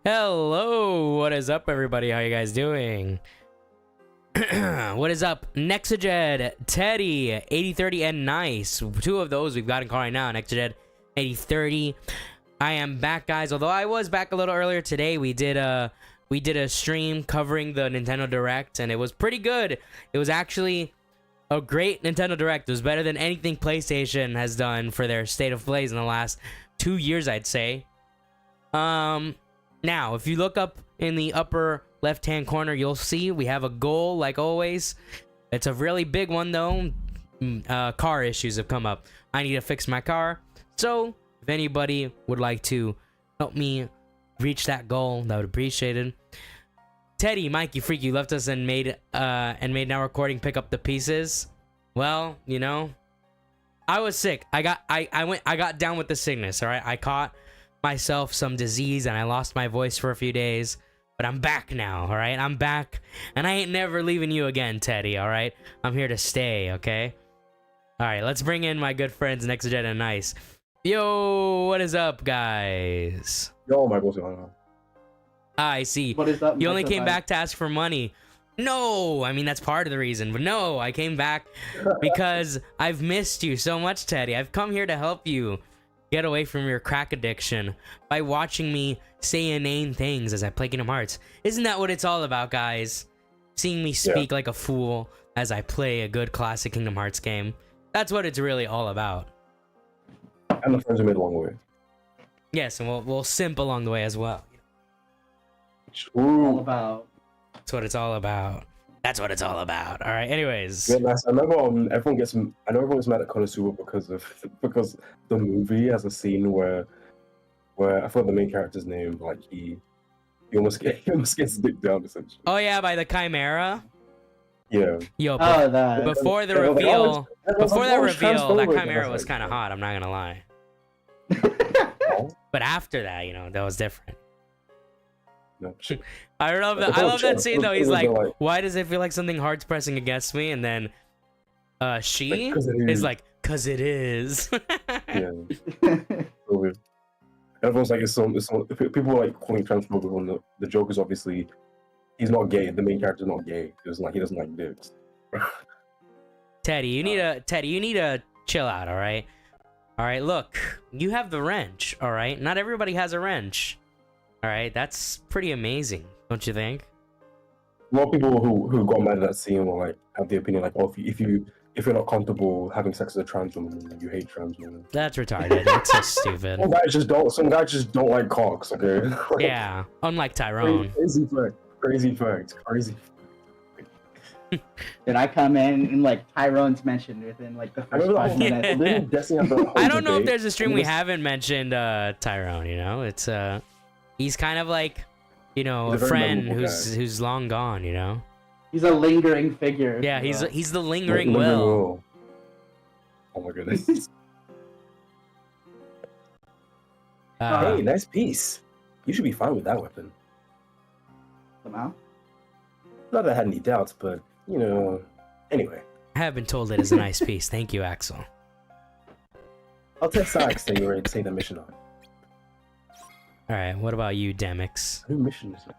Hello, what is up, everybody? How you guys doing? What is up? Nexajed, Teddy, 8030, and Nice. Two of those we've got in call right now. Nexajed, 8030. I am back, guys. Although I was back a little earlier today, we did a stream covering the Nintendo Direct, and it was pretty good. It was actually a great Nintendo Direct. It was better than anything PlayStation has done for their state of plays in the last 2 years, I'd say. Now, if you look up in the upper left-hand corner, you'll see we have a goal, like always. It's a really big one, though. Car issues have come up. I need to fix my car. So, if anybody would like to help me reach that goal, that would appreciate it. Teddy, Mikey, Freak, you left us and made now recording pick up the pieces. Well, you know, I was sick. I got down with the sickness. All right, I caught myself some disease and I lost my voice for a few days, but I'm back now. All right, I'm back, and I ain't never leaving you again, Teddy. All right, I'm here to stay. Okay. All right, let's bring in my good friends Nexajed and Nice. Yo, what is up, guys? Yo, Michael, what's going on? I see. What is up? You only came back to ask for money. No, I mean, that's part of the reason, but no, I came back because I've missed you so much, Teddy. I've come here to help you get away from your crack addiction by watching me say inane things as I play Kingdom Hearts. Isn't that what it's all about, guys? Seeing me speak like a fool as I play a good classic Kingdom Hearts game. That's what it's really all about. And the friends we made along the way. Yes, and we'll simp along the way as well. All about. That's what it's all about. That's what it's all about. All right. Anyways. Yeah, nice. I remember everyone gets mad at Konosuba because the movie has a scene where I forgot the main character's name, like he almost gets dicked down essentially. Oh yeah, by the Chimera. Yeah. Yo, That. before the Yeah, like, reveal, before that reveal, that transformers, Chimera was like, kind of hot. I'm not gonna lie. But after that, you know, that was different. No. I love that. I love that scene though. He's like, "Why does it feel like something hard's pressing against me?" And then, she is like, "Cause it is." Yeah. So weird. Everyone's like, it's people are like calling transphobic when the joke is obviously he's not gay. The main character's not gay. He doesn't like dicks. Teddy, you need to chill out. All right. All right. Look, you have the wrench. All right. Not everybody has a wrench. All right, that's pretty amazing, don't you think? A lot of people who got mad at that scene will like have the opinion like, oh, if you're not comfortable having sex with a trans woman, you hate trans women. That's retarded. That's so stupid. Some guys just don't like cocks. Okay. Yeah, unlike Tyrone. Crazy fact. Did I come in and like Tyrone's mentioned within like the first 5 minutes? I don't know if there's a stream we haven't mentioned Tyrone. You know, it's he's kind of like, you know, a friend who's long gone, you know? He's a lingering figure. Yeah, he's the lingering will. Oh my goodness. Hey, hey, nice piece. You should be fine with that weapon. Somehow? Not that I had any doubts, but, you know, anyway. I have been told it is a nice piece. Thank you, Axel. I'll test Sax that you're ready to take the mission on. Alright, what about you, Demix? Who mission is it?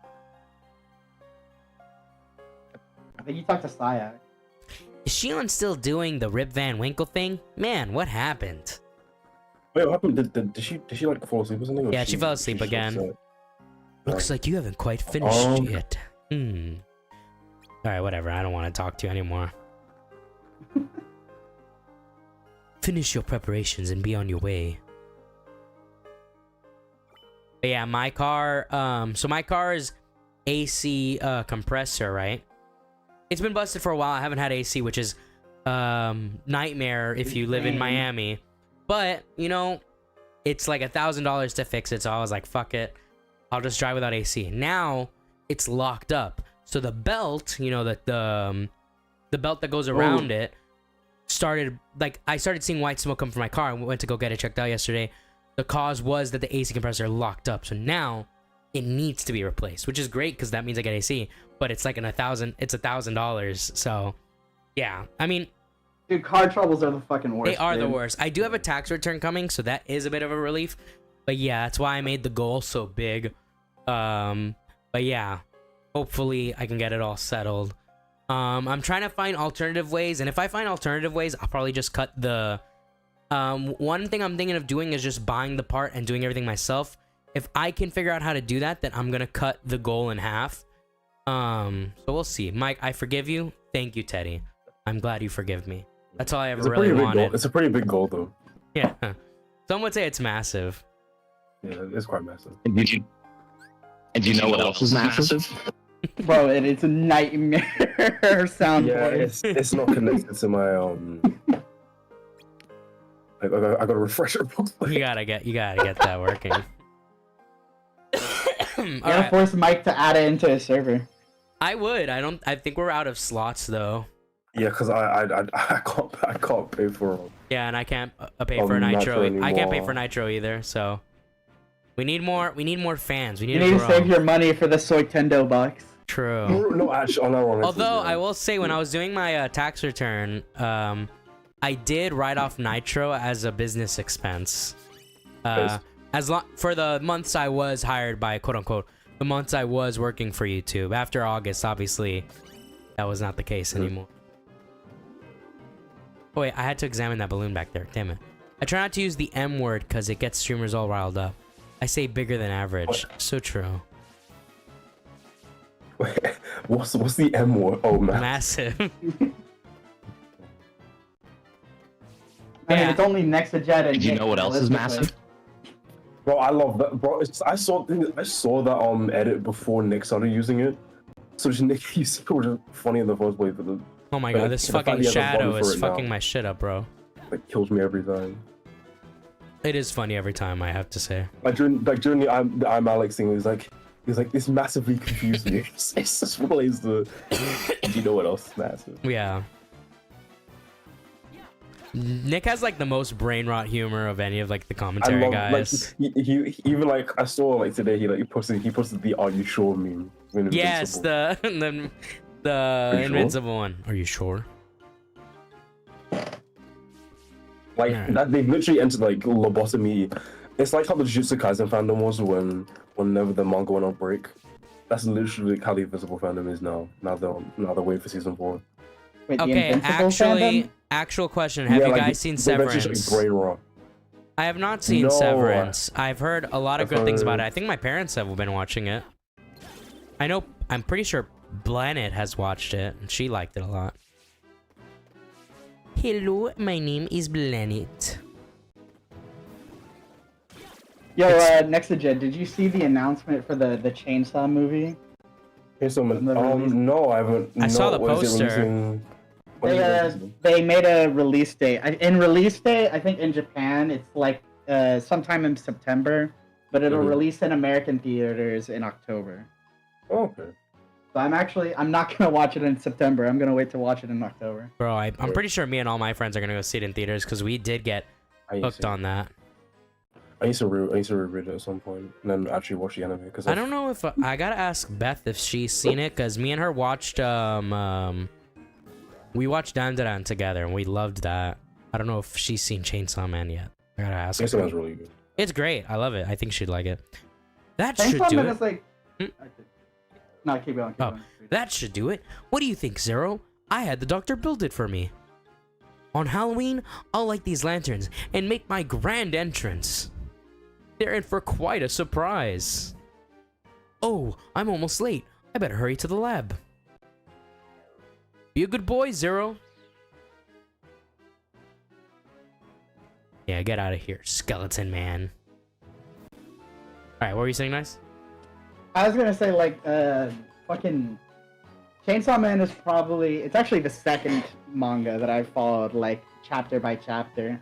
I think you talked to Saya. Is Sheelan still doing the Rip Van Winkle thing? Man, what happened? Wait, what happened? Did she like fall asleep or something? Or Yeah, she fell asleep again. Looks like you haven't quite finished yet. Alright, whatever. I don't want to talk to you anymore. Finish your preparations and be on your way. But yeah, my car, so my car is AC compressor, right? It's been busted for a while. I haven't had AC, which is nightmare if you live in Miami. But, you know, it's like $1,000 to fix it, so I was like, fuck it. I'll just drive without AC. Now, it's locked up. So the belt, you know, the belt that goes around it started, like, I started seeing white smoke come from my car. I went to go get it checked out yesterday. The cause was that the AC compressor locked up, so now it needs to be replaced, which is great because that means I get AC. But it's like $1,000. So, yeah, I mean, Dude, car troubles are the fucking worst. they are the worst. I do have a tax return coming, so that is a bit of a relief. But yeah, that's why I made the goal so big. But yeah, hopefully I can get it all settled. I'm trying to find alternative ways, and if I find alternative ways, I'll probably just cut the. One thing I'm thinking of doing is just buying the part and doing everything myself. If I can figure out how to do that, then I'm gonna cut the goal in half. So we'll see. Mike, I forgive you. Thank you, Teddy. I'm glad you forgive me. That's all I ever really wanted. It's a pretty big goal, though. Yeah. Some would say it's massive. Yeah, it's quite massive. And do you know what else is massive? Bro, it's a nightmare soundboard. Yeah, it's not connected to my I gotta refresh it. You gotta get that working. You gotta force Mike to add it into a server. I would. I think we're out of slots though. Yeah, because I can't pay for. Yeah, and I can't pay for Nitro. Nitro I can't pay for anymore. Nitro either. So we need more. We need more fans. We need You to need to grow. save your money for the Soitendo box. True. No, actually, honestly, Although I will say, when I was doing my tax return, I did write off Nitro as a business expense. For the months I was hired by quote unquote the months I was working for YouTube. After August, obviously, that was not the case anymore. Oh wait, I had to examine that balloon back there. Damn it! I try not to use the M word because it gets streamers all riled up. I say bigger than average. So true. What's the M word? Oh man. Massive. I mean, Yeah. it's only next to Jet and Do you Nick, know what else is realistically. massive? Bro, I love that. Bro, I saw that edit before Nick started using it. So just Nick used it was funny in the first place, but Oh my But god, this the fact fucking he has a button shadow for is it now. fucking my shit up, bro. it kills me every time. It is funny every time, I have to say. Like during the I'm Alex thing, he's like this massively confused me. It's just plays the. Do you know what else is massive? Yeah. Nick has like the most brain rot humor of any of like the commentary guys. like he even like I saw like today he posted the "Are you sure" meme. when Yes, Invincible. the Are you invincible one. Are you sure? Like Yeah. that they literally entered like lobotomy. It's like how the Jujutsu Kaisen fandom was whenever the manga went on break. That's literally how the Invincible fandom is now. Now they're waiting for season 4. Wait, the Okay, Invincible fandom? actual question. Have you guys seen Severance? Brain rot. I have not seen No. Severance. I've heard a lot of I've good things about it. heard- I think my parents have been watching it. I'm pretty sure Blanet has watched it, and she liked it a lot. Hello, my name is Blanet. Yo, next to Jet, did you see the announcement for the Chainsaw movie? Hey, so The release? no, I haven't. I saw the When is it poster. releasing? When is it releasing? They made a release date. In release date, I think in Japan it's like sometime in September, but it'll Mhm. release in American theaters in October. Oh, okay. So I'm not gonna watch it in September. I'm gonna wait to watch it in October. Bro, I'm pretty sure me and all my friends are gonna go see it in theaters because we did get I need hooked to, on that. I need to reread it at some point and then actually watch the anime because I don't know if I gotta ask Beth if she's seen it because me and her watched we watched Dandadan together and we loved that. I don't know if she's seen Chainsaw Man yet. I gotta ask Chainsaw her. Man's really good. It's great. I love it. I think she'd like it. That should Chainsaw do Man it. is like. Hmm? No, keep going. Keep Oh. going. That should do it. What do you think, Zero? I had the doctor build it for me. On Halloween, I'll light these lanterns and make my grand entrance. They're in for quite a surprise. Oh, I'm almost late. I better hurry to the lab. Be a good boy, Zero. Yeah, get out of here, Skeleton Man. Alright, what were you saying, Nice? I was gonna say like fucking Chainsaw Man is probably it's actually the second manga that I followed like chapter by chapter.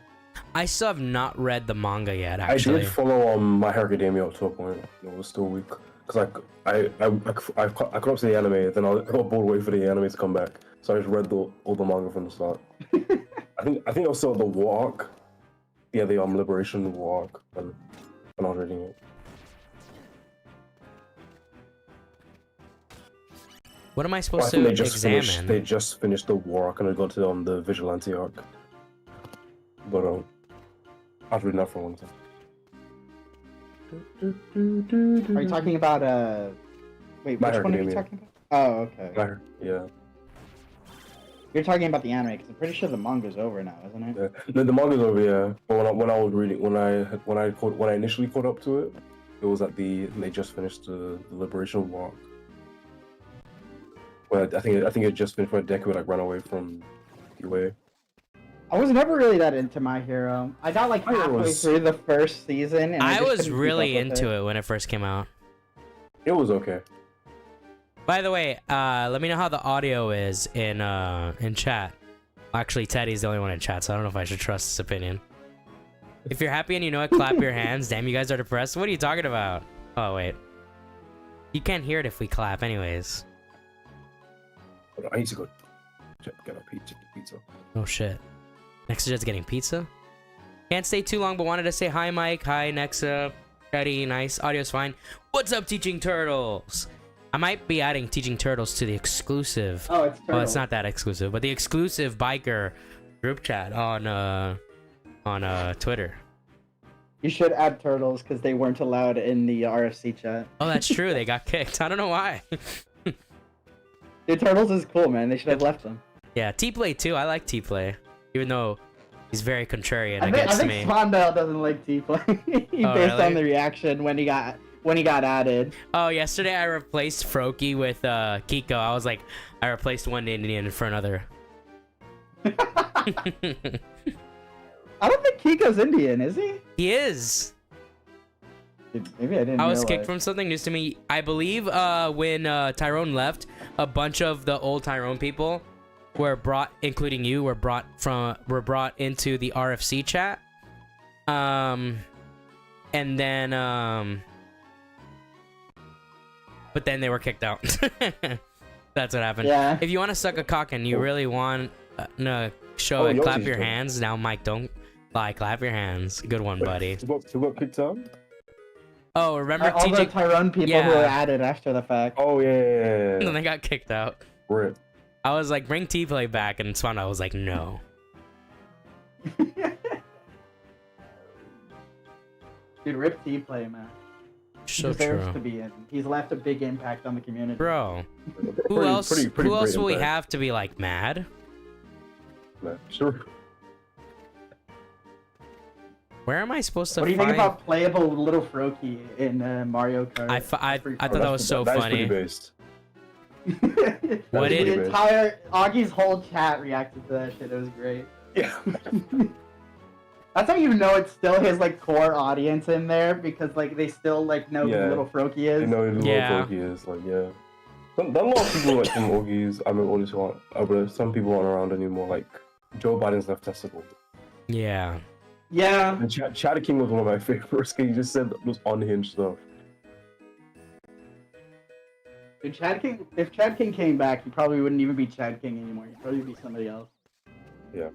I still have not read the manga yet, I actually. did follow My Hero Academia up to a point. It was still weak because I caught up to the anime, then I got bored waiting for the anime to come back, so I just read all the manga from the start. I think I was still at the war arc. Yeah, the Liberation war arc when I was reading it. What am I I supposed think to they just examine? finished the war arc and I got to the Vigilante arc. But I was reading that for a long time. Are you talking about Wait, My which Hero one are you Academia. talking about? Oh, okay. Yeah. You're talking about the anime because I'm pretty sure the manga's over now, isn't it? Yeah. The manga's over, yeah. But when I was reading, when I initially caught up to it, it was at they just finished the Liberation Walk. Well, I think it just finished where Deku like ran away from UA. I was never really that into My Hero. I got like My Hero halfway was- through the first season, and I I just was couldn't keep really up with into it when it first came out. It was okay. By the way, let me know how the audio is in chat. Actually, Teddy's the only one in chat, so I don't know if I should trust his opinion. If you're happy and you know it, clap your hands. Damn, you guys are depressed. What are you talking about? Oh wait, you can't hear it if we clap, anyways. I need to go get a pizza. Oh shit. Nexajet's getting pizza? Can't stay too long, but wanted to say hi, Mike. Hi, Nexa. Teddy, nice. Audio's fine. What's up, Teaching Turtles? I might be adding Teaching Turtles to the exclusive. Oh, it's Well, it's not that exclusive, but the exclusive biker group chat on Twitter. You should add turtles because they weren't allowed in the RFC chat. Oh, that's true. They got kicked. I don't know why. Dude, turtles is cool, man. They should have left them. Yeah, T-Play too. I like T-Play, even though he's very contrarian I against think me. Spondale doesn't like T-Play based really? on the reaction when he got added. Oh, yesterday I replaced Froakie with Kiko. I was like, I replaced one Indian for another. I don't think Kiko's Indian, is he? He is. Dude, maybe I didn't. I was realize. kicked from something news to me. I believe when Tyrone left, a bunch of the old Tyrone people were brought, including you, were brought into the RFC chat. And then but then they were kicked out. That's what happened. Yeah. If you want to suck a cock and you really want to show it, Yoshi's clap your doing it. hands. Now, Mike, don't lie. Clap your hands. Good one, buddy. Who got kicked out? Oh, remember All the TJ? Tyrone people who Yeah. were added after the fact. Oh yeah. And then they got kicked out. Rip. I was like, bring T-Play back, and Spanda was like, no. Dude, rip T-Play, man. He So deserves true. to be in. He's left a big impact on the community. Bro, who Pretty- else? pretty Who else great will we impact. have to be like mad? Man, sure. Where am I supposed to What do you find? think about playable little Froakie in Mario Kart? I Pretty thought fun. that was so That is funny. pretty based. What the did- entire Augie's whole chat reacted to that shit. It was great. Yeah. That's how you know it's still his like core audience in there because like they still like know Yeah. who little Froakie is. You know who Yeah. Ogie is, like, yeah. Not a lot of people like from Ogie's. I mean, all who aren't, but some people aren't around anymore. Like Joe Biden's left testicle. Yeah. Yeah. And Chad King was one of my favorites. He just said those unhinged stuff. Dude, if Chad King came back, he probably wouldn't even be Chad King anymore. He'd probably be somebody else. Yeah.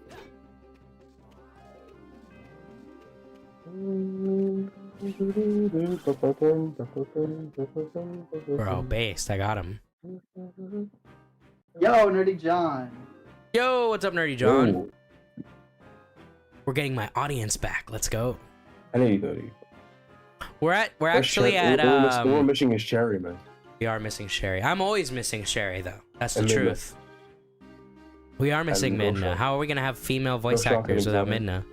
Bro, based. I got him. Yo, Nerdy John. Yo, what's up, Nerdy John? Ooh, We're getting my audience back. Let's go. I need Nerdy. We're actually at We're missing his cherry, man. we are missing Sherry. I'm always missing Sherry though. That's the And Midna. truth. We are missing no Midna. shock. How are we gonna have female voice Shock actors and without Exotic. Midna?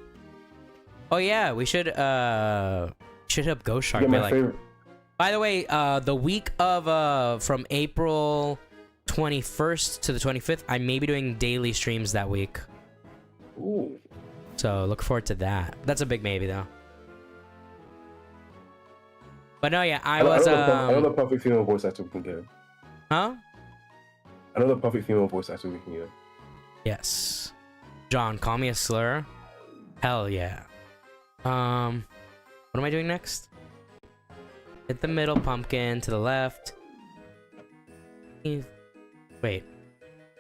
Oh yeah, we should have Ghost Shark Yeah, be my like. favorite. By the way, the week of from April 21st to the 25th, I may be doing daily streams that week. Ooh. So look forward to that. That's a big maybe though. But no, yeah, I was I know the perfect female voice actor we can get. huh? I know the perfect female voice actor we can get. Yes. John, call me a slur. Hell yeah. What am I doing next? Hit the middle pumpkin to the left. Wait.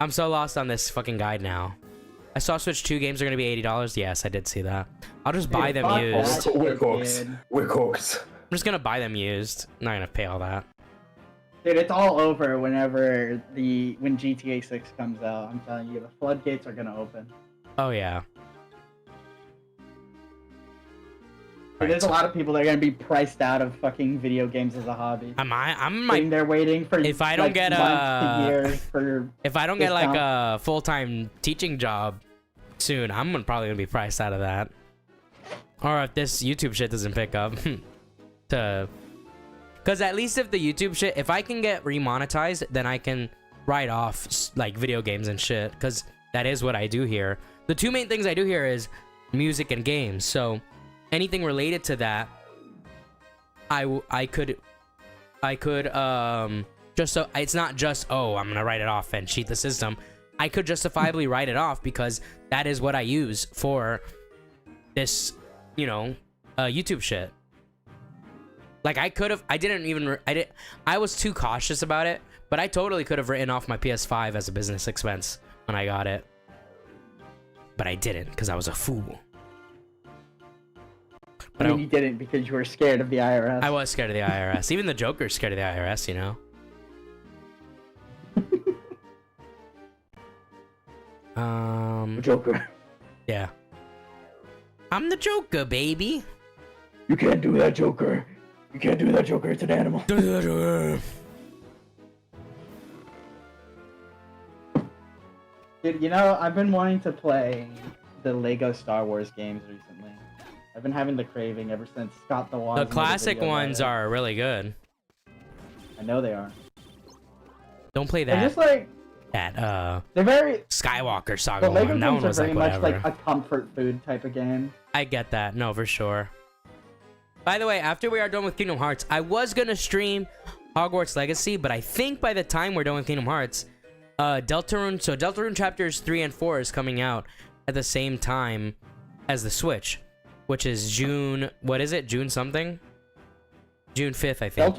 I'm so lost on this fucking guide now. I saw Switch 2 games are gonna be $80. Yes, I did see that. I'll just buy Dude, them fuck used. that. We're cooked. Dude. We're cooked. I'm just gonna buy them used. I'm not gonna pay all that. Dude, it's all over when GTA 6 comes out. I'm telling you, the floodgates are gonna open. Oh yeah. There's a lot of people that are gonna be priced out of fucking video games as a hobby. I'm Sitting there waiting for if I don't like, get months to years for if I don't get like discount. a full-time teaching job soon, probably gonna be priced out of that. Or if this YouTube shit doesn't pick up, because at least if the YouTube shit, if I can get remonetized, then I can write off like video games and shit. Because that is what I do here. The two main things I do here is music and games. So anything related to that, I could just so it's not just, oh, I'm gonna write it off and cheat the system. I could justifiably write it off because that is what I use for this, you know, YouTube shit. Like I was too cautious about it, but I totally could have written off my PS5 as a business expense when I got it. But I didn't because I was a fool. But I mean, you didn't because you were scared of the IRS. I was scared of the IRS. Even the Joker's scared of the IRS, you know? Joker. Yeah. I'm the Joker, baby. You can't do that, Joker. You can't do that, Joker. It's an animal. Dude, you know, I've been wanting to play the Lego Star Wars games recently. I've been having the craving ever since Scott the Woz. The classic ones are really good. I know they are. Don't play They're that. just like They're very. Skywalker Saga The Lego one. That games one are was very like much whatever. like a comfort food type of game. I get that. No, for sure. By the way, after we are done with Kingdom Hearts, I was gonna stream Hogwarts Legacy, but I think by the time we're done with Kingdom Hearts, Deltarune chapters 3 and 4 is coming out at the same time as the Switch, which is June. What is it? June something? June 5th, I think.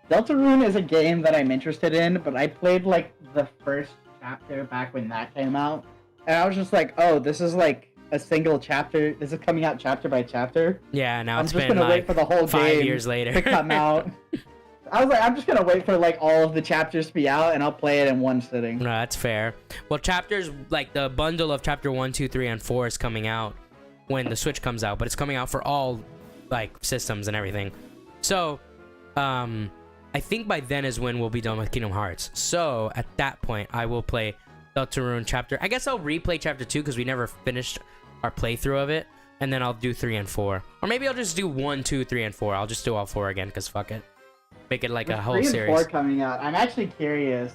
Deltarune is a game that I'm interested in, but I played like the first chapter back when that came out, and I was just like, oh, this is like a single chapter. This is coming out chapter by chapter. Yeah, now I'm it's just been gonna like wait for the whole 5 game years later to come out. I was like, I'm just gonna wait for like all of the chapters to be out, and I'll play it in one sitting. No, that's fair. Well, chapters like the bundle of chapter 1, 2, 3, and 4 is coming out when the Switch comes out, but it's coming out for all like systems and everything. So, I think by then is when we'll be done with Kingdom Hearts. So at that point, I will play Deltarune chapter. I guess I'll replay chapter 2 because we never finished our playthrough of it, and then I'll do 3 and 4, or maybe I'll just do 1, 2, 3, and 4. I'll just do all 4 again because fuck it. Make it like a whole 3 and series. 4 coming out. I'm actually curious,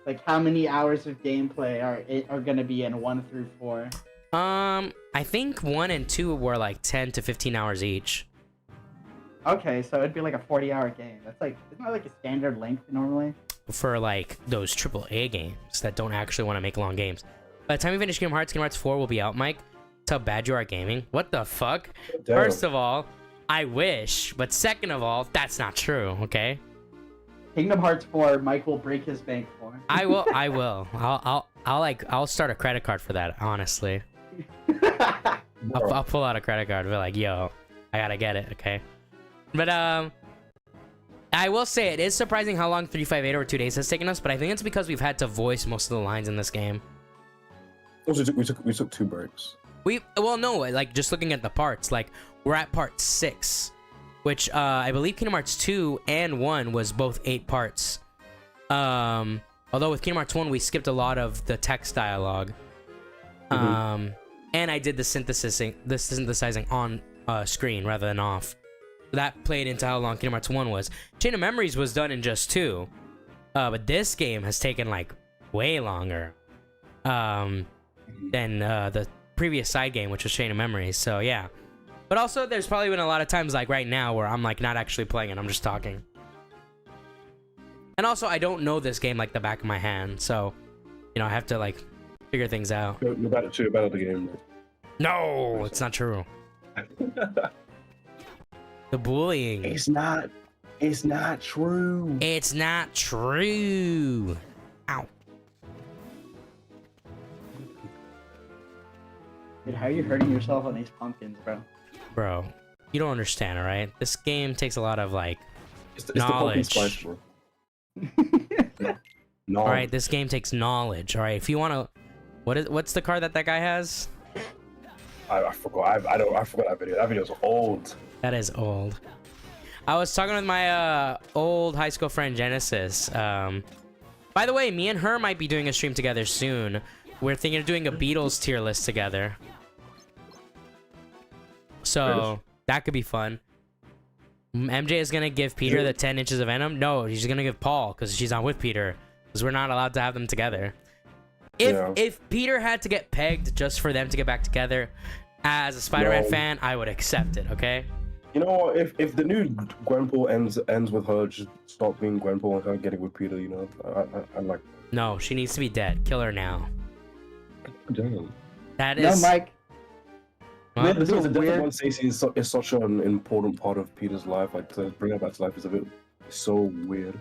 like how many hours of gameplay are gonna be in 1 through 4. I think 1 and 2 were like 10 to 15 hours each. Okay, so it'd be like a 40-hour game. That's like, isn't that like a standard length normally? For like those AAA games that don't actually want to make long games. By the time we finish Kingdom Hearts 4 will be out, Mike. That's how bad you are at gaming. What the fuck? Damn. First of all, I wish, but second of all, that's not true. Okay. Kingdom Hearts 4, Mike will break his bank for. I will. I'll start a credit card for that. Honestly, I'll pull out a credit card and be like, yo, I gotta get it. Okay. But I will say it is surprising how long 358 over 2 days has taken us, but I think it's because we've had to voice most of the lines in this game. Also, we took 2 breaks. Well, no, like just looking at the parts, like we're at part 6, which I believe Kingdom Hearts 2 and 1 was both 8 parts. Although with Kingdom Hearts 1 we skipped a lot of the text dialogue. And I did the synthesizing on screen rather than off. That played into how long Kingdom Hearts 1 was. Chain of Memories was done in just 2. But this game has taken like way longer than the previous side game, which was Chain of Memories. So yeah. But also there's probably been a lot of times like right now where I'm like not actually playing it, I'm just talking. And also I don't know this game like the back of my hand, so you know I have to like figure things out. You're bad at the game. No, it's not true. The bullying. It's not true. It's not true. Ow. Dude, how are you hurting yourself on these pumpkins, bro? Bro, you don't understand, all right? This game takes a lot of like It's the pumpkin knowledge. spice, bro. No. All right, this game takes knowledge. All right, if you want to, what's the card that guy has? I forgot. I forgot that video. That video's old. That is old. I was talking with my old high school friend Genesis. By the way, me and her might be doing a stream together soon. We're thinking of doing a Beatles tier list together. So that could be fun. MJ is gonna give Peter the 10 inches of venom. No, she's gonna give Paul because she's not with Peter. Because we're not allowed to have them together. If Peter had to get pegged just for them to get back together, as a Spider-Man fan, I would accept it. Okay. You know what? If the new Gwenpool ends with her just stop being Gwenpool and her getting with Peter, you know, I like. No, she needs to be dead. Kill her now. Damn. That is. No, Mike. Huh? The thing is, the death of weird- Gwen Stacy is such an important part of Peter's life. Like to bring her back to life is a bit so weird.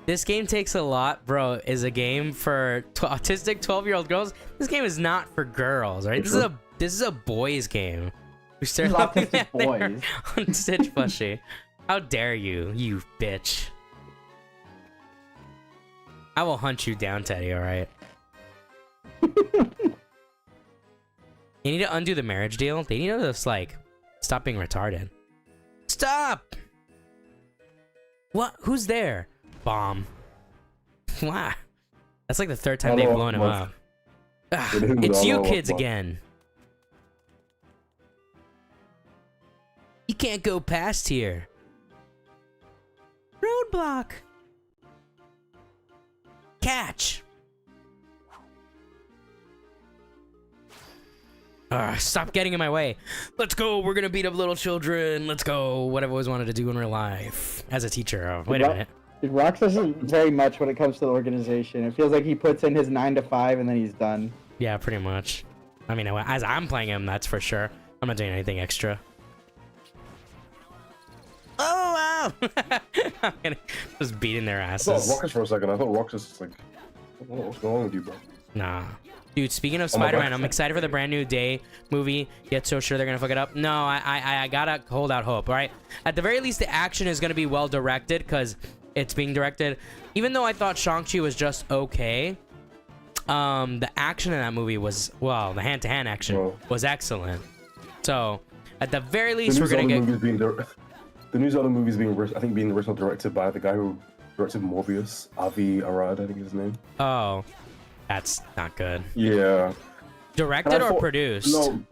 This game takes a lot, bro. Is a game for autistic 12-year-old girls. This game is not for girls, right? This is a boys game. We start These laughing autistic at there boys. on Stitch Plushie. How dare you, you bitch! I will hunt you down, Teddy. All right. You need to undo the marriage deal. They need to just like stop being retarded. Stop! What? Who's there? Bomb. Wow. That's like the third time they've blown him up. Ah, it's you kids again. You can't go past here. Roadblock. Catch. Stop getting in my way. Let's go. We're gonna beat up little children. Let's go. What I've always wanted to do in real life as a teacher. Oh, wait a minute. Rox isn't very much when it comes to the organization. It feels like he puts in his 9 to 5 and then he's done. Yeah, pretty much. I mean, as I'm playing him, that's for sure. I'm not doing anything extra. Oh wow! I'm gonna just beating their I thought asses. Rockets for a second. I thought Rockets was like, what's going on with you, bro? Nah. Dude, speaking of Oh my Spider-Man, God. I'm excited for the brand new Day movie. Yet so sure they're gonna fuck it up. No, I gotta hold out hope, right? At the very least, the action is gonna be well directed because it's being directed. Even though I thought Shang-Chi was just okay, the action in that movie was, well, the hand-to-hand action Bro. was excellent. So, at the very The least, we're news gonna on get. the news on the movie's being I think being originally directed by the guy who directed Morbius, Avi Arad, I think is his name. Oh, that's not good. Yeah. Directed And I or thought- produced? No,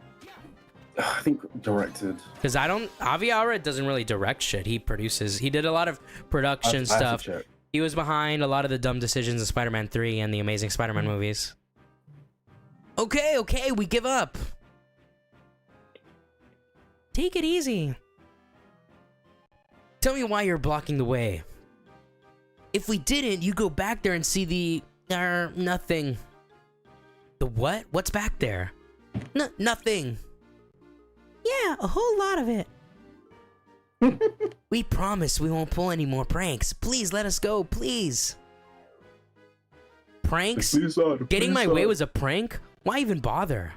I think directed. Because Avi Arad doesn't really direct shit. He produces. He did a lot of production I have to stuff. check. He was behind a lot of the dumb decisions of Spider-Man 3 and the Amazing Spider-Man movies. Okay, we give up. Take it easy. Tell me why you're blocking the way. If we didn't, you go back there and see the... nothing. The what? What's back there? Nothing. Yeah, a whole lot of it. We promise we won't pull any more pranks. Please let us go, please. Pranks? Getting my way was a prank? Why even bother?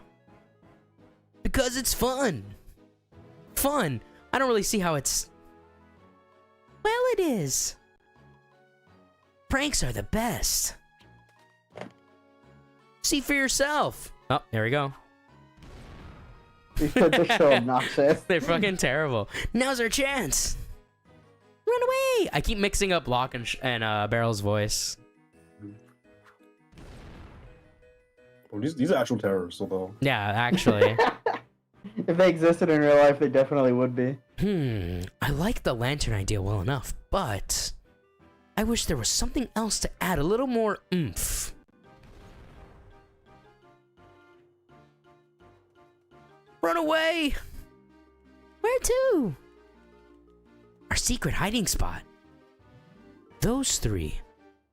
Because it's fun. Fun. I don't really see how it's... Well, it is. Pranks are the best. See for yourself. Oh, there we go. These kids are so obnoxious. They're fucking terrible. Now's our chance. Run away! I keep mixing up Locke and Barrel's voice. Well, these are actual terrorists, although. Yeah, actually. If they existed in real life, they definitely would be. I like the lantern idea well enough, but I wish there was something else to add a little more oomph. Run away! Where to? Our secret hiding spot. Those three.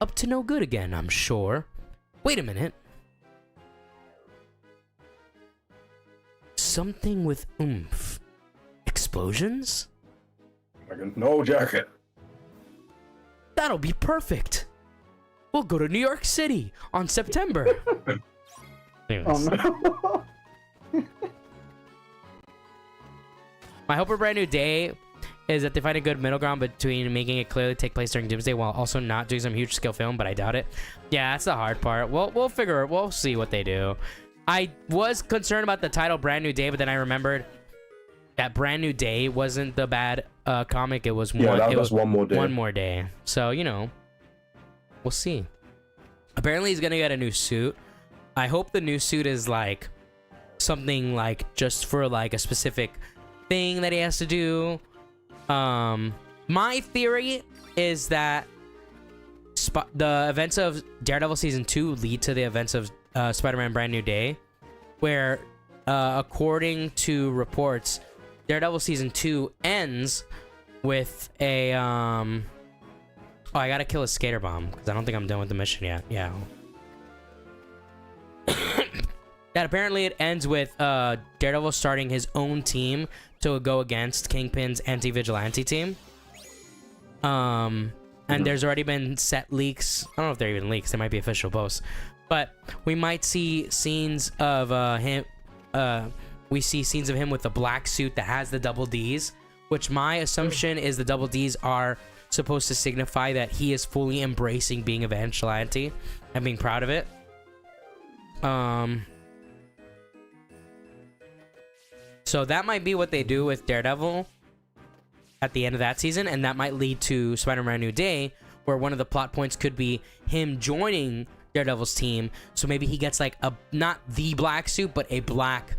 Up to no good again, I'm sure. Wait a minute. Something with oomph. Explosions? Like, no jacket. That'll be perfect. We'll go to New York City on September. Anyways. Oh no. My hope for Brand New Day is that they find a good middle ground between making it clearly take place during Doomsday while also not doing some huge scale film, but I doubt it. Yeah, that's the hard part. We'll see what they do. I was concerned about the title Brand New Day, but then I remembered that Brand New Day wasn't the bad comic. It was One More Day. One More Day. So, you know, we'll see. Apparently, he's gonna get a new suit. I hope the new suit is like something like just for like a specific thing that he has to do. My theory is that the events of Daredevil Season 2 lead to the events of Spider-Man Brand New Day, where according to reports, Daredevil Season 2 ends with a oh, I gotta kill a skater bomb because I don't think I'm done with the mission yet. Yeah. That apparently it ends with Daredevil starting his own team to go against Kingpin's anti-vigilante team. And there's already been set leaks. I don't know if they're even leaks. They might be official posts. But we might see scenes of him. We see scenes of him with the black suit that has the double D's, which my assumption is the double D's are supposed to signify that he is fully embracing being a vigilante and being proud of it. So that might be what they do with Daredevil at the end of that season, and that might lead to Spider-Man New Day, where one of the plot points could be him joining Daredevil's team. So maybe he gets like a not the black suit, but a black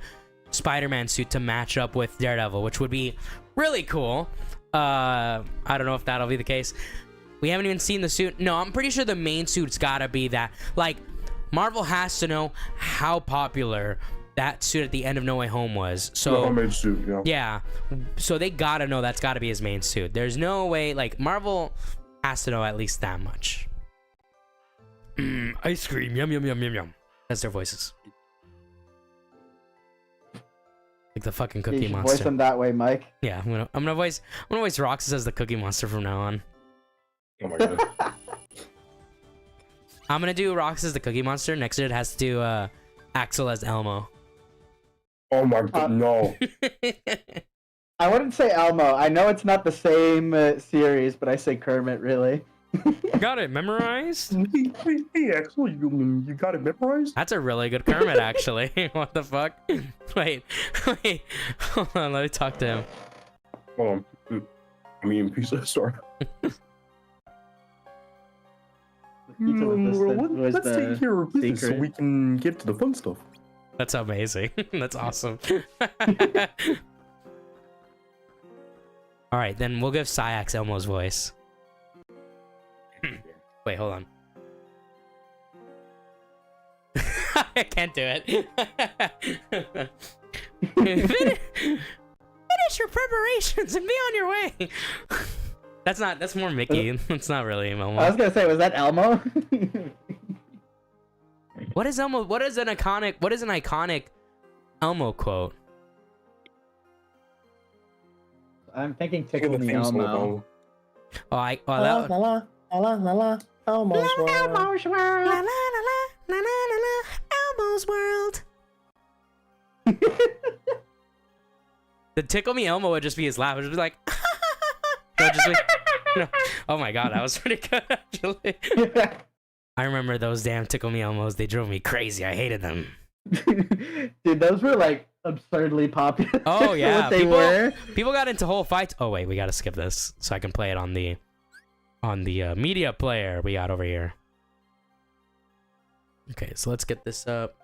Spider-Man suit to match up with Daredevil, which would be really cool. I don't know if that'll be the case. We haven't even seen the suit. No, I'm pretty sure the main suit's gotta be that. Like, Marvel has to know how popular that suit at the end of No Way Home was. So homemade suit, yeah. So they gotta know that's gotta be his main suit. There's no way, like, Marvel has to know at least that much. Ice cream, yum yum yum yum yum. That's their voices. Like the fucking Cookie You should Monster. voice them that way, Mike. Yeah, I'm gonna voice Roxas as the Cookie Monster from now on. Oh my god. I'm gonna do Roxas as the Cookie Monster. Next to it has to do Axel as Elmo. Oh my god, no. I wouldn't say Elmo. I know it's not the same series, but I say Kermit, really. Got it memorized? Hey, Axel, you got it memorized? That's a really good Kermit, actually. What the fuck? Wait. Hold on, let me talk to him. Hold on. I mean, pizza store. Let's take care of business so we can get to the fun stuff. That's amazing. That's awesome. All right, then we'll give Syax Elmo's voice. Wait, hold on. I can't do it. Finish your preparations and be on your way. That's more Mickey. That's not really Elmo. I was gonna say, was that Elmo? What is Elmo? What is an iconic Elmo quote? I'm thinking Tickle Me Elmo. Oh, that. La la la la la Elmo's World. Elmo's La World. la la la la la la Elmo's World. The Tickle Me Elmo would just be his laugh. It would just be like, no, just be, no. Oh my god, that was pretty good actually. I remember those damn Tickle Me Elmos. They drove me crazy. I hated them. Dude, those were like absurdly popular. Oh for yeah, what they were. People got into whole fights. Oh wait, we gotta skip this so I can play it on the media player we got over here. Okay, so let's get this up.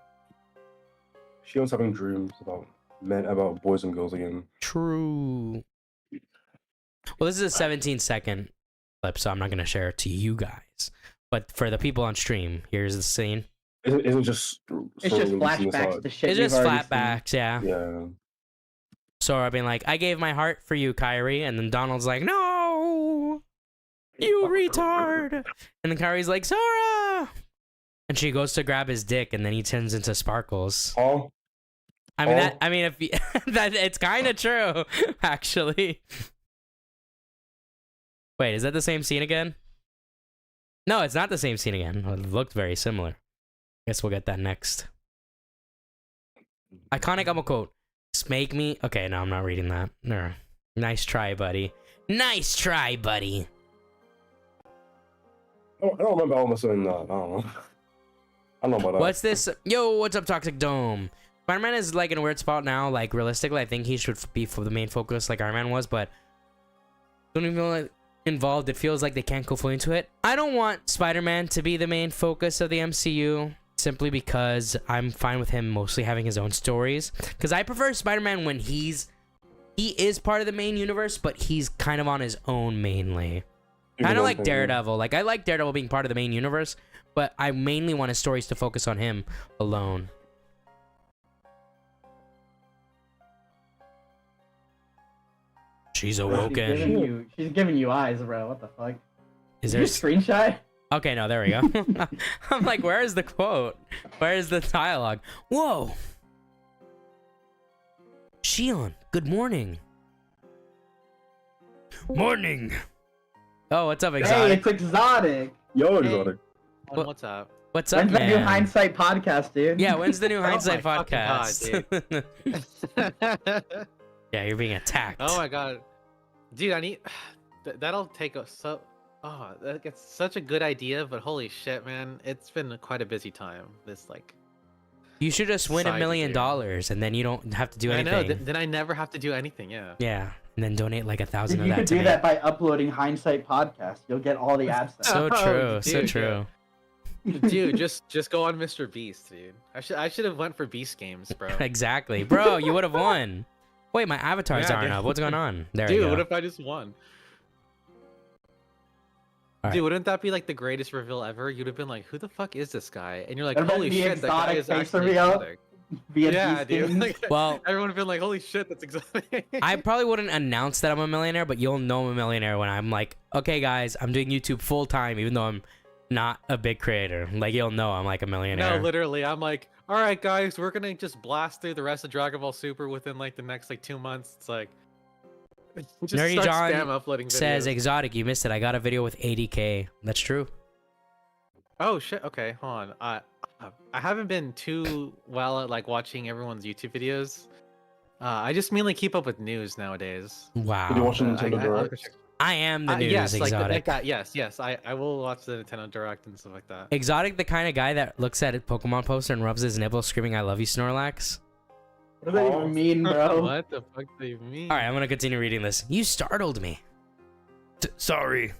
She was having dreams about boys and girls again. True. Well, this is a 17-second clip, so I'm not gonna share it to you guys. But for the people on stream, here's the scene. Isn't it just? It's just flashbacks to shit It's we've just already seen. flatbacks, yeah. Yeah. Sora being like, I gave my heart for you, Kyrie. And then Donald's like, no, you retard. And then Kyrie's like, Sora. And she goes to grab his dick, and then he turns into Sparkles. Oh. I mean, if you, that it's kind of true, actually. Wait, is that the same scene again? No, it's not the same scene again. It looked very similar. Guess we'll get that next. Iconic Elmo quote. Smake me. Okay, no, I'm not reading that. No. Nice try, buddy. Nice try, buddy. Oh, I don't remember almost saying that. I don't know. I don't know about that. What's this? Yo, what's up, Toxic Dome? Spider-Man is like in a weird spot now. Like realistically, I think he should be for the main focus, like Iron Man was, but don't even like involved. It feels like they can't go fully into it. I don't want Spider-Man to be the main focus of the MCU simply because I'm fine with him mostly having his own stories. Because I prefer Spider-Man when he is part of the main universe, but he's kind of on his own mainly. Kind of like Daredevil. Like I like Daredevil being part of the main universe, but I mainly want his stories to focus on him alone. She's awoken. She's giving you eyes, bro. What the fuck? Is Did there you screenshot? Okay, no, there we go. I'm like, where is the quote? Where is the dialogue? Whoa. Shion, good morning. Morning. Oh, what's up, Hey, Exotic? it's exotic. Yo, Hey. Exotic. What- What's up? What's up, When's the new man? hindsight podcast, dude? Yeah, when's the new Hindsight my fucking God, podcast? Yeah, you're being attacked. Oh my god, dude, I need that'll take us so. Oh, that's such a good idea, but holy shit, man, it's been quite a busy time. This like. You should just win $1 Side million thing. and then you don't have to do I anything. know. Then I never have to do anything. Yeah. Yeah, and then donate like 1,000 of You that could to do me. that by uploading hindsight podcast. You'll get all the ads. So Oh, true, so dude, true. Dude, just go on Mr. Beast, dude. I should have went for Beast Games, bro. Exactly, bro. You would have won. Wait, my avatars Yeah, aren't dude. up. What's going on? There we Dude, go. what if I just won? Alright. Dude, wouldn't that be like the greatest reveal ever? You'd have been like, "Who the fuck is this guy?" And you're like, What about "Holy the shit, that guy exotic is face actually reveal? exotic." Via Yeah, these dude. things. Like, Well, everyone would have been like, "Holy shit, that's exotic." I probably wouldn't announce that I'm a millionaire, but you'll know I'm a millionaire when I'm like, okay, guys, I'm doing YouTube full time, even though I'm not a big creator. Like, you'll know I'm like a millionaire. No, literally, I'm like, "All right, guys, we're gonna just blast through the rest of Dragon Ball Super within like the next like 2 months." It's like, just Nerdy start John spam uploading videos. Says exotic, you missed it. I got a video with 80K. That's true. Oh shit. Okay, hold on. I haven't been too well at like watching everyone's YouTube videos. I just mainly keep up with news nowadays. Did you Wow. watch the Nintendo Direct? I am the news yes, exotic. like that. Yes. I will watch the Nintendo Direct and stuff like that. Exotic, the kind of guy that looks at a Pokemon poster and rubs his nipple screaming, I love you, Snorlax. What does that even mean, bro? What the fuck do you mean? All right, I'm going to continue reading this. You startled me. Sorry.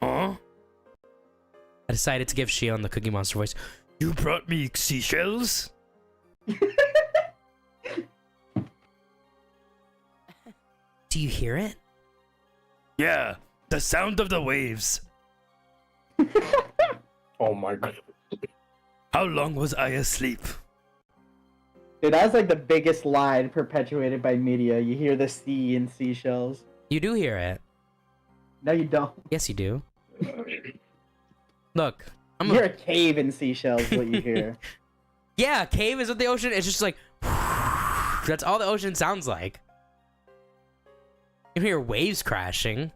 Huh? I decided to give Shion the Cookie Monster voice. You brought me seashells? Do you hear it? Yeah, the sound of the waves. Oh my god. How long was I asleep? Dude, that's like the biggest lie perpetuated by media. You hear the sea and seashells. You do hear it. No, you don't. Yes, you do. Look, I'm You hear a cave and seashells. What you hear? Yeah, cave is what the ocean. It's just like that's all the ocean sounds like. You hear waves crashing.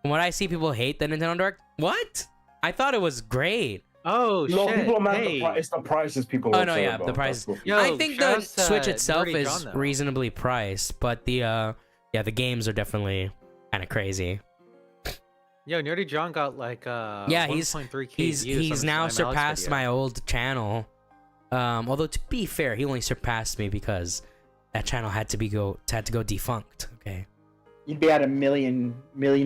From what I see, people hate the Nintendo Direct. What? I thought it was great. Oh No, shit! people are mad at Hey. it's the prices people Oh are no, upset yeah, about. the That's prices. what- Yo, I think the shout out to Switch itself Nerdy is John, though. reasonably priced, but the yeah, the games are definitely kind of crazy. Yo, Nerdy John got like Yeah, 1.3K He's views on he's his now Alex surpassed video. my old channel. Although to be fair, he only surpassed me because that channel had to go defunct. Okay. You'd be at a million.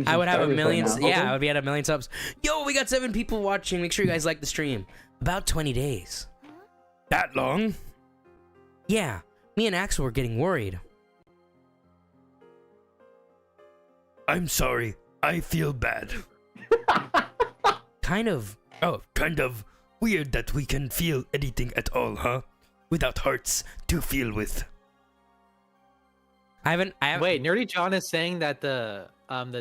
I would have a subscribers million. right now. Yeah, I would be at a million subs. Yo, we got 7 people watching. Make sure you guys like the stream. About 20 days. That long? Yeah. Me and Axel were getting worried. I'm sorry. I feel bad. Kind of. Oh, kind of weird that we can feel anything at all, huh? Without hearts to feel with. I haven't. Wait, Nerdy John is saying that the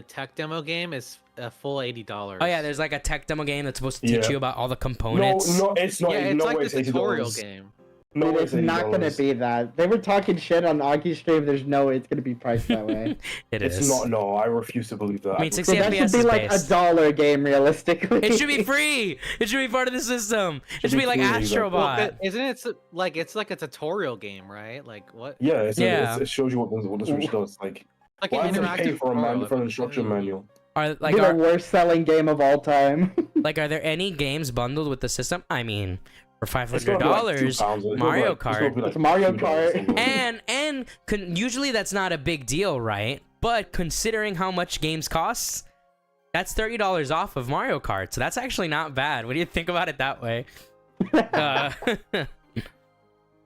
tech demo game is a full $80. Oh yeah, there's like a tech demo game that's supposed to teach Yeah. you about all the No, components. no, it's not. Yeah, it's no like way the it's tutorial $80. game. No Dude, way it's not gonna $80. be that. They were talking shit on Augi's stream. There's no way it's gonna be priced that way. It's not. No, I refuse to believe that. I mean, So 60 that FPS should be is like based. $1 game, realistically. It should be free. It should be part of the system. It should be be like free, Astro exactly. Bot. But isn't it it's like a tutorial game, right? Like what? Yeah, Yeah. it shows you what the Switch does. Like, Like why an would you pay interactive for tutorial, an if I'm instruction assuming. manual? Are like Be the are, worst selling game of all time. like are there any games bundled with the system? I mean, for It's gonna be like $500, £2. It's gonna be Mario like- it's gonna Kart. be like It's Mario $2 Kart. something. And usually that's not a big deal, right? But considering how much games cost, that's $30 off of Mario Kart. So that's actually not bad. What do you think about it that way?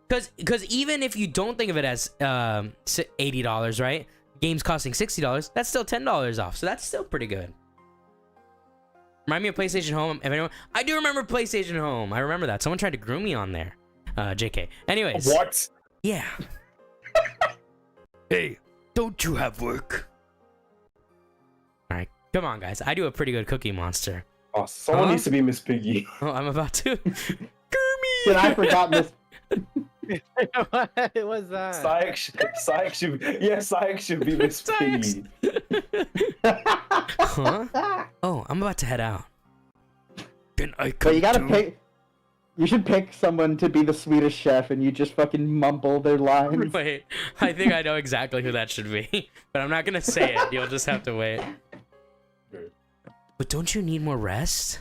Because even if you don't think of it as $80, right? Games costing $60, that's still $10 off. So that's still pretty good. Remind me of PlayStation Home. If anyone, I do remember PlayStation Home. I remember that. Someone tried to groom me on there. JK. Anyways. What? Yeah. Hey, don't you have work? All right, come on, guys. I do a pretty good Cookie Monster. Oh, someone Huh? needs to be Miss Piggy. Oh, I'm about to. Shit, Gurmy. I forgot Miss. What was that? Syke should be Miss Sykes. Piggy. Huh? Oh, I'm about to head out. Can I come But you gotta too? pick. You should pick someone to be the Swedish chef, and you just fucking mumble their lines. Wait, I think I know exactly who that should be, but I'm not gonna say it. You'll just have to wait. But don't you need more rest?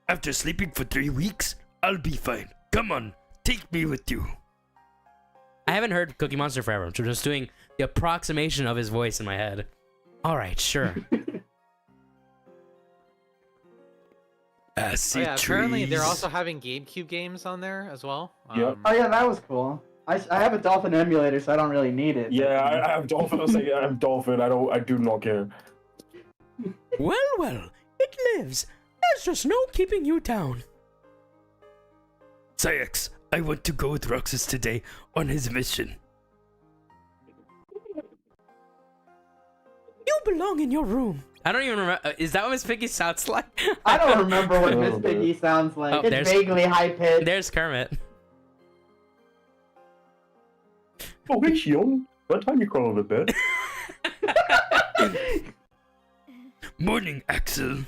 After sleeping for 3 weeks, I'll be fine. Come on, take me with you. I haven't heard Cookie Monster forever. I'm just doing the approximation of his voice in my head. All right, sure. I Oh, see yeah, apparently they're trees. also having GameCube games on there as well. Yep. Oh yeah, that was cool. I have a Dolphin emulator, so I don't really need it. Yeah, I have Dolphin. I was like, I have Dolphin. I do not care. Well, it lives. There's just no keeping you down. Syx, I want to go with Roxas today on his mission. You belong in your room. I don't even remember. Is that what Miss Piggy sounds like? I don't remember what Miss Oh, Piggy sounds like. Oh, It's there's- vaguely high pitched. There's Kermit. Oh, hey, Shion. What time you crawl over bed? Morning, Axel.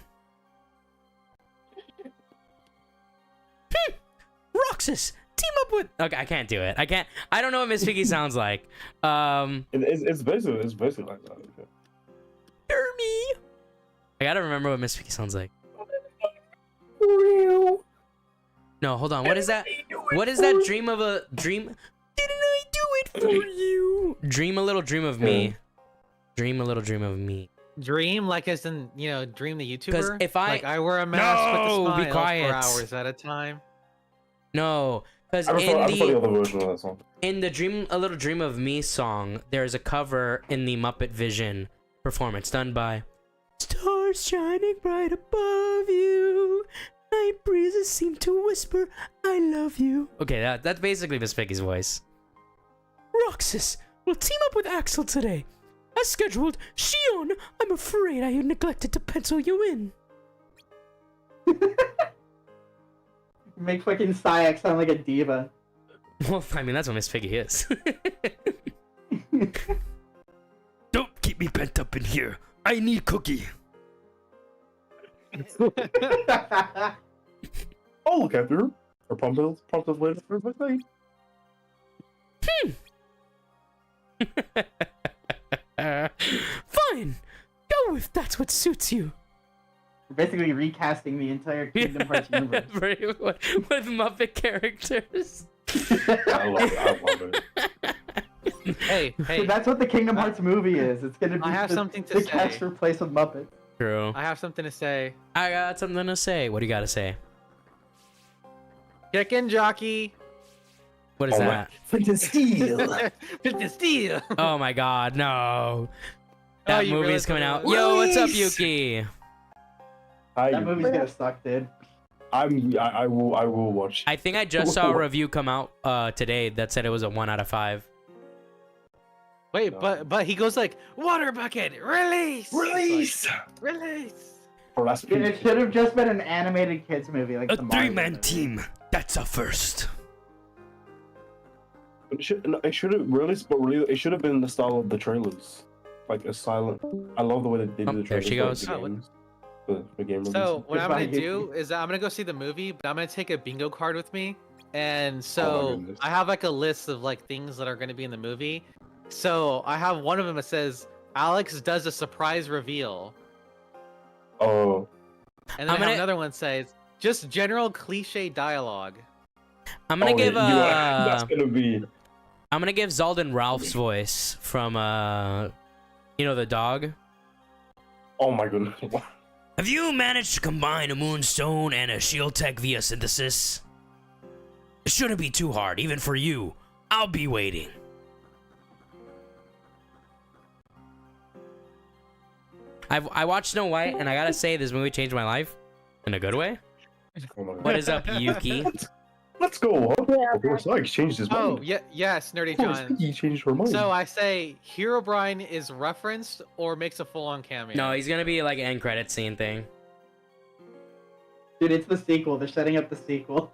Roxas, team up with. Okay, I can't do it. I don't know what Miss Piggy sounds like. It's basically like that. Okay. Dermy. I gotta remember what Miss Piggy sounds like. Real. No, hold on. What is that? What is that dream of a dream? Didn't I do it for you? Dream a little dream of me. Dream a little dream of me. Dream, like as in, Dream the YouTuber? if I- Like, I wear a mask No, with be a smile quiet. for hours at a time. No, because I prefer the in other version of that song. the Dream a Little Dream of Me song, there's a cover in the Muppet Vision performance done by Stars shining bright above you. Night breezes seem to whisper, I love you. Okay, that's basically Miss Piggy's voice. Roxas will team up with Axel today. As scheduled, Shion, I'm afraid I neglected to pencil you in. Make fucking Syx sound like a diva. Well, I mean, that's what Miss Piggy is. Don't keep me pent up in here. I need Cookie. Oh, look after her. Or prompted later for my thing. Fine. Go if that's what suits you. You're basically recasting the entire Kingdom Hearts universe. With Muppet characters. I love it. Hey, hey, That's what the Kingdom Hearts movie is. It's gonna be I have the, something to the say. cast replaced with Muppets. True. I have something to say. I got something to say. What do you got to say? Chicken jockey. What is Oh my- that? Flint Steel. Fifty Steel. Oh my god, no. Oh, That you movie really is coming out. thought it Yo, what's up, Release! Yuki? That movie's gonna suck, dude. I will watch. I think I just saw a review come out today that said it was a 1 out of 5. Wait, but he goes like, water bucket, release, Release! release. Oh, that's Dude, it should have just been an animated kids movie, like A the Mario 3-man movie. team. That's a first. It should have really, but really, it should have been the style of the trailers, like a silent. I love the way that they Oh, do the there trailers. she for goes. The Oh, games, the game So releases. what I'm gonna Goodbye, do is I'm gonna go see the movie, but I'm gonna take a bingo card with me, and Oh so goodness. I have like a list of like things that are gonna be in the movie. So I have one of them that says Alex does a surprise reveal, Oh, And then I'm I have gonna- another one says just general cliche dialogue. I'm gonna give that's gonna be. I'm gonna give Zalden Ralph's voice from you know, the dog. Oh my goodness. Have you managed to combine a moonstone and a shield tech via synthesis? It shouldn't be too hard, even for you. I'll be waiting. I watched Snow White, and I gotta say, this movie changed my life in a good way. Oh my God. What is up, Yuki? Let's go. Huh? Of course, I exchanged his Oh, mind. yeah, yes, Nerdy Of course, John. Piggy changed her mind. So I say Herobrine is referenced or makes a full-on cameo. No, he's gonna be like an end credit scene thing. Dude, it's the sequel. They're setting up the sequel.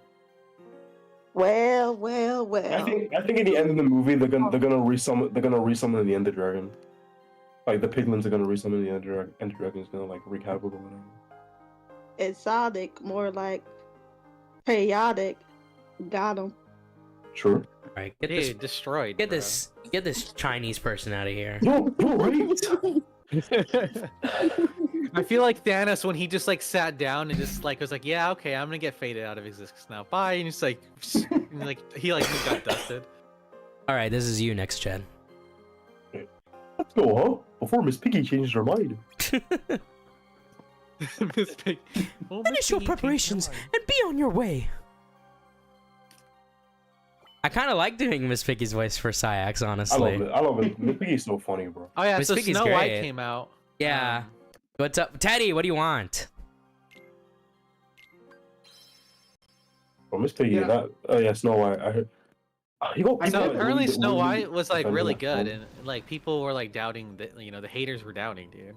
Well, well, I well. think at the end of the movie they're gonna resummon the Ender Dragon. Like the piglins are gonna resummon the Ender Dragon is gonna like wreak havoc or whatever. Exotic, more like chaotic. Got him. Sure. All right, Dude, destroyed. get bro. this Chinese person out of here. No, right. I feel like Thanos when he just like sat down and just like was like, yeah, okay, I'm gonna get faded out of existence now. Bye, and just like, and, like he like got dusted. All right, this is you next, Chad. Let's go, huh? Before Miss Piggy changes her mind. Miss Pig. Oh, Miss Finish your Piggy, preparations change and be on your way. I kind of like doing Miss Piggy's voice for Syax, honestly. I love it. Miss Piggy's so funny, bro. your mind. Oh yeah, Miss so Piggy's Snow White great. came out. Yeah. What's up, Teddy? What do you want? Bro, Miss Piggy, Yeah. that yeah, Snow White. I heard. He got I So know, really- apparently really- Snow really White was like offended really that good, film. and like people were like doubting that, you know, the haters were doubting, dude.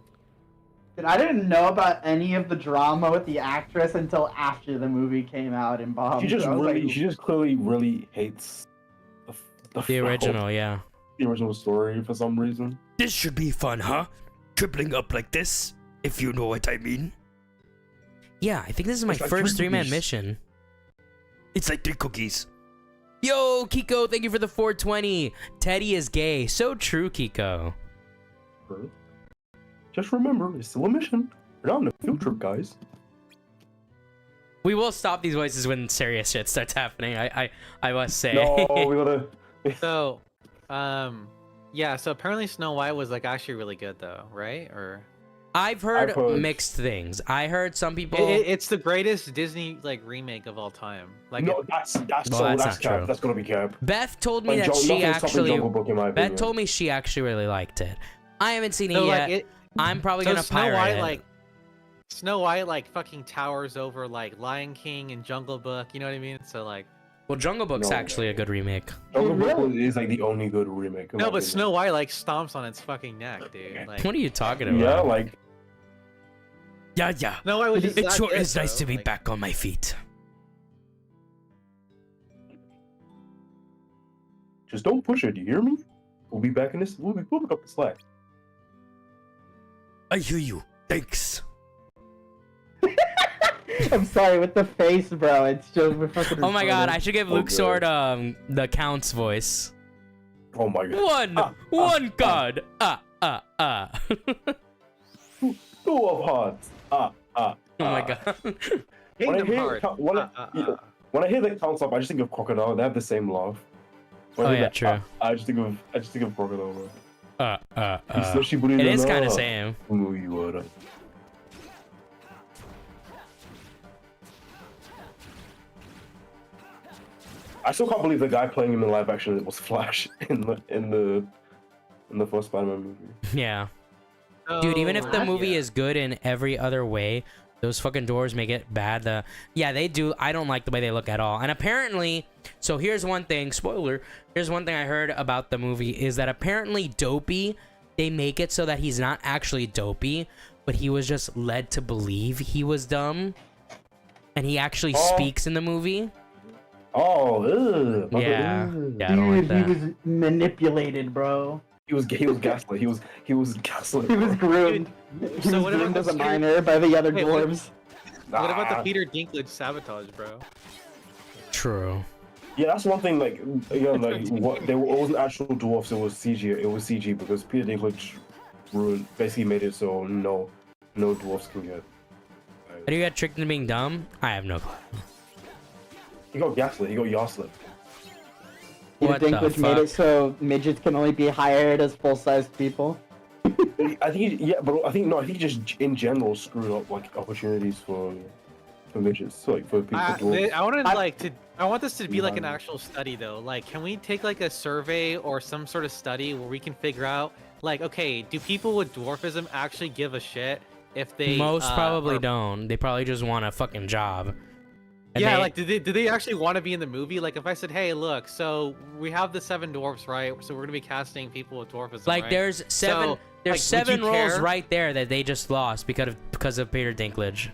Dude, I didn't know about any of the drama with the actress until after the movie came out and bombed. She just So I was really, like, she just clearly really hates the The original, yeah. the original story for some reason. This should be fun, huh? Tripling up like this, if you know what I mean. Yeah, I think this is my It's like first 3 three-man cookies. mission. It's like 3 cookies. Yo, Kiko, thank you for the 420. Teddy is gay. So true, Kiko. Bro. Just remember, it's still a mission. We're not in the field trip, guys. We will stop these voices when serious shit starts happening. I must say. No, we gotta. So, yeah. So apparently Snow White was like actually really good though, right? Or I've heard I've heard- mixed things. I heard some people. it's the greatest Disney like remake of all time. Like No, that's Well, so that's that's not cap. true. That's gonna be cap. Beth told me Like, that she nothing's topping actually. Jungle Book in my Beth opinion. told me she actually really liked it. I haven't seen it so, yet. like I'm probably so gonna Snow pirate White it. like Snow White like fucking towers over like Lion King and Jungle Book. You know what I mean? So like Well, Jungle Book's No. actually a good remake. Jungle Book Really? is like the only good remake. in my no, but opinion. Snow White like stomps on its fucking neck, dude. Like What are you talking about? Yeah, like Yeah, yeah. Snow White was just It that sure good, is nice though, to be like- back on my feet. just don't push it. Do you hear me? We'll be back in this. We'll pick up the slack. I hear you. Thanks. I'm sorry with the face, bro. It's just we're fucking. Oh my god, I retarded. should give Oh, Luke good. Sword the Count's voice. Oh my god. One god. Two of hearts. Oh my god. When I Kingdom hear Hearts. Count- when I hear the counts up, I just think of Crocodile. They have the same laugh. When I Oh, hear yeah, that, true. I just think of Crocodile. Bro. It is kind of same. I still can't believe the guy playing him in live action was Flash in the first Spider-Man movie. Yeah. Dude, even if the Oh, movie yeah. is good in every other way, those fucking doors make it bad. Yeah, they do. I don't like the way they look at all. And apparently, so here's one thing, spoiler, here's one thing I heard about the movie is that apparently Dopey, they make it so that he's not actually dopey, but he was just led to believe he was dumb. And he actually Oh. speaks in the movie. Oh, ugh. Yeah. Ugh. Yeah, I don't like Dude, he that. was manipulated, bro. He was gaslit. He was gaslit. He was groomed. He so was what about groomed the as a Peter- minor by the other Wait, what- dwarves. What about the Ah. Peter Dinklage sabotage, bro? True. Yeah, that's one thing. Like, again, like what it wasn't actual dwarfs. It was CG. It was CG because Peter Dinklage basically made it so no dwarfs can get How do you get tricked into being dumb? I have no clue. He got gaslit. He got Yarslit. Peter What the Dinklage made fuck? it so midgets can only be hired as full-sized people. I think but I think he just in general screwed up like opportunities for midgets, so, like for people. I want this to be like an Yeah. actual study though. Like, can we take like a survey or some sort of study where we can figure out, like, okay, do people with dwarfism actually give a shit if they Most probably are- don't. They probably just want a fucking job. And Yeah, they- like, do they actually want to be in the movie? Like, if I said, hey, look, so we have the 7 dwarfs, right? So we're gonna be casting people with dwarfism, like right? there's seven. So, there's like, would 7 you roles care? right there that they just lost because of Peter Dinklage.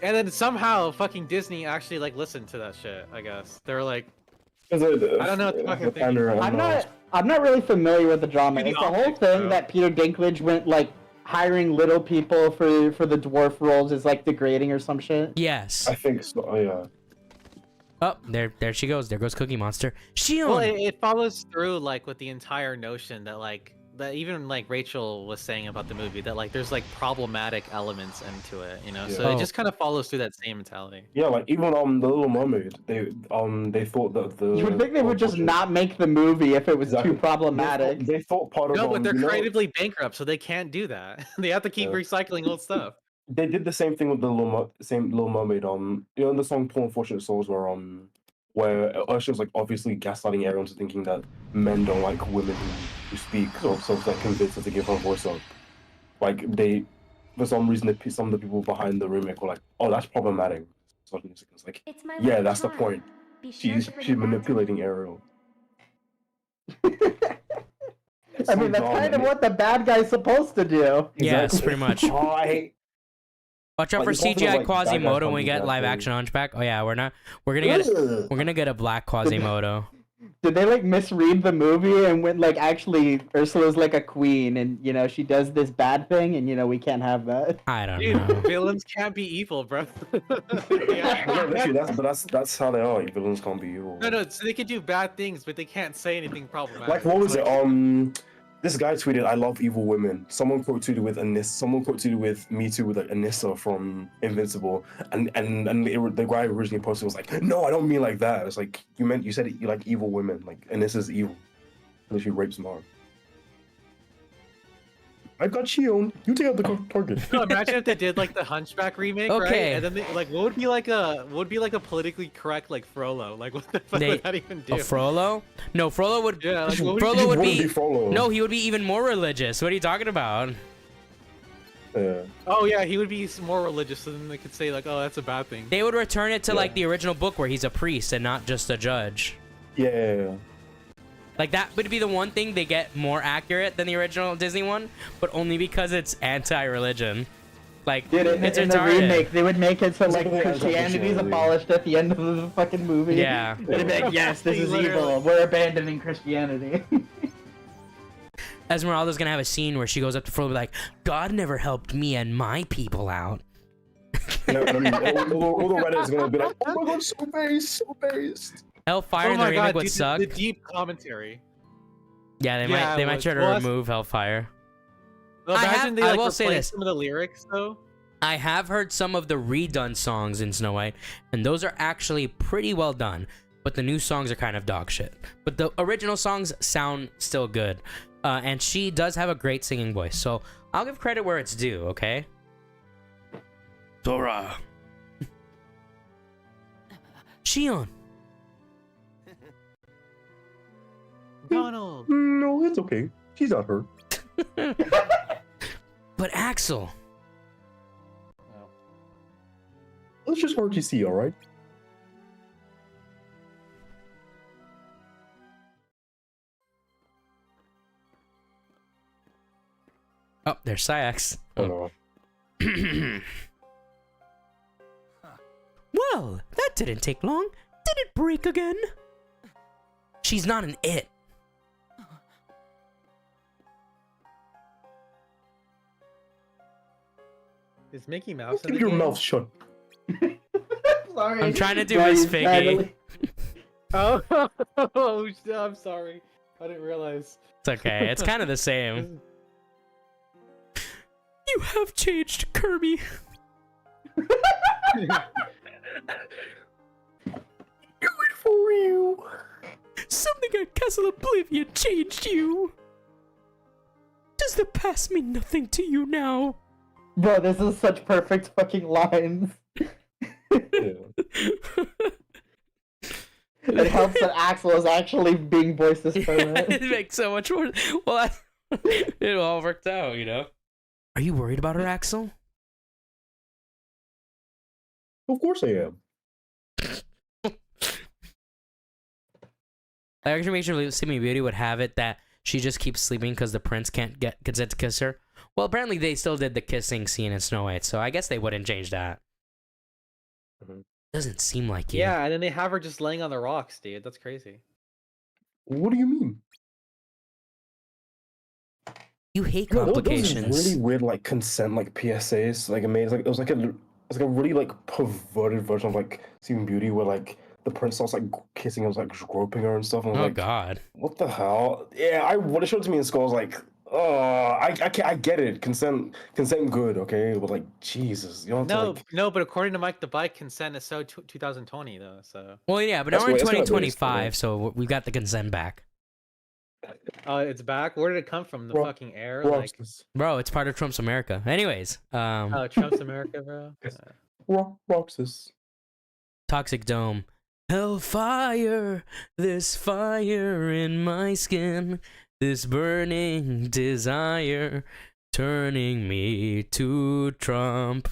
And then somehow fucking Disney actually like listened to that shit. I guess they're like, I I don't know what the fucking thing is. I'm not really familiar with the drama. Maybe It's the whole optics, thing bro. that Peter Dinklage went like hiring little people for the dwarf roles is like degrading or some shit. Yes. I think so. Oh, yeah. Oh, there she goes. There goes Cookie Monster. Shion. well, it follows through like with the entire notion that like that even like Rachel was saying about the movie that like there's like problematic elements into it, you know. So Yeah. it just kind of follows through that same mentality. Yeah, like even the Little Mermaid, they thought that the. You would think they would just not make the movie if it was Exactly. too problematic. They thought part of. No, but they're you know, creatively bankrupt, so they can't do that. They have to keep Yeah. recycling old stuff. They did the same thing with the Little Mermaid. You know the song "Poor Unfortunate Souls" where Ursula's like obviously gaslighting everyone to thinking that men don't like women who speak, so like convinced her to give her voice up. Like they, for some reason, some of the people behind the remake were like, "Oh, that's problematic." So it's like, It's my yeah, lucky that's the charm. point. Be sure She's to bring she's it back to manipulating me. Ariel. I mean, that's kind of what the bad guy's supposed to do. Yes, pretty much. Oh, I hate. Watch out Like, for it's also CGI like bad guys Quasimodo when we can't do get bad live things. action Hunchback. Oh yeah, we're gonna get a black Quasimodo. Did they like misread the movie and went like actually Ursula's like a queen and you know she does this bad thing and you know we can't have that. I don't Dude, know. villains can't be evil, bro. Yeah, literally, that's how they are. Villains can't be evil. No, so they can do bad things, but they can't say anything problematic. Like what was It's it? This guy tweeted, "I love evil women." Someone quote tweeted with Me Too with like Anissa from Invincible, and the guy originally posted was like, "No, I don't mean like that." It's like you said you like evil women, like Anissa's evil, and she rapes Mark. I got Shion. You take out the target. No, imagine if they did like the Hunchback remake, right? Okay. And then they, like, what would be like a politically correct like Frollo? Like, what the fuck would that even do? A Frollo? No, Frollo would. Yeah, like, what would Frollo He would wouldn't be. Frollo. No, he would be even more religious. What are you talking about? Yeah. Oh yeah, he would be more religious, so then they could say like, oh, that's a bad thing. They would return it to Yeah. like the original book where he's a priest and not just a judge. Yeah. Like that would be the one thing they get more accurate than the original Disney one, but only because it's anti-religion. Like Dude, it's in the retarded. remake, they would make it so like Something like Christianity's Christianity. abolished at the end of the fucking movie. Yeah. They'd be like, yes, this is Literally. evil. We're abandoning Christianity. Esmeralda's gonna have a scene where she goes up to Frollo and be like, "God never helped me and my people out." And all the Reddit is gonna be like, "Oh my god, so based, so based." Hellfire Oh in the my remake god, would dude, suck. the deep commentary. Yeah, they Yeah, might it might was. try to Well, that's- remove Hellfire. Well, I imagine have- they I like will say replaced this. some of the lyrics though. I have heard some of the redone songs in Snow White, and those are actually pretty well done. But the new songs are kind of dog shit. But the original songs sound still good. And she does have a great singing voice, so I'll give credit where it's due, okay? Sora. Shion. Donald. No, it's okay. She's not hurt. But Axel. Let's just RGC, all right? Oh, there's Sayax. Oh no. Well, that didn't take long. Did it break again? She's not an it. Is Mickey Mouse in Keep the your game? mouth shut. Sorry. I'm trying to do Guys, Miss Figgy. Natalie- Oh, I'm sorry. I didn't realize. It's okay. It's kind of the same. You have changed, Kirby. Do it for you. Something at Castle Oblivion changed you. Does the past mean nothing to you now? Bro, this is such perfect fucking lines. Yeah. It helps that Axel is actually being voiced as Kermit. It makes so much more. Well, it all worked out, you know. Are you worried about her, Axel? Of course I am. Actually, makes sure Sleeping Beauty would have it that she just keeps sleeping because the prince can't get consent to kiss her. Well, apparently they still did the kissing scene in Snow White, so I guess they wouldn't change that. Mhm. Doesn't seem like it. Yeah, and then they have her just laying on the rocks, dude. That's crazy. What do you mean? You hate No, those are complications. really weird, like consent, like PSAs. Like it made it was like a really like perverted version of like Sleeping Beauty, where like the prince starts like kissing her, was like groping her and stuff. And I was Oh like, God. what the hell? Yeah, what it showed to me in school was like, oh, I get it, consent good, okay, but like Jesus, you know. No, but according to Mike the Bike, consent is so 2020 though. So Well, yeah, but now That's we're in what- that's what it is, 2025, so we've got the consent back. it's back. Where did it come from? The Ro- fucking air? Like, Bro, it's part of Trump's America. Anyways, oh, Trump's America, bro. Yes. Roxas. Toxic Dome. Hellfire, there's fire in my skin. This burning desire turning me to Trump.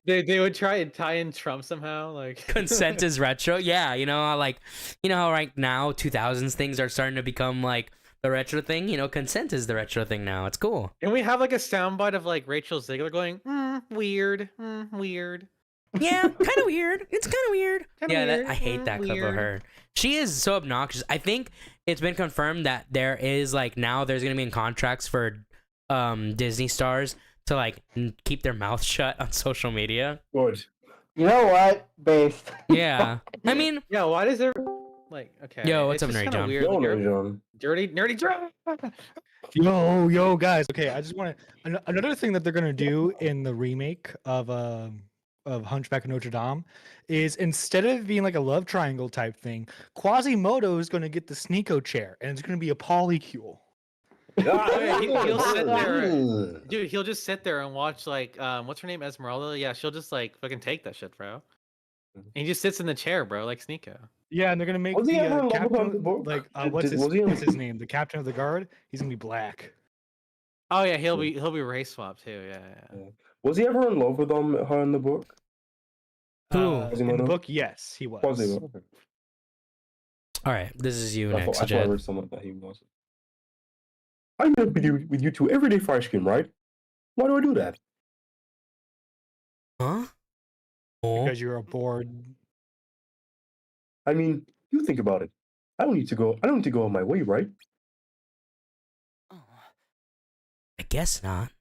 They would try and tie in Trump somehow, like Consent is retro. Yeah, you know, like, you know how right now 2000s things are starting to become like the retro thing. You know, consent is the retro thing now. It's cool. And we have like a soundbite of like Rachel Ziegler going, weird, weird. Yeah, kind of weird. It's kind of weird. Kinda Yeah, weird, I hate that clip of weird. her. She is so obnoxious. I think it's been confirmed that there is like now there's gonna be in contracts for Disney stars to like keep their mouth shut on social media. Good. You know what? Based. Yeah, I mean, Yeah, why does there like okay? Yo, what's it's up, just Nerdy kinda John? Weird, No, like, no, you're- John. nerdy John. Yo, guys. Okay, I just want to. Another thing that they're gonna do in the remake of Hunchback of Notre Dame is instead of being like a love triangle type thing, Quasimodo is gonna get the Sneeko chair, and it's gonna be a polycule. He'll sit there. Dude, he'll just sit there and watch like what's her name, Esmeralda? Yeah, she'll just like fucking take that shit, bro. And he just sits in the chair, bro, like Sneeko. Yeah, and they're gonna make Was he the ever in love with her in the captain book? like Did- what's was he in- his name? The captain of the guard. He's gonna be black. Oh yeah, he'll be race swapped too. Yeah. Was he ever in love with her in the book? Who? In the Quasimodo? book, yes, he was. Quasimodo. Okay. all right, this is you I next, thought I Jed. read somewhere that he was. I met with you two every day for ice cream, right? Why do I do that? Huh? Oh, Because you're a bored. I mean, you think about it. I don't need to go on my way, right? I guess not.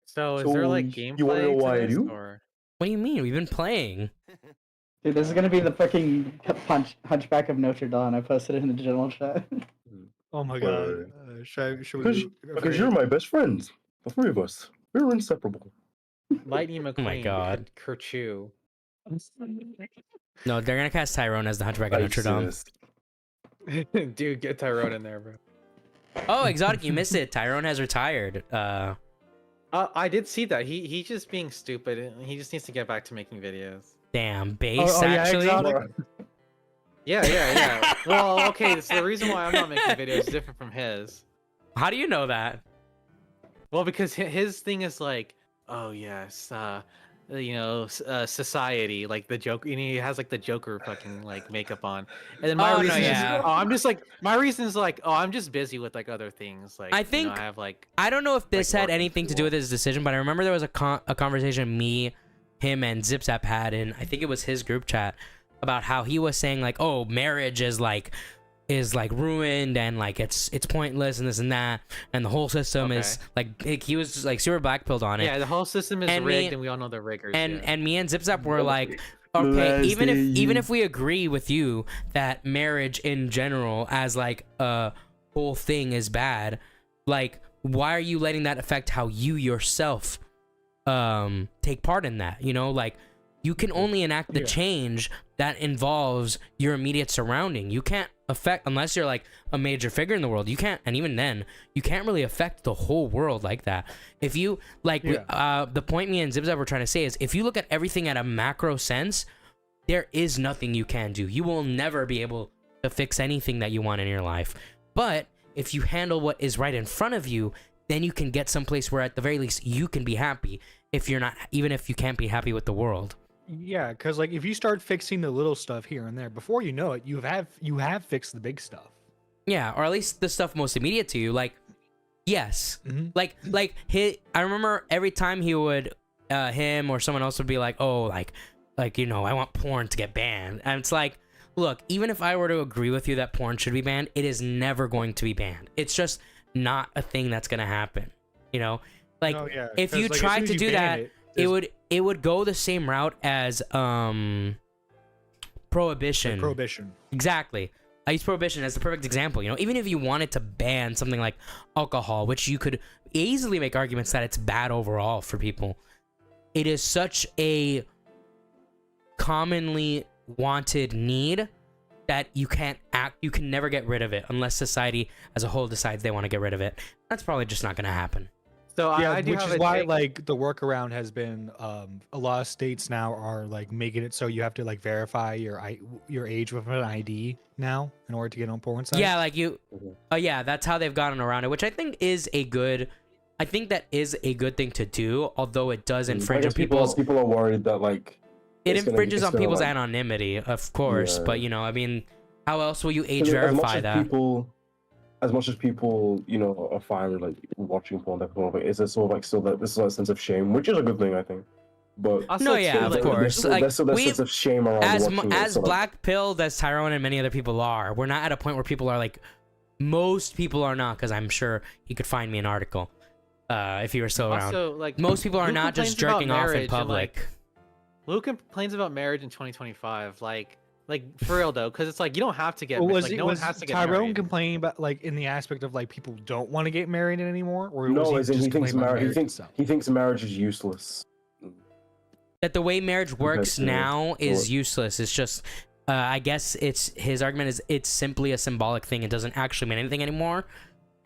So is there like So, gameplay? you wanna know to why I this, do? or- What do you mean? We've been playing. Dude, this is gonna be the fucking Hunchback of Notre Dame. I posted it in the general chat. Oh my Wait, god. wait, Should we? Because you're my best friends. The three of us. We're inseparable. Lightning McQueen. God. and Kerchew. No, they're gonna cast Tyrone as the Hunchback of Notre Dame. ISIS. Dude, get Tyrone in there, bro. Oh, Exotic, you missed it. Tyrone has retired. I did see that. He's just being stupid. And he just needs to get back to making videos. Damn, base oh, yeah, actually. Exotic. Yeah. Well, okay. So the reason why I'm not making videos is different from his. How do you know that? Well, because his thing is like, oh yes, society, like the Joker. And he has like the Joker fucking like makeup on. And then my Oh, no, reason yeah. is, I'm just like, my reason is like, oh, I'm just busy with like other things. Like, I think- I have like, I don't know if this Like had work anything to do people. with his decision, but I remember there was a conversation me, him, and Zipzap had in, I think it was his group chat, about how he was saying like, oh, marriage is like ruined and like it's pointless and this and that, and the whole system is like he was just, like super blackpilled on it. yeah, the whole system is And rigged, me- and we all know the riggers. and yeah. and me and Zipzap were like, okay, even Molesting if we agree with you that marriage in general as like a whole thing is bad, Like, why are you letting that affect how you yourself take part in that? You know, like, you can only enact the change that involves your immediate surrounding. You can't affect, unless you're like a major figure in the world, you can't, and even then, you can't really affect the whole world like that. If you, like, the point me and Zibzab were trying to say is, if you look at everything at a macro sense, there is nothing you can do. You will never be able to fix anything that you want in your life. But if you handle what is right in front of you, then you can get someplace where at the very least you can be happy, if you're not, even if you can't be happy with the world. Yeah, because like if you start fixing the little stuff here and there, before you know it, you have fixed the big stuff. Yeah, or at least the stuff most immediate to you. Like, yes, like I remember every time he would, him or someone else would be like, oh, like you know, I want porn to get banned, and it's like, look, even if I were to agree with you that porn should be banned, it is never going to be banned. It's just not a thing that's gonna happen. You know, like if you tried to do that, it would go the same route as prohibition. Like prohibition. Exactly. I use prohibition as the perfect example. You know, even if you wanted to ban something like alcohol, which you could easily make arguments that it's bad overall for people, it is such a commonly wanted need that you can never get rid of it unless society as a whole decides they want to get rid of it. That's probably just not going to happen. So Yeah, I do which have is a why take. like the workaround has been a lot of states now are like making it so you have to like verify your age with an ID now in order to get on porn sites. Yeah, like you, yeah, that's how they've gotten around it, which I think is a good, I think that is a good thing to do, although it does infringe on people's, people are worried that like it it's gonna- infringes it's on gonna, people's like- anonymity, of course, Yeah. but you know, I mean, how else will you age as much verify as that? as much as people, you know, are fine with like watching porn, that kind of thing, it's a sort of like still that this sort of sense of shame, which is a good thing, I think. But Also, No, too, yeah, of like, course. there's Like, still that we- sense of shame around as watching it, as so, like, black pilled as Tyrone and many other people are, we're not at a point where people are like, most people are not, because I'm sure he could find me an article if he were still around. Also, like, Most people are Luke not just complains about jerking off in marriage and, public. like, Luke complains about marriage in 2025. Like for real though, because it's like you don't have to get Was like it no one was has to get Tyrone married. complaining about like in the aspect of like people don't want to get married anymore, or was no, he as in just he thinks complaining about marriage. itself? He thinks marriage is useless. That the way marriage works to now is what- useless. It's just, I guess it's his argument is it's simply a symbolic thing. It doesn't actually mean anything anymore.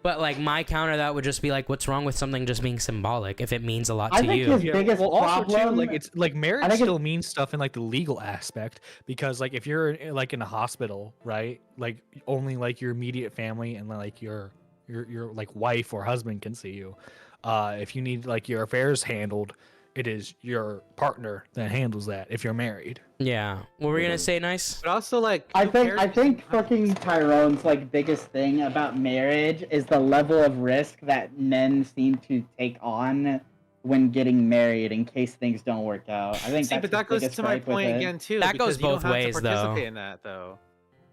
But like my counter to that would just be like, what's wrong with something just being symbolic if it means a lot I to think you? his biggest well, also too, problem, like it's like marriage think still means stuff in like the legal aspect, because like if you're like in a hospital, right? Like only like your immediate family and like your like wife or husband can see you. If you need like your affairs handled, it is your partner that handles that if you're married. Yeah. What were you gonna say, Nice? But also like I compared- think fucking Tyrone's like biggest thing about marriage is the level of risk that men seem to take on when getting married in case things don't work out. I think See, that's but that his goes biggest to my gripe with point it. again too. That because goes you don't both have ways, to though. participate in that though.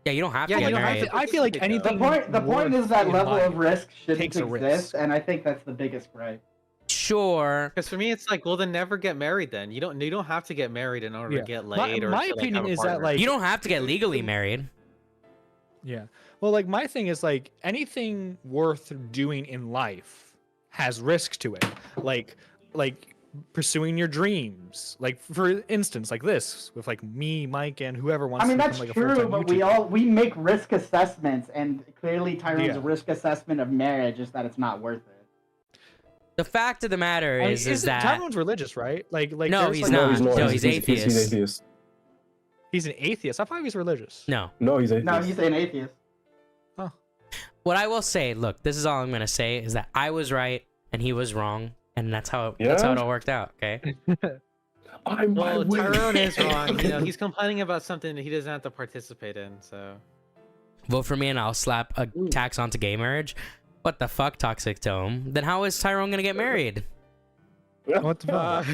Yeah, you don't have Yeah, to you get don't have married. to I feel like participate, though. anything. The point is that in level life of risk shouldn't takes a risk. exist, and I think that's the biggest gripe. Sure. Because for me, it's like, well, then never get married. Then you don't have to get married in order Yeah. to get My- laid. or my to, like, opinion have a is that, partner. like- You don't have to get legally married. Yeah. Well, like my thing is like anything worth doing in life has risk to it. Like pursuing your dreams. Like for instance, like this with like me, Mike, and whoever wants I mean to that's become like a true, full-time but YouTuber. we make risk assessments, and clearly Tyrone's Yeah. risk assessment of marriage is that it's not worth it. The fact of the matter I mean, is isn't- that Tyrone's religious, right? Like No, there's, he's like, not. No, He's he's atheist. He's an atheist. I thought he was religious. no. No, he's atheist. No, he's an atheist. What I will say, look, this is all I'm gonna say is that I was right and he was wrong, and that's how it all worked out. Okay. I'm my Well, way. Tyrone is wrong. You know, he's complaining about something that he doesn't have to participate in. So Vote for me and I'll slap a tax onto gay marriage. What the fuck, Toxic Dome? Then how is Tyrone gonna get married? What the fuck?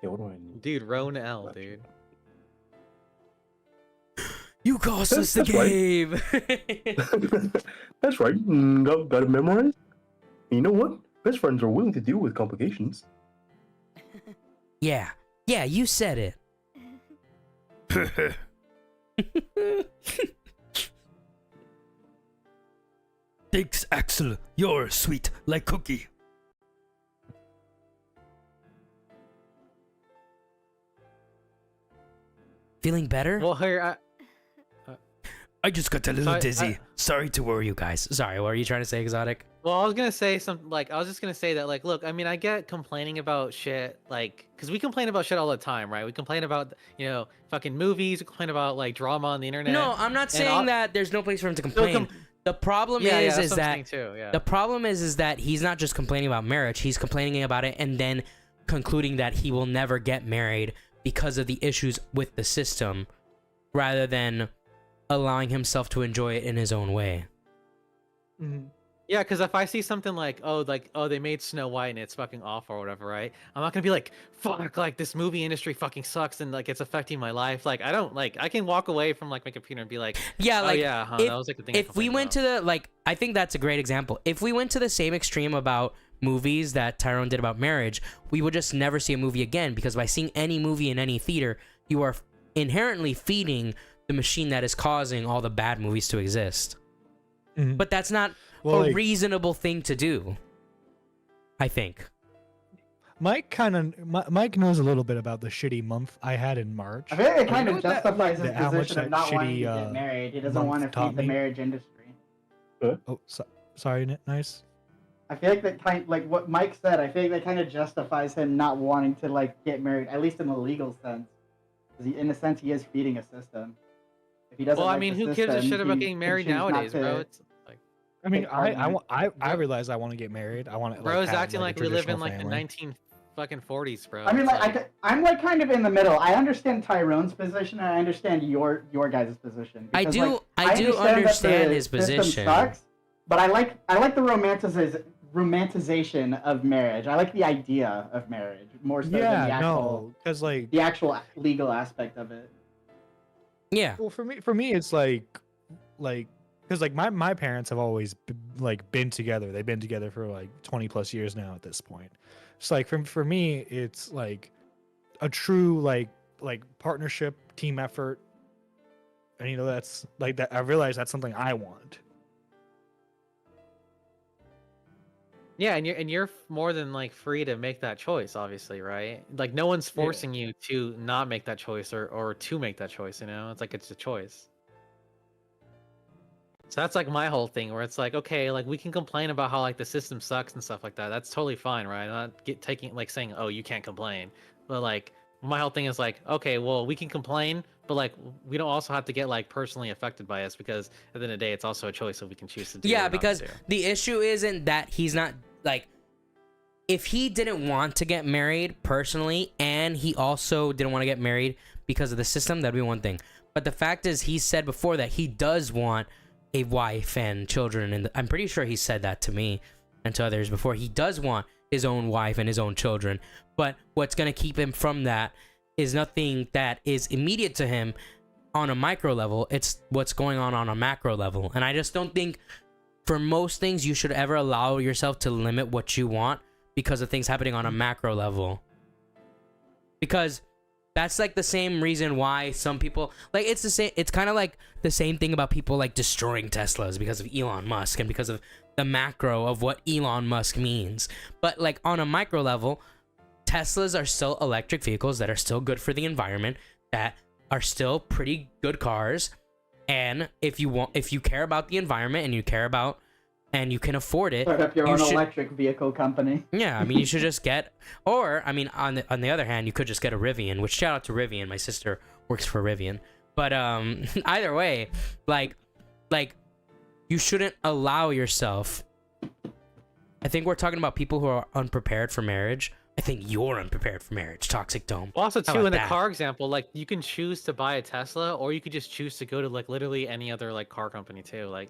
Yeah, what do I need? dude, Roan L, dude. You cost us the That's right. game. That's right. Got it memorized. You know what? Best friends are willing to deal with complications. Yeah, you said it. Axel, you're sweet like cookie. Feeling better? Well, here, I just got a little Sorry, dizzy. Sorry to worry you guys. Sorry, what were you trying to say, Exotic? well, I was gonna say something like I was just gonna say that like, look, I mean, I get complaining about shit like, cause we complain about shit all the time, right? We complain about fucking movies. We complain about like drama on the internet. No, I'm not and saying that there's no place for him to So complain. The problem yeah, is that's what I'm that saying too. Yeah. the problem is that he's not just complaining about marriage. He's complaining about it and then concluding that he will never get married because of the issues with the system, rather than allowing himself to enjoy it in his own way. Yeah, because if I see something like they made Snow White and it's fucking awful or whatever, right? I'm not gonna be like, fuck, like this movie industry fucking sucks and like it's affecting my life. Like I don't like I can walk away from like my computer and be like, Yeah, oh like yeah, huh, if, that was like the thing. I if we complained went about. to the like, I think that's a great example. If we went to the same extreme about movies that Tyrone did about marriage, we would just never see a movie again, because by seeing any movie in any theater, you are inherently feeding the machine that is causing all the bad movies to exist. But that's not Well, a like- reasonable thing to do, I think. Mike knows a little bit about the shitty month I had in March. I feel like it kind You of know that- justifies his how much position of that not wanting shitty, to get married. He doesn't month want to taught feed the me? marriage industry. Oh, sorry, Nice. I feel like that kind, like what Mike said. I feel like that kind of justifies him not wanting to like get married, at least in the legal sense. 'Cause in a sense, he is feeding a system. If he doesn't, Well, I like mean, the who gives a system, shit about he getting can married choose not nowadays, to- bro? It's like, I mean, Take part in it. I realize I want to get married. I want to. bro's have, acting a like we live in traditional like the family. 1940s, bro. I mean, It's like I'm like kind of in the middle. I understand Tyrone's position, and I understand your guys' position. I because, do- like, I do that understand the his system position. Sucks, but I like the romanticization of marriage. I like the idea of marriage more so than the Yeah, actual no, because like, the actual legal aspect of it. Yeah. well, for me, it's like, because like my parents have always been together. They've been together for like 20 plus years now at this point. It's like for me, it's like a true like partnership, team effort, and that's like that. I realize that's something I want. Yeah, and you're more than like free to make that choice, obviously, right? Like no one's forcing you to not make that choice or to make that choice, It's like it's a choice. So that's like my whole thing where it's like, okay, like we can complain about how like the system sucks and stuff like that. That's totally fine, right? I'm not taking like saying, "Oh, you can't complain." But like my whole thing is like, okay, well, we can complain, but like we don't also have to get like personally affected by us, because at the end of the day, it's also a choice that we can choose to do. or Yeah, not to because do. the issue isn't that he's not like, if he didn't want to get married personally and he also didn't want to get married because of the system, that'd be one thing. But the fact is, he said before that he does want a wife and children, and I'm pretty sure he said that to me and to others before. He does want his own wife and his own children, but what's going to keep him from that is nothing that is immediate to him on a micro level. It's what's going on a macro level. And I just don't think for most things you should ever allow yourself to limit what you want because of things happening on a macro level, because that's like the same reason why some people like, it's the same, it's kind of like the same thing about people like destroying Teslas because of Elon Musk and because of the macro of what Elon Musk means. But like on a micro level, Teslas are still electric vehicles that are still good for the environment, that are still pretty good cars. And if you care about the environment and you care about and you can afford it, Start up your you own should- electric vehicle company. yeah, I mean, you should just get, or I mean, on the other hand, you could just get a Rivian. Which, shout out to Rivian. My sister works for Rivian. But either way, like you shouldn't allow yourself. I think we're talking about people who are unprepared for marriage. I think you're unprepared for marriage, Toxic Dome. Well, also How too, about in the that? car example, like you can choose to buy a Tesla, or you could just choose to go to like literally any other like car company too. Like,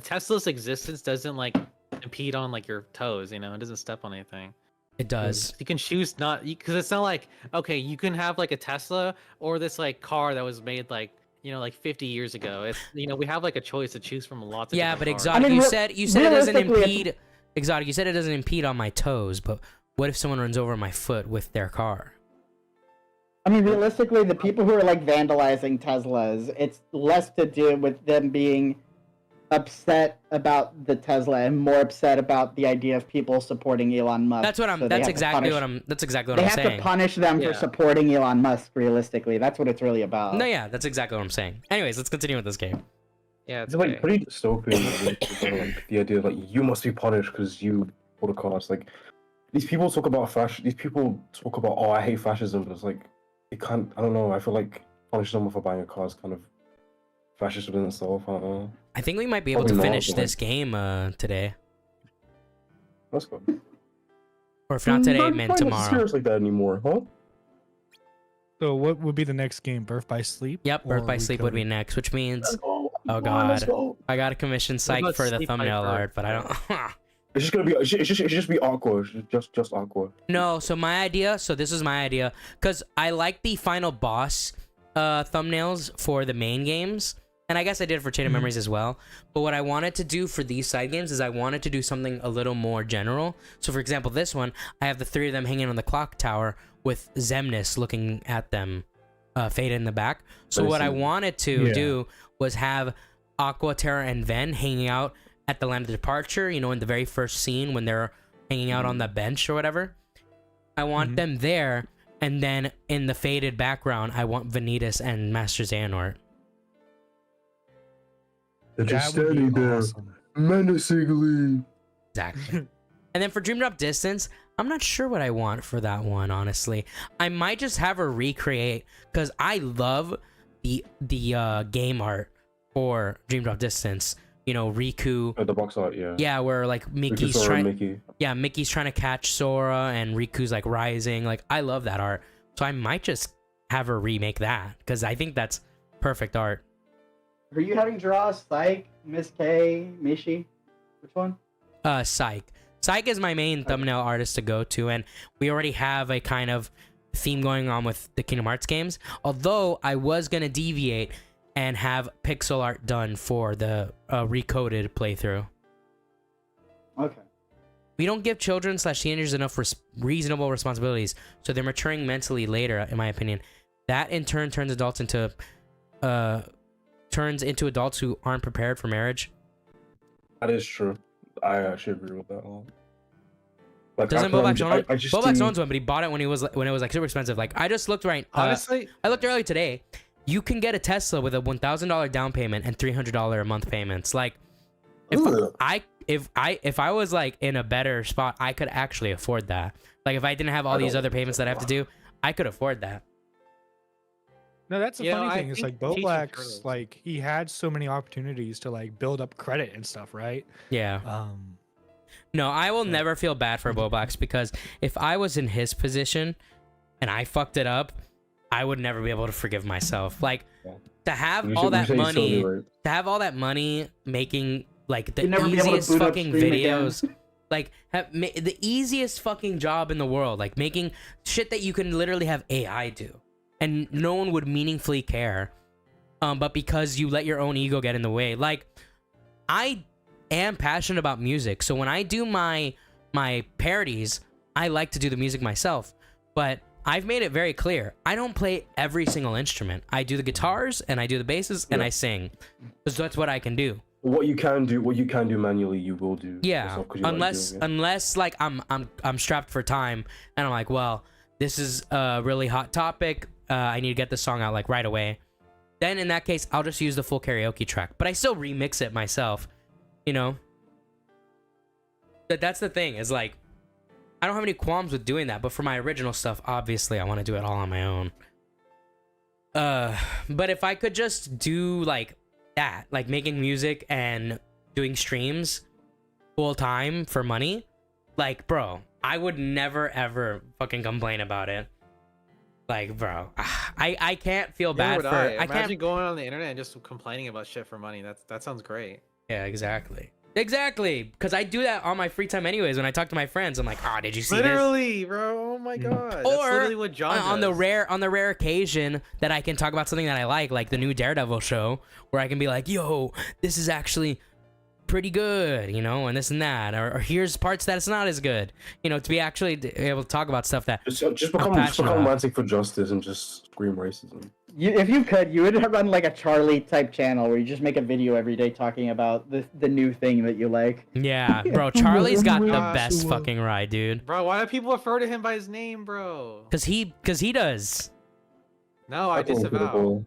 Tesla's existence doesn't like impede on like your toes. It doesn't step on anything. It does. You can choose not, because it's not like, okay, you can have like a Tesla or this like car that was made like 50 years ago. It's we have like a choice to choose from lots of Yeah, but different cars. Exotic, I mean, you said it doesn't realistically, impede. Exotic, you said it doesn't impede on my toes, but what if someone runs over my foot with their car? I mean, realistically, the people who are like vandalizing Teslas, it's less to do with them being upset about the Tesla and more upset about the idea of people supporting Elon Musk. That's what I'm. So they That's have to exactly punish- what I'm. That's exactly what They I'm have saying. to punish them Yeah. for supporting Elon Musk. Realistically, that's what it's really about. No, yeah, that's exactly what I'm saying. Anyways, let's continue with this game. Yeah, it's It's like okay. pretty dystopian. Like the idea like you must be punished because you bought a car. It's like these people talk about fashion. These people talk about I hate fascism, but it's like it can't. I don't know. I feel like punishing someone for buying a car is kind of fascist within itself. I don't know. I think we might be able Probably to not, finish but, this game today, That's good. or if not today, Not man, quite tomorrow. serious like that anymore, huh? So what would be the next game? Birth by Sleep? Yep, Birth or by Sleep would be Recoded? next, which means Oh God. go. I got a commission psych about for the Sleep thumbnail Hyper? art, but I don't. It's just gonna be. It's just be awkward. Just awkward. No, so my idea, so this is my idea, because I like the final boss thumbnails for the main games, and I guess I did it for Chain of Memories as well, but what I wanted to do for these side games is I wanted to do something a little more general. So for example, this one, I have the three of them hanging on the clock tower with Xemnas looking at them, faded in the back. So I what I see. wanted to Yeah. do was have Aqua, Terra, and Ven hanging out at the Land of Departure, you know, in the very first scene when they're hanging out on the bench or whatever. I want Mhm. them there, and then in the faded background, I want Vanitas and Master Xehanort. They're just That would be standing there awesome. menacingly. Exactly. And then for Dream Drop Distance, I'm not sure what I want for that one, honestly. I might just have her recreate, because I love the game art for Dream Drop Distance. You know, Riku. At the box art, yeah. Yeah, where like Mickey's Sora trying. and Mickey. Yeah, Mickey's trying to catch Sora and Riku's like rising. Like, I love that art. So I might just have her remake that, because I think that's perfect art. Are you having draw Psych, Miss K, Mishi? Which one? Psych. Psych is my main thumbnail artist to go to, and we already have a kind of theme going on with the Kingdom Hearts games. Although I was gonna deviate and have pixel art done for the recoded playthrough. Okay. We don't give children / teenagers enough reasonable responsibilities, so they're maturing mentally later, in my opinion. That in turn turns into adults who aren't prepared for marriage. That is true. I actually agree with that a lot. Like, Doesn't I Bobax own it? just Bobax see- owns one, but he bought it when it was like super expensive. Like, I just looked Honestly, I looked earlier today. You can get a Tesla with a $1,000 down payment and $300 a month payments. Like, Ugh. if I was like in a better spot, I could actually afford that. Like, if I didn't have all I these don't other think payments so. that I have to do, I could afford that. No, that's the You know, funny I thing. It's think like Bo Teaching Black's Turtles- like he had so many opportunities to like build up credit and stuff, right? Yeah. No, I will never feel bad for Bobax, because if I was in his position and I fucked it up, I would never be able to forgive myself. Like, Yeah. to have You all should- that you say he's money, totally right. to have all that money making like the You'd never be able to easiest boot up fucking stream again. videos, like the easiest fucking job in the world, like making shit that you can literally have AI do, and no one would meaningfully care. But because you let your own ego get in the way, like, I am passionate about music, so when I do my parodies, I like to do the music myself. But I've made it very clear, I don't play every single instrument. I do the guitars and I do the basses and Yeah. I sing, because that's what I can do. What you can do manually, you will do. Yeah, yourself 'cause you like unless doing it. unless like I'm strapped for time and I'm like, well, this is a really hot topic. I need to get this song out like right away. Then in that case, I'll just use the full karaoke track, but I still remix it myself. You know. But that's the thing, is like, I don't have any qualms with doing that. But for my original stuff, obviously, I want to do it all on my own. But if I could just do like that, like making music and doing streams full time for money, like, bro, I would never ever fucking complain about it. Like, bro, I can't feel bad would for I I imagine can't. going on the internet and just complaining about shit for money. That sounds great. Yeah, exactly. Because I do that on my free time anyways. When I talk to my friends, I'm like, did you see this? Literally, bro. Oh my god. That's Or literally what John on the does. rare occasion that I can talk about something that I like the new Daredevil show, where I can be like, yo, this is actually pretty good, you know, and this and that, or here's parts that it's not as good, you know, to be actually able to talk about stuff that Just I'm become passionate about. romantic for justice and just scream racism. if you could, you would run like a Charlie type channel where you just make a video every day talking about the new thing that you like. Yeah, bro. Charlie's got the Gosh. best fucking ride, dude. Bro, why do people refer to him by his name, bro? Cause he does. No, I disavow.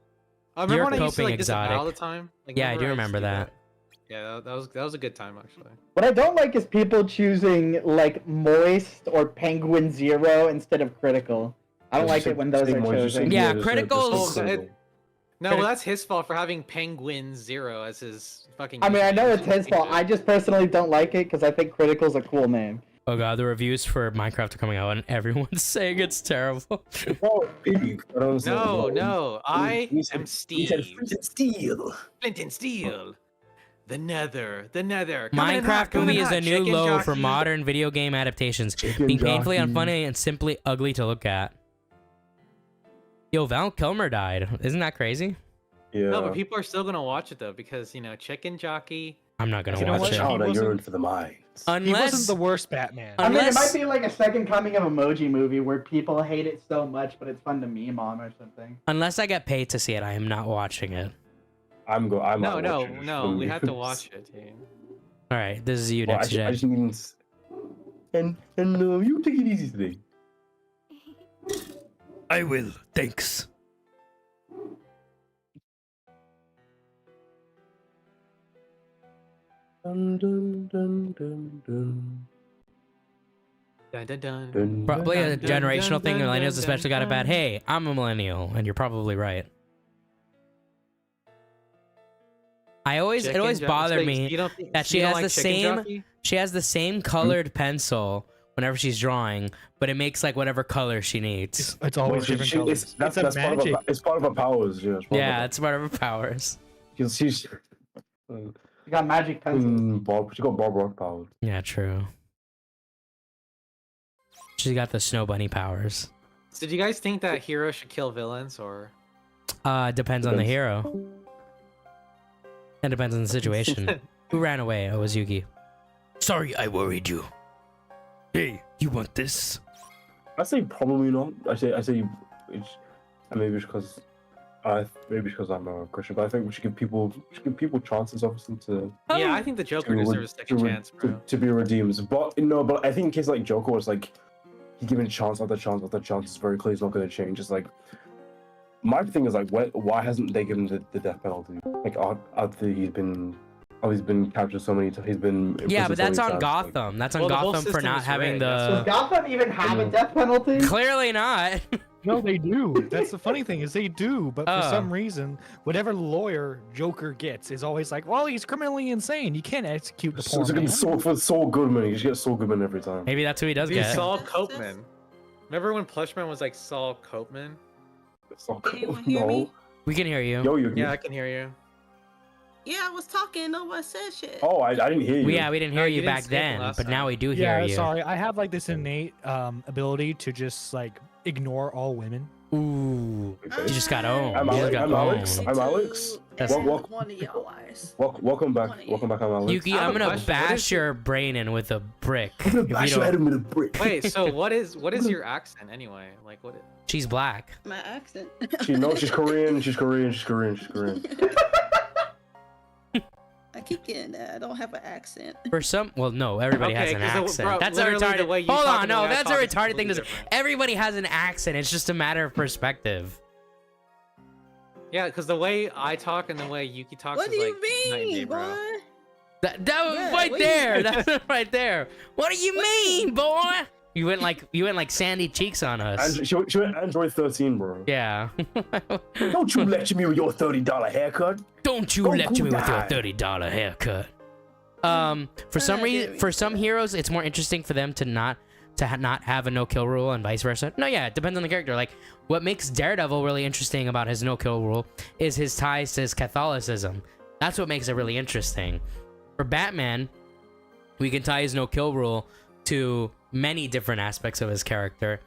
I remember You're when I used to coping like disavow exotic. all the time. Like, Yeah, I do whenever used to remember do Yeah, that was a good time actually. What I don't like is people choosing like Moist or Penguin Zero instead of Critical. I don't like it when those are chosen. Yeah, just Critical's- simple. No, well, that's his fault for having Penguin Zero as his fucking. I mean, I know it's his username. fault. I just personally don't like it because I think Critical's a cool name. Oh god, the reviews for Minecraft are coming out and everyone's saying it's terrible. Oh, pig. I don't understand. No, I He said- am he Steve. said Flint and Steel. Flint and Steel. The Nether. Coming in hot, Minecraft coming movie in is hot. a new Chicken low for jockey. modern video game adaptations, Chicken being painfully jockey. unfunny and simply ugly to look at. Yo, Val Kilmer died. Isn't that crazy? Yeah. No, but people are still gonna watch it though because Chicken Jockey. I'm not gonna You know watch what? it. Child, I wasn't- yearn for the mines. He Unless wasn't the worst Batman. I mean, it Unless- might be like a second coming of Emoji Movie where people hate it so much, but it's fun to meme on or something. unless I get paid to see it, I am not watching it. I'm No, watching it no, for we have to memes. watch it, dude. All right, this is you Well, next, I Jay. just need. And you take it easy today. I will, thanks. Dun, dun, dun, dun, dun. Dun, dun, dun. Dun, Probably a Dun, dun, generational dun, thing. dun, Millennials dun, especially got a bad. dun. Hey, I'm a millennial, and you're probably right. It always Chicken jo- bothered so me you don't think- that so she you don't has like the Chicken same- Jockey? She has the same colored pencil whenever she's drawing, but it makes like whatever color she needs. It's Well, always different colors. that's It's a part of magic. it's part of her powers. Yeah, it's part of Yeah, her- it's whatever powers. she's You got magic pencils. Bob. She got Bob Rock powers. Yeah, true. She's got the snow bunny powers. So do you guys think that heroes should kill villains or? Depends on the Depends. hero. It depends on the situation. Who ran away? Oh, it was Yuki. Sorry I worried you. Hey, you want this? I say probably not. I say it's, and maybe it's because I'm a Christian, but I think we should give people chances, obviously, to Yeah, I think the Joker deserves a second chance, bro. to be redeemed. But no, but I think in case like Joker was like he given chance after chance after chance, it's very clear he's not going to change. It's like my thing is like why hasn't they given the death penalty? Like after he's been captured so many times, he's been Yeah, but imprisoned so that's many on times, like- Gotham. That's on Well, the whole Gotham for system not is having rigged, that's Does the. Gotham even have a death penalty? Clearly not. No, they do. That's the funny thing is they do, but for Oh. some reason, whatever lawyer Joker gets is always like, well, he's criminally insane. You can't execute the So poor it's man. like for Saul Goodman. You just get Saul Goodman every time. Maybe that's who he does Dude, get. Saul Copeman. Remember when Plushman was like Saul Copeman? Saul Can anyone Goodman. hear me? No. We can hear you. Yo, you. Yeah, I can hear you. Yeah, I was talking. Nobody said shit. Oh, I didn't hear you. Yeah, we didn't No, hear you you didn't back say it then, last but now time. we do hear Yeah, you. sorry. I have like this innate ability to just like ignore all women. Ooh, Okay. you just got owned. I'm You just Alex. got I'm Alex. owned. I'm Alex. That's- One of y'all lies. Welcome back. Welcome back. I'm Alex. Yuki, I have I'm a gonna question. What bash is your brain in with a brick. I'm gonna if you bash your head don't- in with a brick. Wait, so what is your accent anyway? Like what? She's black. My accent. She's Korean. She's Korean. She's Korean. She's Korean. I keep getting that. I don't have an accent. For some, well, no, everybody has Okay, an 'cause the- accent. bro, That's a literally the way retarded. you Hold talk on, and the no, way I that's a talk is retarded thing to say. completely different. Everybody has an accent. It's just a matter of perspective. Yeah, because the way I talk and the way Yuki talks What is do you like night and day, mean, bro. boy? That was Yeah, right what do you- there. That's right there. What do you mean, boy? You went like sandy cheeks on us. And she went Android 13, bro. Yeah. Don't you lecture me with your $30 haircut. Don't you Go lecture me with your die. $30 haircut. For some reason, for some heroes, it's more interesting for them to not have a no kill rule and vice versa. No, yeah, it depends on the character. Like what makes Daredevil really interesting about his no kill rule is his ties to his Catholicism. That's what makes it really interesting. For Batman, we can tie his no kill rule to many different aspects of his character.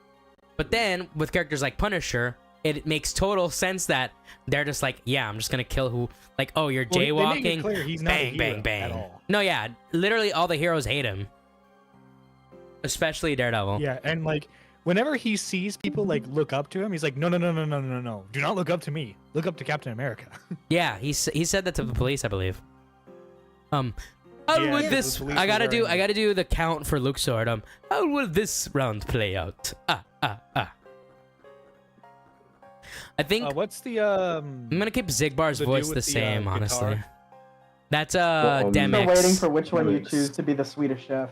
But then with characters like Punisher, it makes total sense that they're just like, yeah, I'm just gonna kill who, like, oh, you're Well, they make it jaywalking, clear he's not a bang, bang, hero bang. at all. No, yeah, literally all the heroes hate him, especially Daredevil. Yeah, and like whenever he sees people like look up to him, he's like, no, no, no, no, no, no, no, do not look up to me. Look up to Captain America. Yeah, he said that to the police, I believe. How Yeah, would the this? police I were gotta wearing- do the count for Luke Sword. How will this round play out? I think What's the I'm gonna keep Zigbar's the dude voice with the the, same, guitar? honestly. That's Well, Still Demix. waiting for which one you Demix. choose to be the Swedish chef.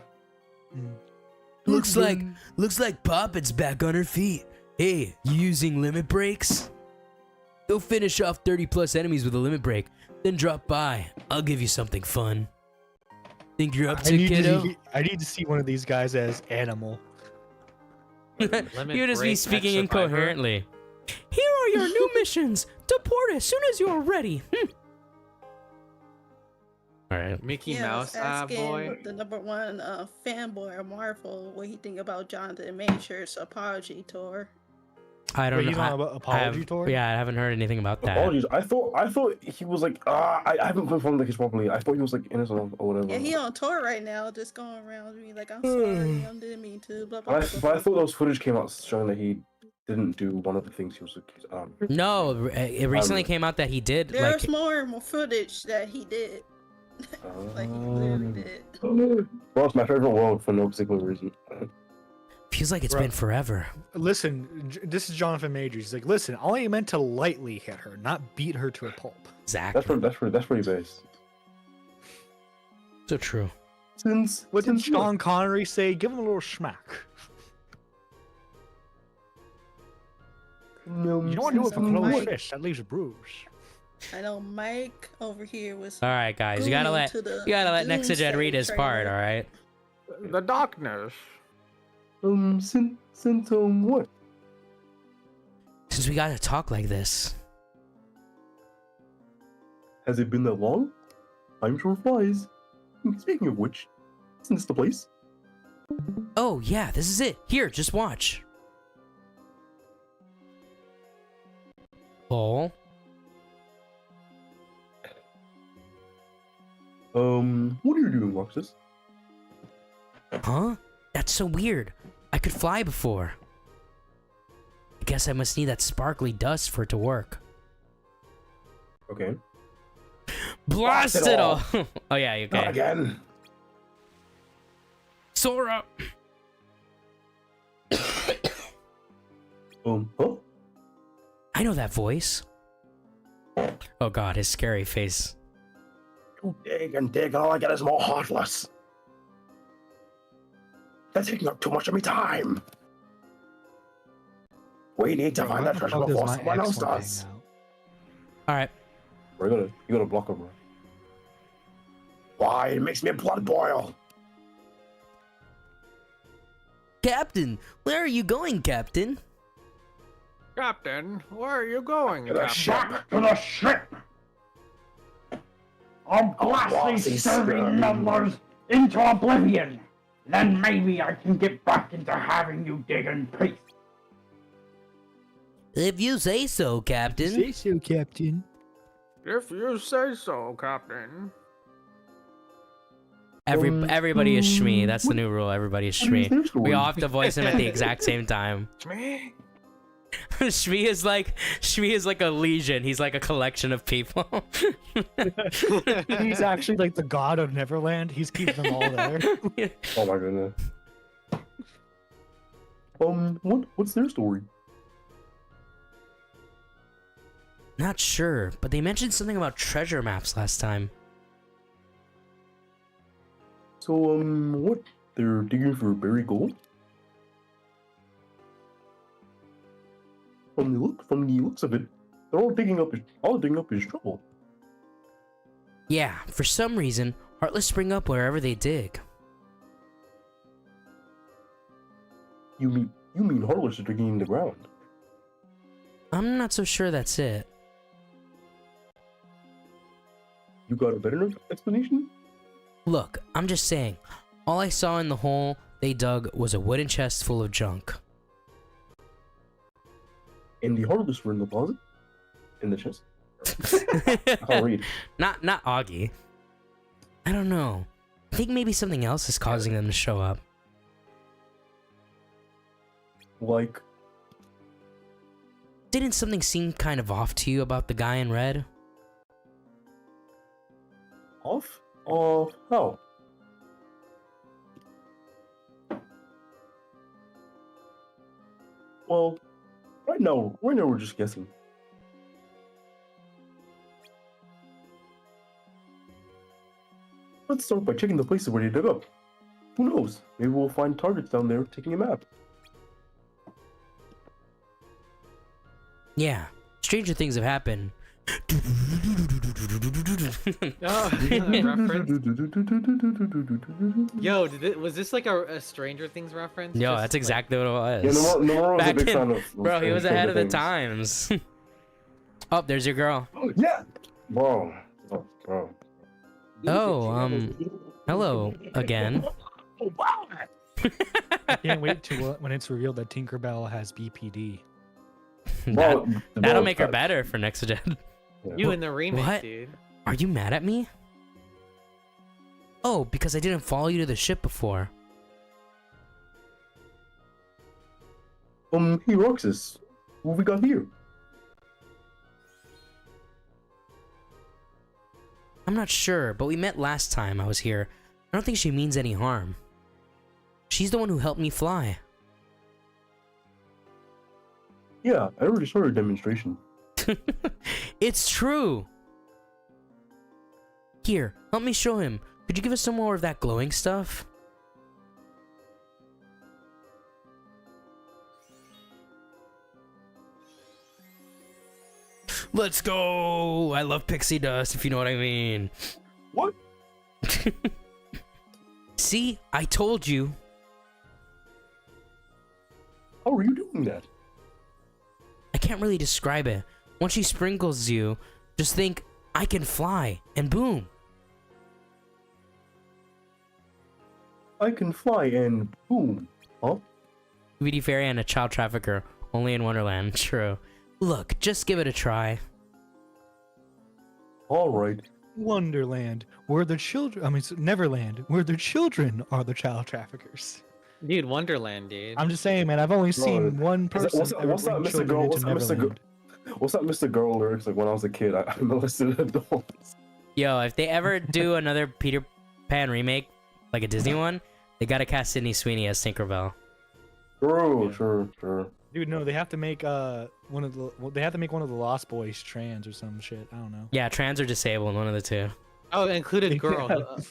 Looks like Poppet's back on her feet. Hey, you using limit breaks? Go finish off 30 plus enemies with a limit break, then drop by. I'll give you something fun. Think you're up I to, need kiddo? I need to see one of these guys as Animal. Limit You just be break, speaking X Survivor. incoherently. Here are your new missions. Deport as soon as you're ready. All right. Mickey Yeah, I was Mouse, asking boy. the #1 fanboy of Marvel what he think about Jonathan Major's apology tour. I don't Wait, know. he's on about apology tour? Yeah, I haven't heard anything about that. Apologies. I thought he was like I haven't confirmed the case properly. I thought he was like innocent or whatever. Yeah, he on tour right now, just going around being like, I'm sorry, I didn't mean to, blah, blah, But blah, I, blah, but I thought those footage came out showing that he didn't do one of the things he was accused of. No, it recently came out that he did. There's Like, more footage that he did. Like, he literally did. Well, it's my favorite world for no particular reason. feels like it's Bro. been forever. Listen, this is Jonathan Majors. He's like, listen, I only meant to lightly hit her, not beat her to a pulp. Exactly. That's pretty base. So true. What did Sean Connery say? Give him a little smack. You don't want to do it for close Mike. fish. That leaves a bruise. I know Mike over here was. All right, guys, you gotta let Nexajet read his part. All right. The darkness. Since what? Since we gotta talk like this. Has it been that long? I'm sure flies. Speaking of which, isn't this the place? Oh yeah, this is it. Here, just watch. Paul. What are you doing, Roxas? Huh? That's so weird. I could fly before. I guess I must need that sparkly dust for it to work. Okay. Blast Blast it it all! Oh yeah, Not okay. again. Sora! Huh? I know that voice. Oh god, his scary face. You dig and dig, and all I get is more heartless. That's taking up too much of my time. We need to find that treasure before someone else does. Alright. You gotta block him, bro. Why? It makes me blood boil. Captain! Where are you going, Captain? Captain, where are you going, To the ship. To the ship! I'll blast these serving meddlers into oblivion. Then maybe I can get back into having you dig in peace. If you say so, Captain. so, Captain. If you say so, Captain. Everybody is Shmee. That's the new rule. Everybody is Shmee. there's the We one. all have to voice him at the exact same time. Me? Shmee is like a legion. He's like a collection of people. He's actually like the god of Neverland. He's keeping them all there. Oh my goodness. What's their story? Not sure, but they mentioned something about treasure maps last time. So, what? They're digging for buried gold? From the looks of it, they're all digging up is trouble. Yeah, for some reason, Heartless spring up wherever they dig. You mean Heartless are digging in the ground? I'm not so sure that's it. You got a better explanation? Look, I'm just saying, all I saw in the hole they dug was a wooden chest full of junk. And the Heartless were in the closet? In the chest? I can't read. Not Augie. I don't know. I think maybe something else is causing them to show up. like Didn't something seem kind of off to you about the guy in red? off? Or how? Well, right now we're just guessing. Let's start by checking the places where they dug up. Who knows? Maybe we'll find targets down there taking a map. Yeah, stranger things have happened. Oh, reference. Yo, was this like a Stranger Things reference? Yo, Just, that's like- exactly what it Yeah, was. Nomura was a Back big in- fan of Bro, he was Stranger ahead of the Things. times. Oh, there's your girl. Yeah! Bro. Bro. Oh, hello again. I can't wait to when it's revealed that Tinkerbell has BPD. That'll Bro, make her better for next gen. You in the remake, What? dude. Are you mad at me? Oh, because I didn't follow you to the ship before. Hey Roxas, what we got here? I'm not sure, but we met last time I was here. I don't think she means any harm. She's the one who helped me fly. Yeah, I already saw your demonstration. It's true! Here, help me show him. Could you give us some more of that glowing stuff? Let's go! I love pixie dust, if you know what I mean. What? See? I told you. How are you doing that? I can't really describe it. Once she sprinkles you, just think, I can fly, and boom. I can fly and boom. Huh? Tweety Fairy and a child trafficker, only in Wonderland. True. Look, just give it a try. Alright. Wonderland, where the children, I mean, Neverland, where the children are the child traffickers. Dude, Wonderland, dude. I'm just saying, man, I've only seen one Is that- person what's that ever bring Mr. children Girl? into Neverland. What's that Mr. Girl lyrics like when I was a kid? I molested adults. Yo, if they ever do another Peter Pan remake, like a Disney one, they gotta cast Sydney Sweeney as Tinkerbell. True, Yeah. sure. Dude, no, they have to make one of the Lost Boys trans or some shit. I don't know. Yeah, trans or disabled, one of the two. Oh, included girl. Yeah.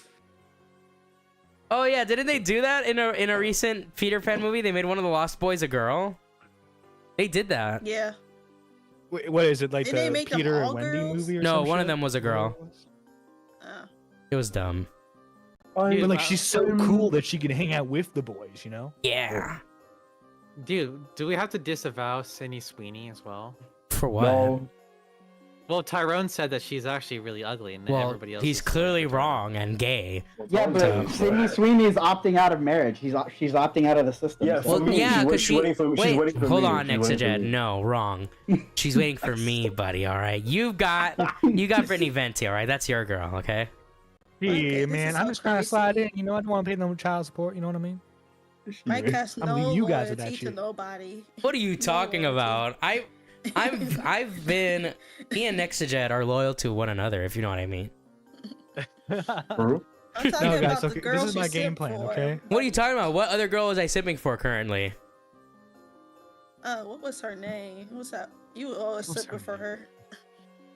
Oh yeah, didn't they do that in a recent Peter Pan movie? They made one of the Lost Boys a girl. They did that. Yeah. Wait, what is it like Did they the make them Peter all and Wendy girls? movie or No, some one of shit? them was a girl. Uh, It was dumb. Dude, But like, wow. she's so cool that she can hang out with the boys, you know? Yeah. Dude, do we have to disavow Sydney Sweeney as well? For what? No, Well, Tyrone said that she's actually really ugly, and Well, everybody else. he's is clearly like, wrong and gay. Yeah, but Sydney Sweeney's opting out of marriage. She's opting out of the system. Yeah, so- for Well, me, yeah, because she's waiting for me. She's wait, waiting for hold me. on, She's waiting for Nexajet. me. No, wrong. She's waiting for me, buddy. All right, you got Brittany Venti. All right, that's your girl. Okay. Yeah, Okay, this man, is I'm so just trying to slide crazy. in. You know, I don't want to pay no child support. You know what I mean? Mike has I'm no leaving you guys with that loyalty to shit. nobody. What are you talking loyalty. about? I've been. Me and Nexajet are loyal to one another. If you know what I mean. True. I'm talking No, about guys, the okay, girl this is my she game sent plan, for. okay? What are you talking about? What other girl was I sipping for currently? What was her name? What's that? You were always What's sipping her for her.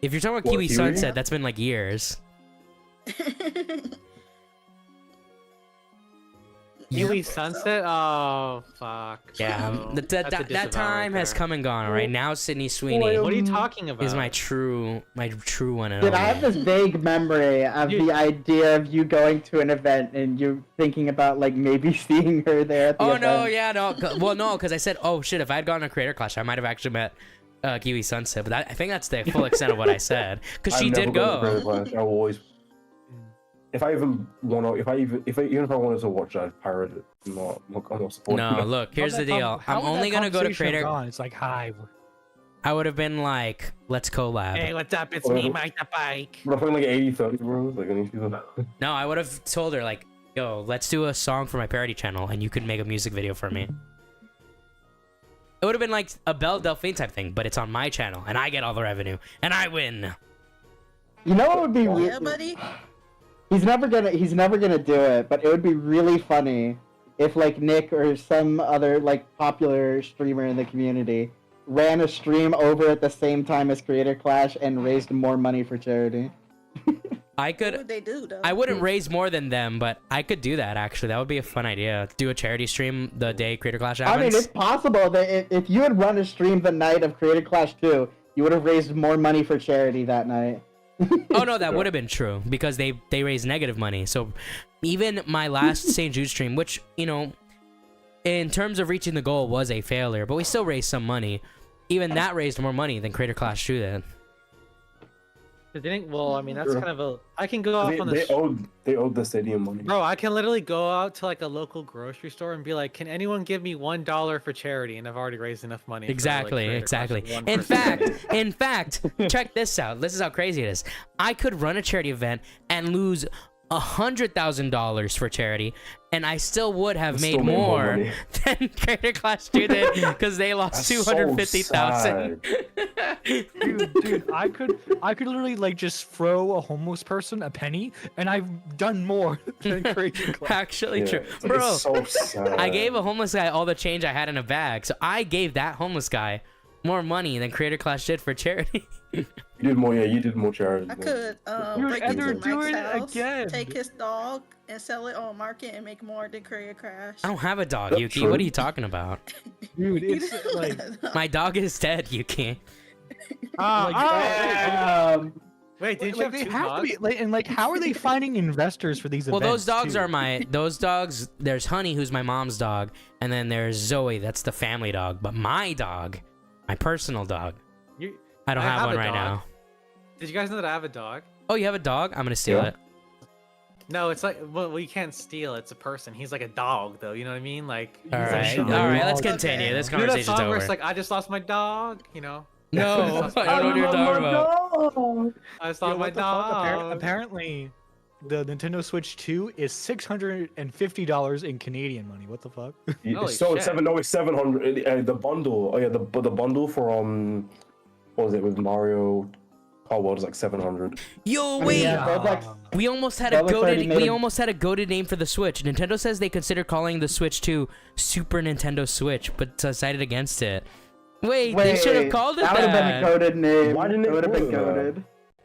If you're talking about What, Kiwi Kiwi? Sunset, that's been like years. Kiwi Sunset? Oh, fuck. Yeah, No. that That's a that disavow time right has there. come and gone. All right, now Sydney Sweeney What are you talking about? is my true one and Dude, I only. have this vague memory of Dude. the idea of you going to an event and you thinking about like maybe seeing her there at the Oh event. no, yeah, no. Well, no, because I said, oh shit, if I had gone to Creator Clash, I might have actually met Kiwi Sunset. But I think that's the full extent of what I said, because she I've did never gone to go. Creative Clash. I will always. If I even want to, even if I wanted to watch that, I'd pirate it. I'm not supporting No, that. look, here's the deal. How I'm would that only gonna go to conversation have Creator. gone? It's like, hi. I would have been like, let's collab. Hey, what's up? It's me, Mike the Bike. But I'm playing like 80-30, bro. Like, I need to. No, I would have told her like, yo, let's do a song for my parody channel, and you could make a music video for me. It would have been like a Belle Delphine type thing, but it's on my channel, and I get all the revenue, and I win. You know what would be Yeah, weird? buddy. He's never gonna do it, but it would be really funny if like Nick or some other like popular streamer in the community ran a stream over at the same time as Creator Clash and raised more money for charity. I What could. would they do though? I wouldn't raise more than them, but I could do that actually. That would be a fun idea. Do a charity stream the day Creator Clash I mean, happens. it's possible that if you had run a stream the night of Creator Clash 2, you would have raised more money for charity that night. Oh no, that would have been true because they raised negative money. So even my last St. Jude stream, which you know, in terms of reaching the goal, was a failure, but we still raised some money. Even that raised more money than Creator Clash 2 did. Well, I mean, that's Sure. kind of a. I can go off on They this. owed the stadium money. Bro, I can literally go out to like a local grocery store and be like, "Can anyone give me $1 for charity?" And I've already raised enough money. for, like, Exactly, Creator Clash exactly. with one In person. fact, check this out. This is how crazy it is. I could run a charity event and lose $100,000 for charity, and I still would have Still made made more more money. than Creator Clash 2 did because they lost That's so 250,000. Dude, I could literally like just throw a homeless person a penny, and I've done more than Creator Clash. Actually, Yeah, true, it's like, bro. it's so sad. I gave a homeless guy all the change I had in a bag, so I gave that homeless guy more money than Creator Clash did for charity. You did more. Yeah, you did more charity. I than- could Dude, break and into they're Mike's doing it house, again. take his dog, and sell it on market and make more than Creator Crash. I don't have a dog, That's Yuki. true. What are you talking about? Dude, You it's do like that. My dog is dead, Yuki. Wait, did you like, have they two have to dogs? be like, and like how are they finding investors for these Well, events? those dogs too? are those dogs. There's Honey, who's my mom's dog, and then there's Zoe, that's the family dog. But my dog, my personal dog, You- I don't I have have one a right dog. now. Did you guys know that I have a dog? Oh, you have a dog? I'm gonna steal Yeah. it. No, it's like well, you can't steal. It's a person. He's like a dog, though. You know what I mean? Like. All he's right, a all dog. right. Let's Okay. continue. This You know that conversation's song where over. it's like, I just lost my dog. You know. No, I don't know what you're talking about. I just Yo, lost my what the fuck? dog. Apparently, the Nintendo Switch 2 is $650 in Canadian money. What the fuck? Holy So shit. it's 700. The bundle. Oh yeah, the bundle for what was it with Mario Kart World is like 700. Yo, I mean, wait. yeah, Roblox, We almost had a Roblox already goated. made We a- almost had a goated name for the Switch. Nintendo says they consider calling the Switch 2 Super Nintendo Switch, but decided against it. Wait, they should have called it that. would have been a that. coded name. Why didn't it they would have call been it that? coded?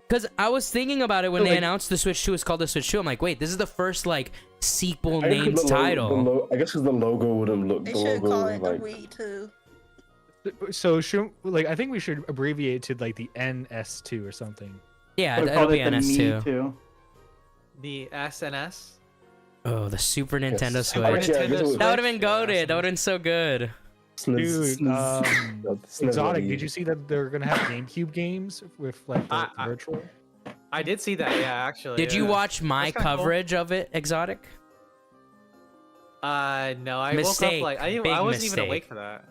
Because I was thinking about it when So, they like- announced the Switch 2 is called the Switch 2. I'm like, wait, this is the first like sequel I guess 'cause named the title. I guess because the logo wouldn't look. They The should logo call was it like. the Wii too. So should like I think we should abbreviate to like the NS2 or something. Yeah, Would've it'll called be it the Me NS2. too. The SNS. Oh, the Super Nintendo Super Switch. Nintendo Switch. That would have been Yeah, goated. That would have been so good. Dude, SNES Exotic, Wii. did you see that they're gonna have GameCube games with like the I- virtual? I did see that. Yeah, actually. Did you yeah. watch my That's kinda cool. coverage of it, Exotic? No, I woke Mistake. up like I Big wasn't even mistake. awake for that.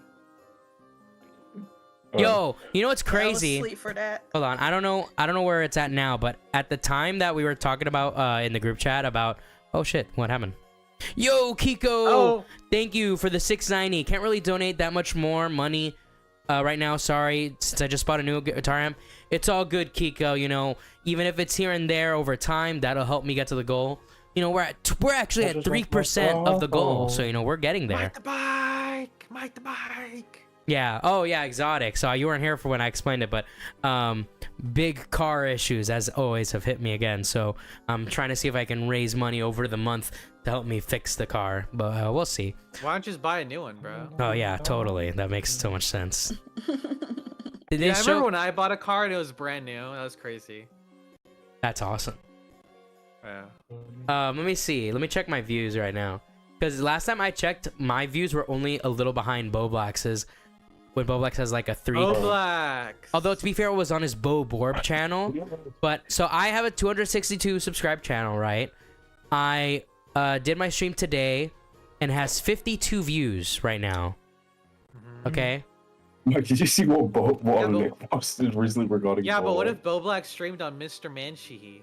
Yo, you know what's I was crazy? asleep for that. Hold on, I don't know where it's at now, but at the time that we were talking about in the group chat about, oh shit, what happened? Yo, Kiko, Oh. thank you for the 690. Can't really donate that much more money right now. Sorry, since I just bought a new guitar amp. It's all good, Kiko. You know, even if it's here and there over time, that'll help me get to the goal. You know, we're actually at 3% of the goal, so you know we're getting there. Mike the bike. Mike the bike. Yeah. Oh, yeah. Exotic. So you weren't here for when I explained it, but big car issues, as always, have hit me again. So I'm trying to see if I can raise money over the month to help me fix the car, but we'll see. Why don't you just buy a new one, bro? Oh yeah, totally. That makes so much sense. Did they Yeah, I show? remember when I bought a car and it was brand new. That was crazy. That's awesome. Yeah. Let me see. Let me check my views right now. Because last time I checked, my views were only a little behind Bo Blacks's. When Bo Blacks has like a 3. Oh, black. Although to be fair, it was on his Bo Borb channel. But so I have a 262 subscribed channel, right? I did my stream today and has 52 views right now. Okay. Mike, did you see what Yeah, Nick posted recently regarding? Yeah, but what Bo? if Bo Black streamed on Mr. Manshihi?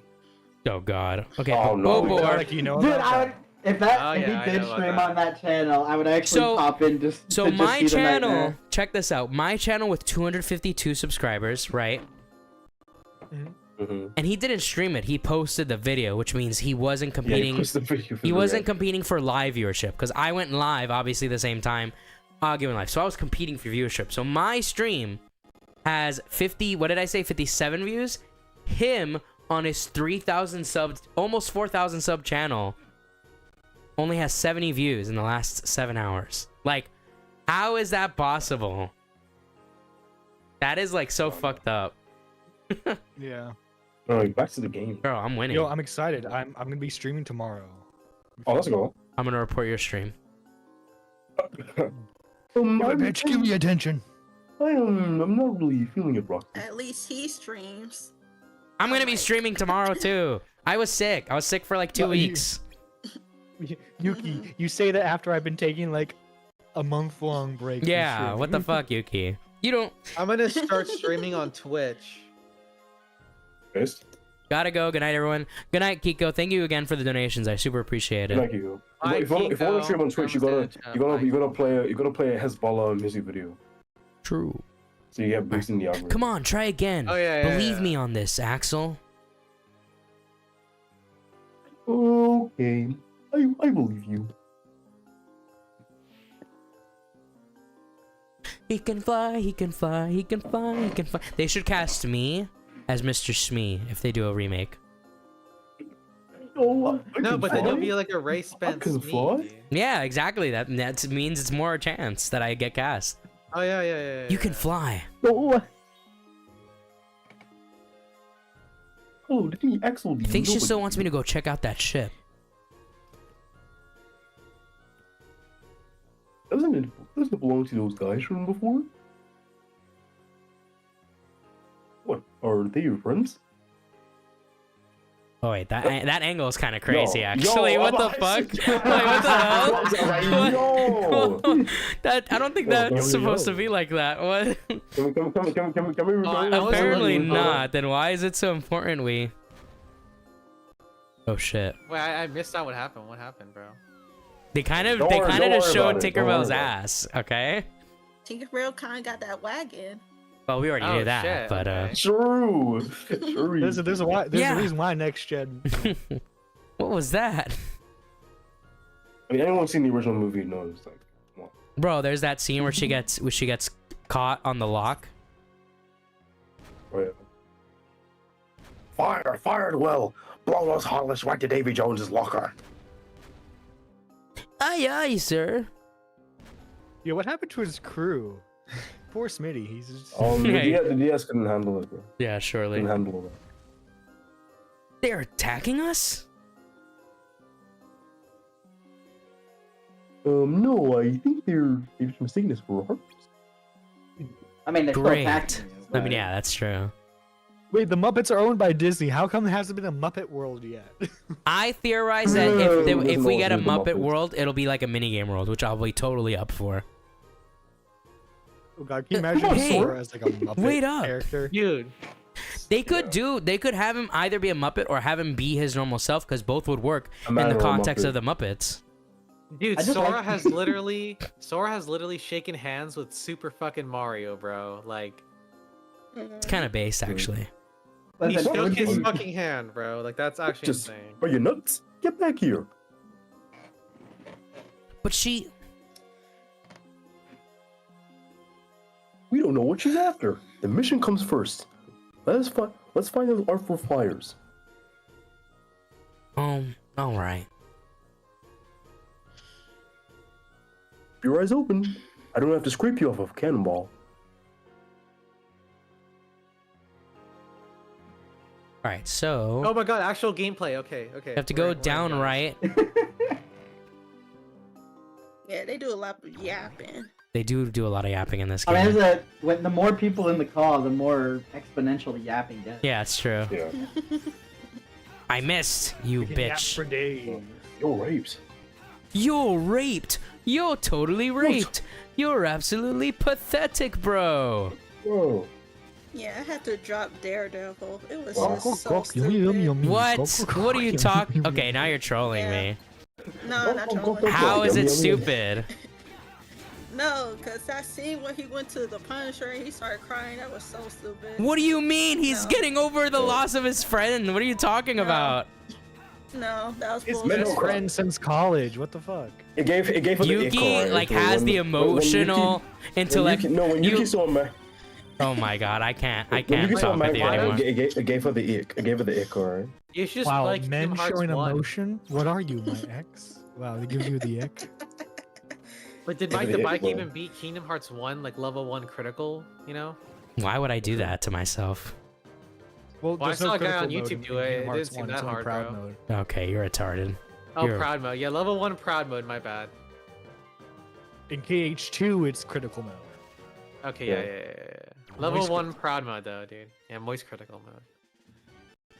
Oh God. Okay. Oh, Bo no. Borb. Like you know Dude, about that? If Oh, if yeah, I he did know about stream that. on that channel, I would actually So- pop in just So to just my see the channel, nightmare. check this out. My channel with 252 subscribers, right? Mm-hmm. And he didn't stream it. He posted the video, which means he wasn't Yeah, competing. he posted the video for He the wasn't video. competing for live viewership because I went live obviously the same time arguing live. So I was competing for viewership. So my stream has 50, what did I say? 57 views. Him on his 3,000 subs, almost 4,000 sub channel only has 70 views in the last 7 hours. Like, how is that possible? That is like so fucked up. Yeah. Oh, back to the game. Bro, I'm winning. Yo, I'm excited. I'm gonna be streaming tomorrow. Oh, let's go. I'm gonna report your stream. Yo, bitch, give me attention. I'm not really feeling it, bro. At least he streams. I'm gonna be streaming tomorrow too. I was sick. I was sick for like 2 No, you- weeks. Yuki, you say that after I've been taking like a month-long break. from Yeah, streaming. what the fuck, Yuki? You don't I'm gonna start streaming on Twitch. First, gotta go. Good night, everyone. Good night, Kiko. Thank you again for the donations. I super appreciate it. thank you. Bye, If you want to Kiko. stream on Twitch, you gotta play a Hezbollah music video, True. so you get boosting the algorithm. Come on, try again. Oh, yeah, yeah, Believe yeah. me on this, Axel. Okay, I believe you. He can fly, he can fly, he can fly, he can fly. They should cast me as Mr. Smee if they do a remake. Oh, No, but then you'll be like a Ray Spence. can fly? Yeah, exactly. That means it's more a chance that I get cast. Oh yeah. You can fly. Oh. Oh, did he Axel? I think she still wants me to go check out that ship. Doesn't it belong to those guys from before? What, are they your friends? Oh wait, that angle is kind of crazy, Yo, actually. yo, What the I'm fuck? not- Like, what the hell? Yo. That I don't think Yo, that's yo, supposed yo. to be like that. What? Can we revive I this? wasn't Apparently looking for- not. Then why is it so important we? Oh shit! Wait, I missed out what happened. What happened, bro? They kind of Don't just worry showed about it, don't worry Tinkerbell's about it. ass. Okay. Tinkerbell kind of got that wagon. Well, we already Oh, knew that, shit, but okay. True. True. There's a Yeah. reason why next gen. what was that, I mean, anyone seen the original movie knows, like, come on. bro? There's that scene where she gets caught on the lock. Oh, yeah. Fired well. Blow those harlots right to Davy Jones's locker. Aye, aye, sir. Yeah, what happened to his crew? Poor Smitty. He's just... The DS couldn't handle it, bro. Yeah, surely. Couldn't handle it. They're attacking us. No, I think they're just mistaking us for hearts. I mean, they're still Great. attacking you, I mean, but- yeah, that's true. Wait, the Muppets are owned by Disney. How come there hasn't been a Muppet World yet? I theorize that No, if there's we no get a way the Muppet Muppets. World, it'll be like a minigame world, which I'll be totally up for. Oh god, can you imagine Hey, Sora as like a Muppet wait up. character? Dude, They could have him either be a Muppet or have him be his normal self, because both would work A in man the or a context Muppet. of the Muppets. dude, I just Sora like- has literally shaken hands with Super fucking Mario, bro. Like, It's kind of based, actually. he Listen, shook his Would- fucking hand, bro. Like, that's actually Just- insane. Are you nuts? Get back here. But she, We don't know what she's after. The mission comes first. Let's find those artful flyers. all right. Keep your eyes open. I don't have to scrape you off of a cannonball. All right, so Oh my god, actual gameplay. Okay. you have to go down right. Yeah, they do a lot of yapping. They do a lot of yapping in this I mean, game. when the more people in the call, the more exponential the yapping gets. Yeah, it's true. Yeah. I missed, you We can yap bitch. for days. Yo, rapes. You're raped. You're totally raped. You're absolutely pathetic, bro. Whoa. Yeah, I had to drop Daredevil. It was Oh, just so stupid. What? What are you talking? Okay, now you're trolling Yeah. me. No, not trolling. How is I it mean- stupid? No, because that scene when he went to the Punisher and he started crying, that was so stupid. What do you mean? He's No. getting over the loss of his friend. What are you talking No. about? No, that was His bullshit. best friend since college. What the fuck? It gave her the ick, Yuki right? like So has when- the when emotional Yuki- intellect. when Yuki you- saw him, Oh my god, I can't when Yuki saw talk him, with you anymore. it gave her the ick. It gave her the ick, alright. You should just Wow, like men Kingdom Hearts showing 1. emotion. What are you, my ex? Wow, it gives you the ick. But did Yeah, Mike but the it- Bike well- even beat Kingdom Hearts 1, like level 1 critical, you know? Why would I do that to myself? Well, Well, I there's saw no a guy critical on mode YouTube in do it. Kingdom It Hearts didn't seem 1, that it's only hard, proud bro. mode. Okay, you're retarded. Oh, You're- proud mode. Yeah, level 1 proud mode, my bad. In KH2, it's critical mode. Okay, Yeah. yeah. Level Moist 1 proud mode, though, dude. Yeah, moist critical mode.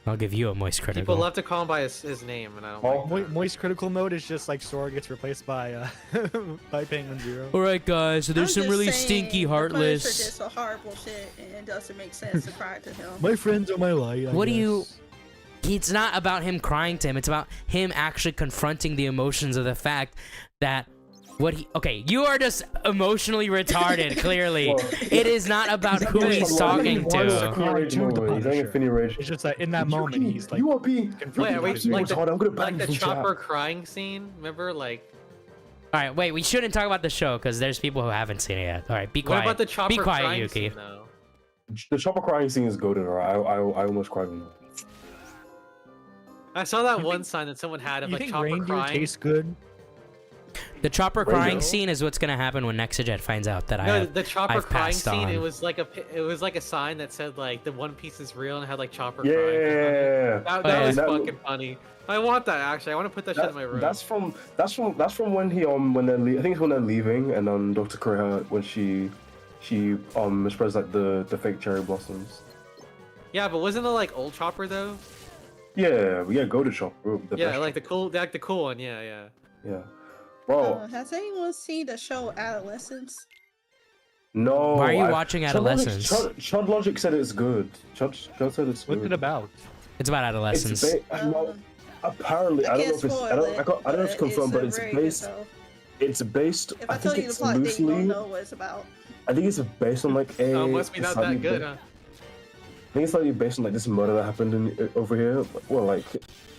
I'll give you a moist People critical. love to call him by his name, and I don't Oh. like that. Moist critical mode is just like Sora gets replaced by by Penguin Zero. All right, guys. So I'm there's some just really saying, stinky, the Punisher did heartless. some horrible shit, and it doesn't make sense to cry to him. My friends are my light. I What do you- guess. It's not about him crying to him. It's about him actually confronting the emotions of the fact that what he. Okay, you are just emotionally retarded. Clearly, Well, it is not about who he's talking Why is to. it- Infinity Rage To the moment. He's having Punisher. Infinity Rage. It's just that in that moment, he's like, you are being confronting Wait, his like emotions. I'm gonna ban like you the from chat. chopper crying scene. Remember, like All right, wait. We shouldn't talk about the show because there's people who haven't seen it yet. All right, be what quiet. about the chopper Be quiet, crying Yuki. scene, though? The chopper crying scene is golden, right? I almost cried. I saw that one sign that someone had of You like think chopper reindeer crying. tastes good? The chopper Ringo? crying scene is what's gonna happen when Nexajet finds out that I No, have. the chopper I've crying passed scene. It on. was like a sign that said like the One Piece is real and it had like chopper Yeah, crying. That yeah. was That- fucking funny. I want that actually. I want to put that shit in my room. That's from when he when they're I think it's when they're leaving and Dr. Korea when she spreads like the fake cherry blossoms. Yeah, but wasn't it like old chopper though? Yeah, golden chopper. The Yeah, best like the cool one. Yeah, yeah. yeah. Bro, Has anyone seen the show Adolescence? no. Why are you watching Adolescence? Chud Logic said it's good. Chud said it's good. What's it about? It's about adolescence. Well, apparently, I don't know if it's I don't know if it's confirmed, but it's based. It's based. If I I tell think you the it's plot, then you loosely. don't know what it's about. I think it's based on like a. Oh, must be not slightly that good, ba- huh? I think it's slightly based on like this murder that happened over here. Well, like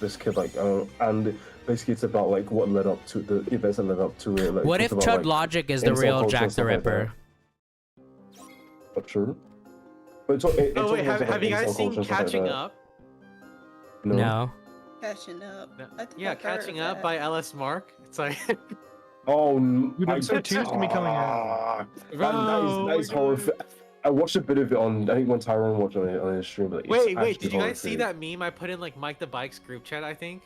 this kid, like and basically it's about like what led up to the events that led up to it. Like, What if talks Chud about, like, Logic is the incel real culture Jack and the stuff like that. Ripper? But true. But it's, Oh wait, also have about you incel guys culture seen and stuff like Catching that. Up? No. No. Catching up. No. I think Yeah, I've heard Catching of Up that. by LS Mark. It's like Oh, Dude, episode 2 is gonna be coming out. That is horrific. I watched a bit of it on. I think when Tyrone watched on it on his stream. But it's Wait, actually did you guys see horrific. that meme I put in like Mike the Bike's group chat? I think,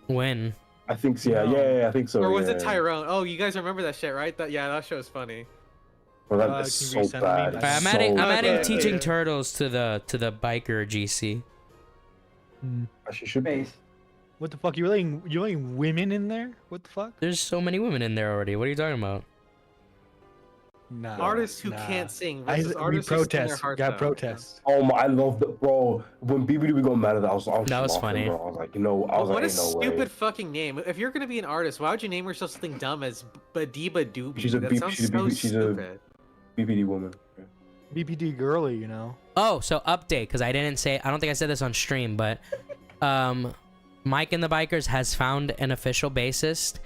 When? I think so. Yeah, No. yeah, I think so. or was yeah. it Tyrone? Oh, you guys remember that shit, right? That show's funny. Bro, that Can is you so resend bad. me? It's I'm so adding. I'm adding Okay, teaching okay. turtles to the biker GC. Actually, should be. Space. What the fuck? You're letting women in there? What the fuck? There's so many women in there already. What are you talking about? Nah. Artists who nah. can't sing I, versus we artists who sing their protest. hearts Got out. protest. Oh my! I love that, bro. When BBD got mad at that, I was That was laughing, funny. Bro. I was like, you know, I was What like, a ain't no stupid way. fucking name! If you're gonna be an artist, why would you name yourself something dumb as Badiba Doobie? She's a that B- sounds she's a so B- she's a- stupid. BBD woman. BPD girly, you know. Oh, so update because I didn't say. I don't think I said this on stream, but Mike and the Bikers has found an official bassist.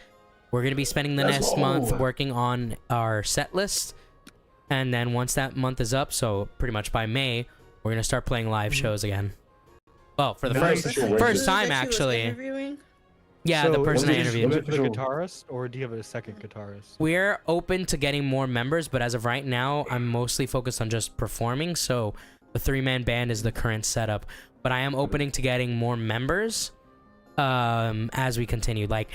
We're gonna be spending the Let's next go. month working on our set list, and then once that month is up, so pretty much by May, we're gonna start playing live shows again. Well, for the Nice. first Official first wages. time That you was actually. interviewing? Yeah, So, the person I is it just interviewed. you with the Official. guitarist, or do you have a second guitarist? We're open to getting more members, but as of right now, I'm mostly focused on just performing. So the 3-man band is the current setup, but I am opening to getting more members as we continue. Like,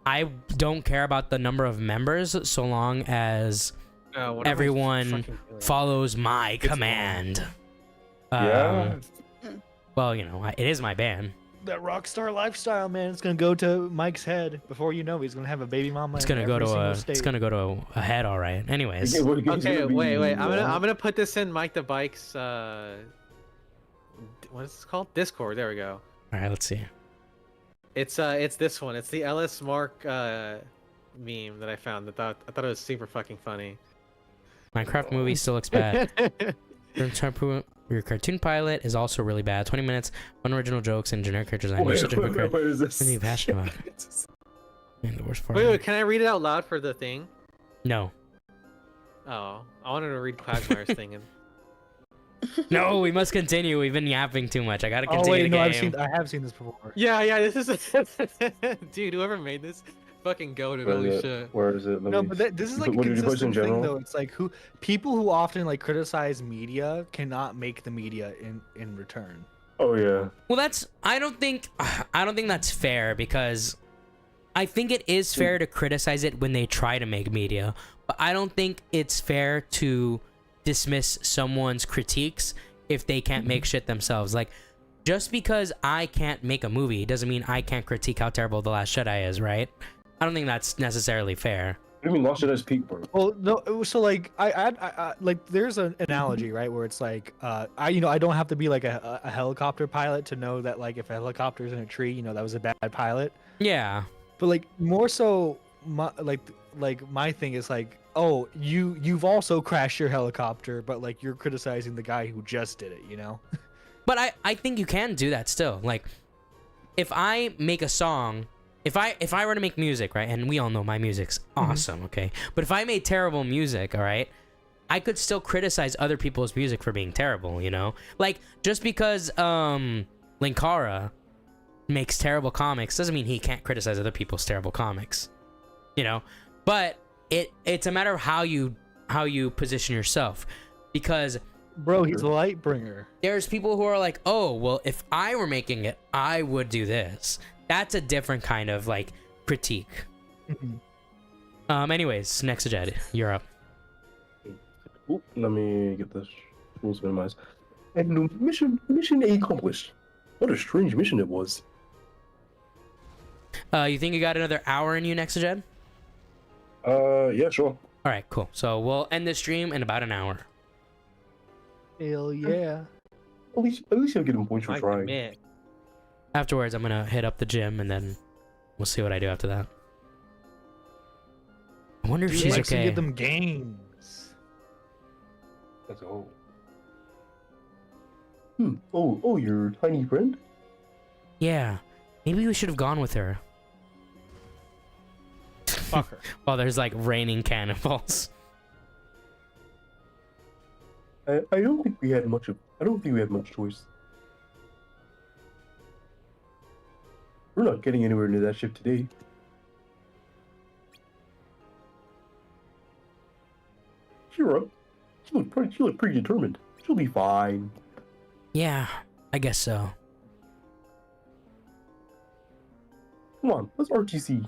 I don't care about the number of members so long as What am I everyone fucking doing? follows my command. Yeah. Well, you know, it is my band. That rock star lifestyle, man. It's gonna go to Mike's head. Before you know, he's gonna have a baby mama. It's in gonna go every to single a. state. It's gonna go to a head, all right. Anyways, He's Okay, gonna be, wait. I'm gonna put this in Mike the Bike's what is this called? Discord. There we go. all right. Let's see. It's this one. It's the LS Mark meme that I found. I thought it was super fucking funny. Minecraft movie still looks bad. Your cartoon pilot is also really bad. 20 minutes, unoriginal jokes, and generic character design. You're such a hypocrite. What is this? What are you passionate about? Man, the worst part. Wait, can I read it out loud for the thing? No. Oh, I wanted to read Quagmire's thing. And... No, we must continue. We've been yapping too much. I gotta Oh continue wait, the no, game. I have seen this before. Yeah, this is dude. Whoever made this, fucking goated. Holy shit. Where is it? Let No, me- but this is like a what did you post in consistent thing general? though. It's like people who often like criticize media cannot make the media in return. Oh yeah. Well, I don't think that's fair, because I think it is fair to criticize it when they try to make media, but I don't think it's fair to dismiss someone's critiques if they can't make shit themselves. Like, just because I can't make a movie doesn't mean I can't critique how terrible The Last Jedi is, right? I don't think that's necessarily fair. What do you mean Last Jedi's peak, bro? Well, no. So like, I like, there's an analogy, right, where it's like, I don't have to be like a helicopter pilot to know that like if a helicopter's in a tree, that was a bad pilot. Yeah. But like more so, my thing is like, oh, you've also crashed your helicopter, but like you're criticizing the guy who just did it, But I think you can do that still. Like, if I make a song, if I were to make music, right, and we all know my music's awesome, okay? But if I made terrible music, all right, I could still criticize other people's music for being terrible, Like, just because Linkara makes terrible comics doesn't mean he can't criticize other people's terrible comics, But it's a matter of how you position yourself, because bro, he's a light bringer. there's people who are like, oh, well, if I were making it, I would do this. That's a different kind of like critique. Anyways, next Jed, you're up. Oop, let me get this. Rules minimized. And mission accomplished. What a strange mission it was. You think you got another hour in you, next Jed? Yeah, sure. All right, cool. So we'll end the stream in about an hour. Hell yeah. At least I'm getting points for trying. Man. Afterwards, I'm gonna hit up the gym, and then we'll see what I do after that. I wonder if He she's likes to okay. give them games. Let's go. Oh, your tiny friend? Yeah, maybe we should have gone with her. Fuck her. While there's like raining cannonballs. I don't think we had much choice. We're not getting anywhere near that ship today. Cheer up. She looked pretty determined. She'll be fine. Yeah, I guess so. Come on, let's RTC.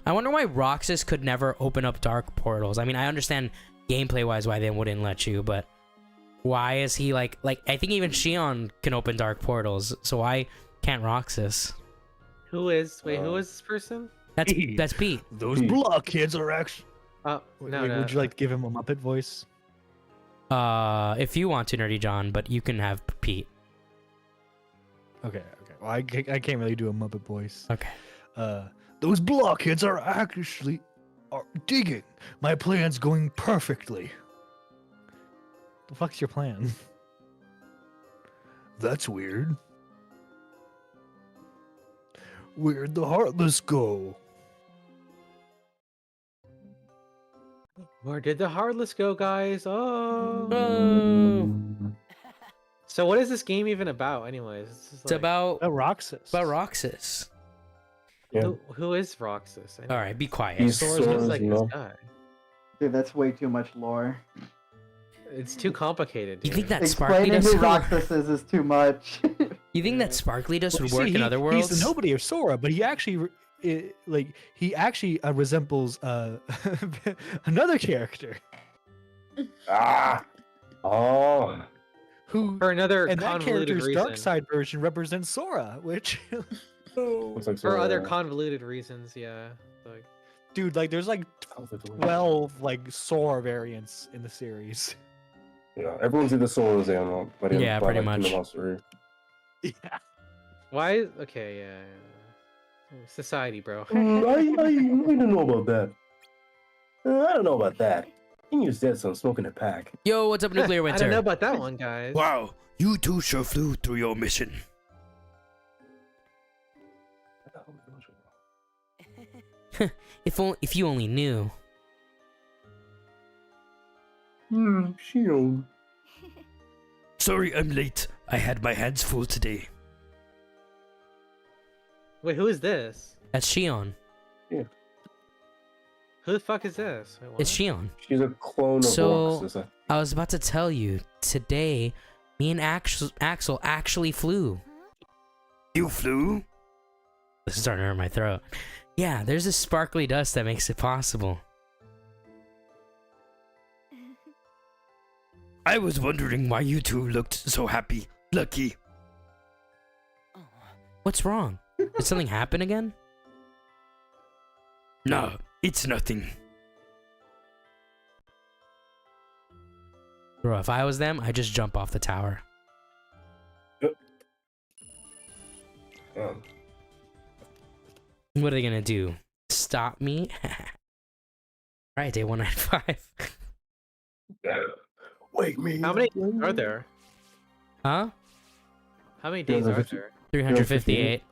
I wonder why Roxas could never open up dark portals. I mean, I understand gameplay-wise why they wouldn't let you, but why is he like I think even Shion can open dark portals, so why can't Roxas? Who is this person? That's Pete. Those Pete. blockheads are actually. Oh, no. Would you like to give him a Muppet voice? If you want to, Nerdy John, but you can have Pete. Okay. Well, I can't really do a Muppet voice. Okay. Those blockheads are digging. My plan's going perfectly. The fuck's your plan? That's weird. Where'd the Heartless go? Where did the Heartless go, guys? Oh. Oh. So what is this game even about, anyways? It's about Roxas. Roxas. Yeah. Who is Roxas? All right, be quiet. He's Sora's Sora's like this love. guy. Dude, that's way too much lore. It's too complicated. You Dude. think that Sparkly Explaining does? who Roxas is too much. You think that Sparkly does Well, work see, in other worlds? He's the nobody of Sora, but he actually, resembles another character Ah. Oh. who, For another and that convoluted character's reason. dark side version represents Sora, which. Looks like For other Sora. convoluted reasons, yeah. Like, Dude, like there's like Out the door. 12 like Sora variants in the series. Yeah, everyone's either Sora or Xehanort. Yeah, pretty much. In the last three. Yeah. Why? Okay, yeah. Society, bro. I don't know about that. I don't know about that. You just said some smoking a pack. Yo, what's up, Nuclear I Winter? don't know about that one, guys. Wow, you two sure flew through your mission. If you only knew. Shield. Sorry I'm late. I had my hands full today. Wait, who is this? That's Shion. Who the fuck is this? Wait, It's what? Shion. She's a clone of So- Roxas. I was about to tell you, today, me and Axel actually flew. You flew? This is starting to hurt my throat. Yeah, there's this sparkly dust that makes it possible. I was wondering why you two looked so happy. Lucky. What's wrong? Did something happen again? Nah, it's nothing. Bro, if I was them, I'd just jump off the tower. What are they gonna do? Stop me? Right, day 195. Wake me. How many are there? Huh? How many days are there? 358.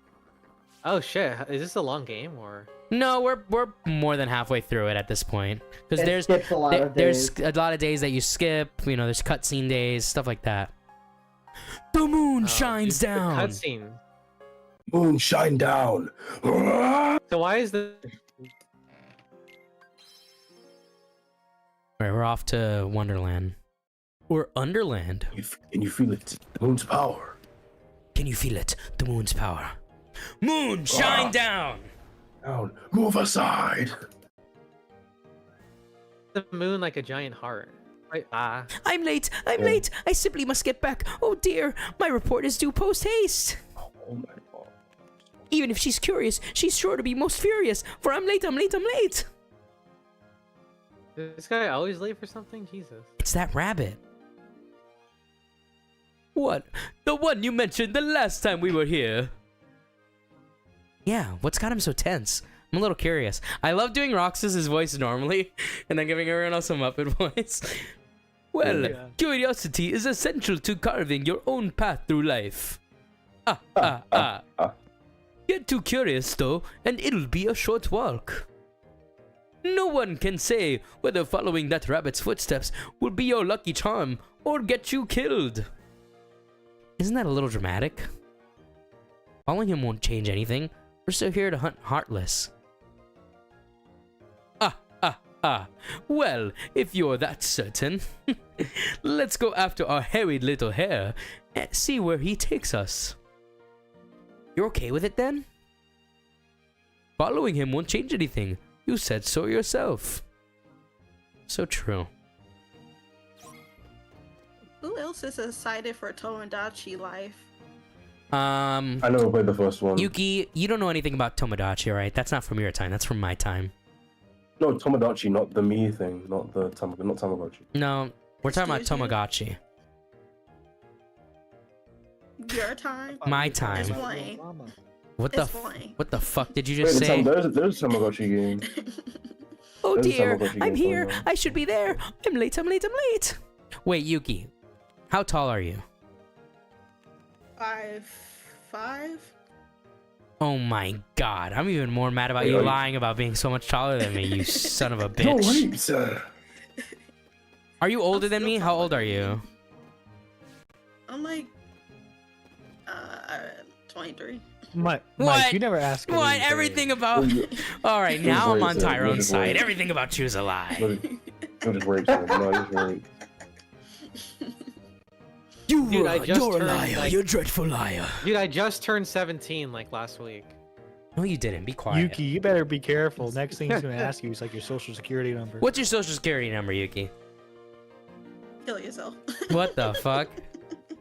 Oh shit! Is this a long game or? No, we're more than halfway through it at this point. Because It there's skips a lot of there's days. a lot of days that you skip. You know, there's cutscene days, stuff like that. The moon shines dude, the down. Cutscene. Moon shine down. So why is the? Right, we're off to Wonderland. Or Underland. Can you feel it? The moon's power. Can you feel it? The moon's power. Moon, shine down! Down. Move aside. The moon like a giant heart. Right? Ah. I'm late! I'm late! I simply must get back. Oh dear, my report is due post haste. Oh my god. Even if she's curious, she's sure to be most furious. For I'm late, I'm late, I'm late! Is this guy always late for something? Jesus. It's that rabbit. What? The one you mentioned the last time we were here. Yeah, what's got him so tense? I'm a little curious. I love doing Roxas's voice normally, and then giving everyone else a Muppet voice. Well, Yeah. curiosity is essential to carving your own path through life. Get too curious, though, and it'll be a short walk. No one can say whether following that rabbit's footsteps will be your lucky charm or get you killed. Isn't that a little dramatic? Following him won't change anything. We're still here to hunt Heartless. Well, if you're that certain, let's go after our hairy little hare and see where he takes us. You're okay with it then? Following him won't change anything. You said so yourself. So true. Who else is excited for Tomodachi Life? I never played the first one. Yuki, you don't know anything about Tomodachi, right? That's not from your time. That's from my time. No, Tomodachi, not the me thing, not the not Tamagotchi. No, we're talking about Excuse me? Tamagotchi. Your time? My time. Explain. What the Explain. what the fuck did you Wait, just say? there's a Tamagotchi game. Oh there's a dear, Tamagotchi I'm game here. going on. I should be there. I'm late. I'm late. I'm late. Wait, Yuki, how tall are you? 5'5"? Oh my god, I'm even more mad about Wait, you are you- lying about being so much taller than me, you son of a No, bitch. wait, sir. Are you older I'm than still me? How old taller are than you? I'm like, 23. Mike, What? you never asked. her What? these days. Everything about. You'll Alright, now I'm wait, on sir. You'll Tyrone's just side. wait. Everything about you is a lie. just rape him. No, just rape. Dude, I just You're a turned, liar. like- You're a dreadful liar. Dude, I just turned 17 like last week. No, you didn't. Be quiet. Yuki, you better be careful. Next thing he's gonna ask you is like your social security number. What's your social security number, Yuki? Kill yourself. What the fuck?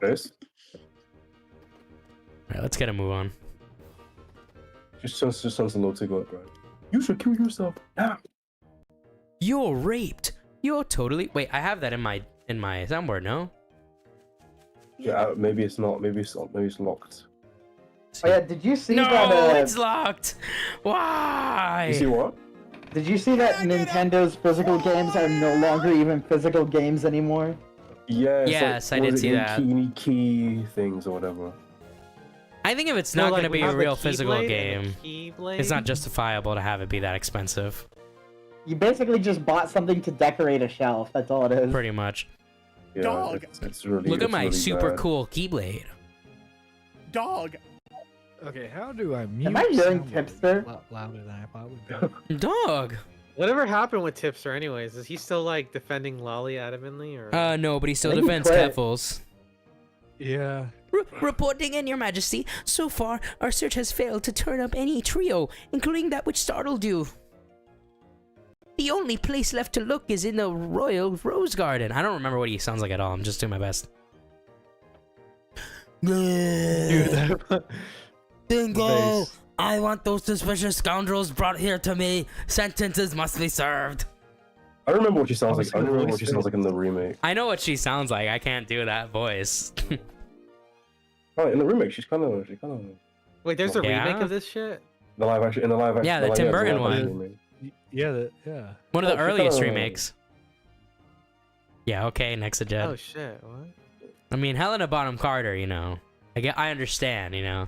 This? Alright, let's get a move on. Just sounds a little too good, right? You should kill yourself now. You're raped. You're totally. Wait, I have that in my soundboard. No. Yeah, maybe it's not. Maybe it's locked. Oh yeah, did you see No, that? it's locked. Why? You see what? Did you see that Nintendo's physical games are no longer even physical games anymore? Yeah. it's Yes, like, I what did is it, see that. Key things or whatever. I think if it's No, not like, going to we be a have the real physical Keyblade and the game, Keyblade. it's not justifiable to have it be that expensive. You basically just bought something to decorate a shelf. That's all it is. Pretty much. Yeah, Dog. It's really. Look at it's my really super bad. cool Keyblade. Dog. Okay, how do I mute? Am I hearing someone Tipster? louder than I thought would be? Dog. Whatever happened with Tipster, anyways? Is he still like defending Lolly adamantly, or? No, but he still I think he defends quit. Keffels. Yeah. Reporting in, Your Majesty. So far, our search has failed to turn up any trio, including that which startled you. The only place left to look is in the Royal Rose Garden. I don't remember what he sounds like at all. I'm just doing my best. Dude, Bingo! Nice. I want those suspicious scoundrels brought here to me. Sentences must be served. I don't remember what she sounds like. I Obviously, don't remember the what she voice sounds like in the remake. I know what she sounds like. I can't do that voice. Oh, in the remake, she's kind of. Wait, there's a Yeah? remake of this shit. The live action. In the live action. Yeah, the live- Tim yeah, Burton live one. action remake. yeah. One of the Oh, she earliest kinda- remakes. Yeah, okay, next to Oh Jed. shit! What? I mean, Helena Bonham Carter, you know. I understand, you know.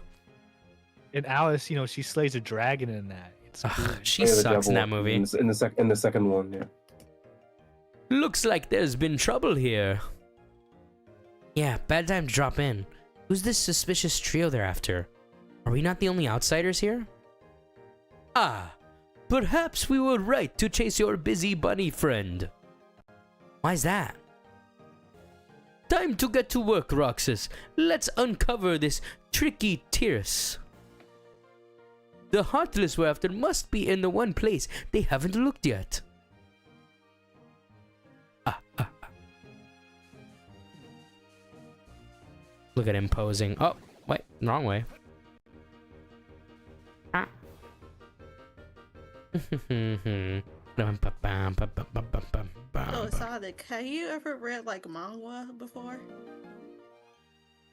And Alice, you know, she slays a dragon in that. It's Ugh, cool. she Yeah, the sucks in that devil movie. In the second one, yeah. Looks like there's been trouble here. Yeah, bad time to drop in. Who's this suspicious trio they're after? Are we not the only outsiders here? Ah, perhaps we were right to chase your busy bunny friend. Why's that? Time to get to work, Roxas. Let's uncover this tricky Tyrus. The Heartless we're after must be in the one place they haven't looked yet. Look at him posing. Oh, wait, wrong way. Ah. Oh, Sonic, have you ever read like manga before?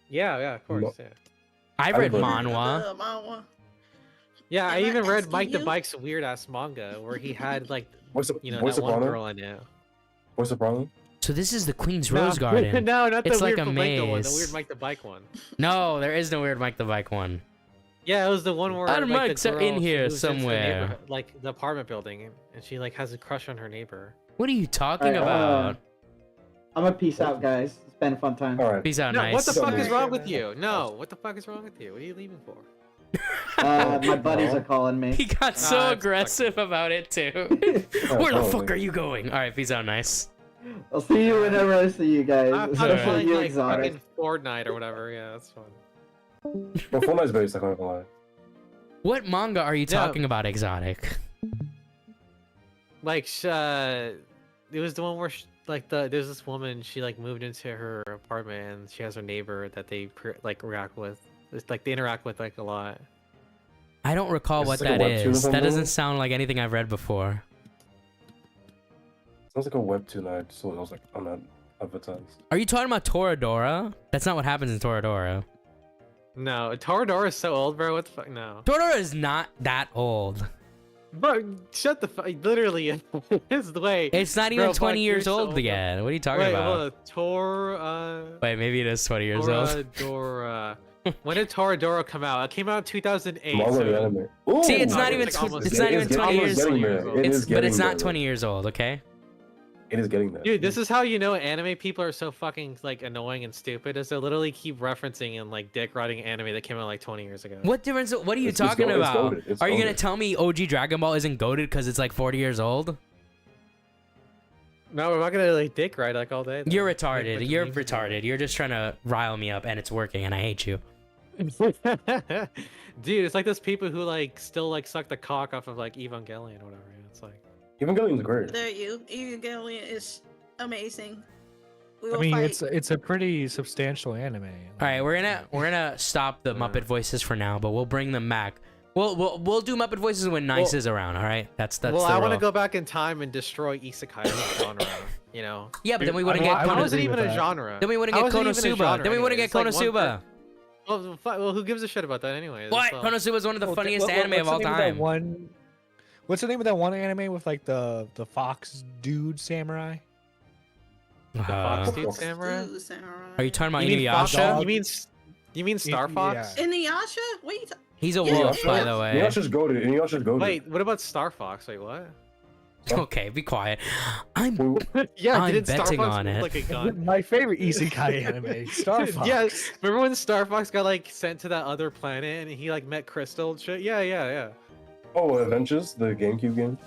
Yeah, of course. No. Yeah. I I read would- manhwa. Manhwa. Yeah, I Am I even read asking Mike the you? Bike's weird ass manga where he had like, Voice you know, Voice that one Soprano? girl I know. Voice Soprano? So this is the Queen's No, Rose Garden. no, not the It's weird like a flamenco one, the maze. weird Mike the Bike one. No, there is no weird Mike the Bike one. Yeah, it was the one where Our like, mics the are in girl, she here moves into the somewhere. neighborhood, like the apartment building, and she like has a crush on her neighbor. What are you talking Alright, about? I'm gonna peace out, guys. It's been a fun time. Alright. Peace out, No, nice. what the fuck is Nice. wrong with you? No, what the fuck is wrong with you? What are you leaving for? My buddies are calling me. He got so Nah, it's aggressive about it too. Where the fuck are you going? All right, peace out, nice. I'll see you whenever I see you guys. I'm Especially playing you, like Exotic. fucking Fortnite or whatever. Yeah, that's fun. Well, Fortnite's based, I can't lie. What manga are you Yeah. talking about, Exotic? Like, it was the one where there's this woman. She like moved into her apartment and she has her neighbor that they like react with. It's like they interact with like a lot. I don't recall Is what this like that a webtoon or is. That something? doesn't sound like anything I've read before. Sounds like a webtoon I saw. I was like, I'm not advertised. Are you talking about Toradora? That's not what happens in Toradora. No, Toradora is so old, bro. What the fuck? No. Toradora is not that old. Bro, shut the fuck. Literally, it's the way. It's not even Bro, 20 fuck, years you're so old old, bro. yet. What are you talking Wait, about? hold on. Wait, maybe it is 20 years old. Toradora. When did Toradora come out? It came out in 2008. Manga so- and anime. Ooh, See, it's no, not it's even like tw- almost- it's not It is even getting- 20 it is years getting old. there. It It's, is but it's getting not there. 20 years old, okay? It is getting there. Dude, this is how you know anime people are so fucking like annoying and stupid. Is they literally keep referencing and like dick riding anime that came out like 20 years ago. What difference? What are you It's talking goated, it's about? goated, it's Are you gonna goated. tell me OG Dragon Ball isn't goaded because it's like 40 years old? No, we're not gonna like dick ride like all day. though. You're Like, retarded. like, You're memes. retarded. You're just trying to rile me up, and it's working, and I hate you. Dude, it's like those people who like still like suck the cock off of like Evangelion or whatever. It's like Evangelion's great. There you. Evangelion is amazing. We I will mean, fight. it's a pretty substantial anime. All right, we're gonna stop the Muppet voices for now, but we'll bring them back. We'll do Muppet voices when Nice is around. All right, that's well, the I want to rule. go back in time and destroy isekai's genre. You know. Yeah, but then we Dude, wouldn't I get How would is it agree even with a that. genre? Then we wouldn't How get is it even a Konosuba. genre Then we wouldn't anyway? get It's like one Konosuba. well, who gives a shit about that anyway? What? Konosuba is one of the funniest anime of all time. What's the name of that one anime with like the fox dude samurai? The Fox Uh, Dude Samurai? Ooh, Samurai. Are you talking about You mean Fox- Inuyasha? You mean Star Fox? yeah. Inuyasha? What are you talking? He's a Yeah, wolf, by the way. Inuyasha's goated. Inuyasha's goated. Wait, what about Star Fox? Wait, what? Okay, be quiet. I'm Yeah, I'm didn't Star betting Fox on look it. like a gun? My favorite isekai anime, Star Fox. Yeah, remember when Star Fox got like sent to that other planet and he like met Crystal and shit? Yeah. Oh, Adventures, the GameCube game.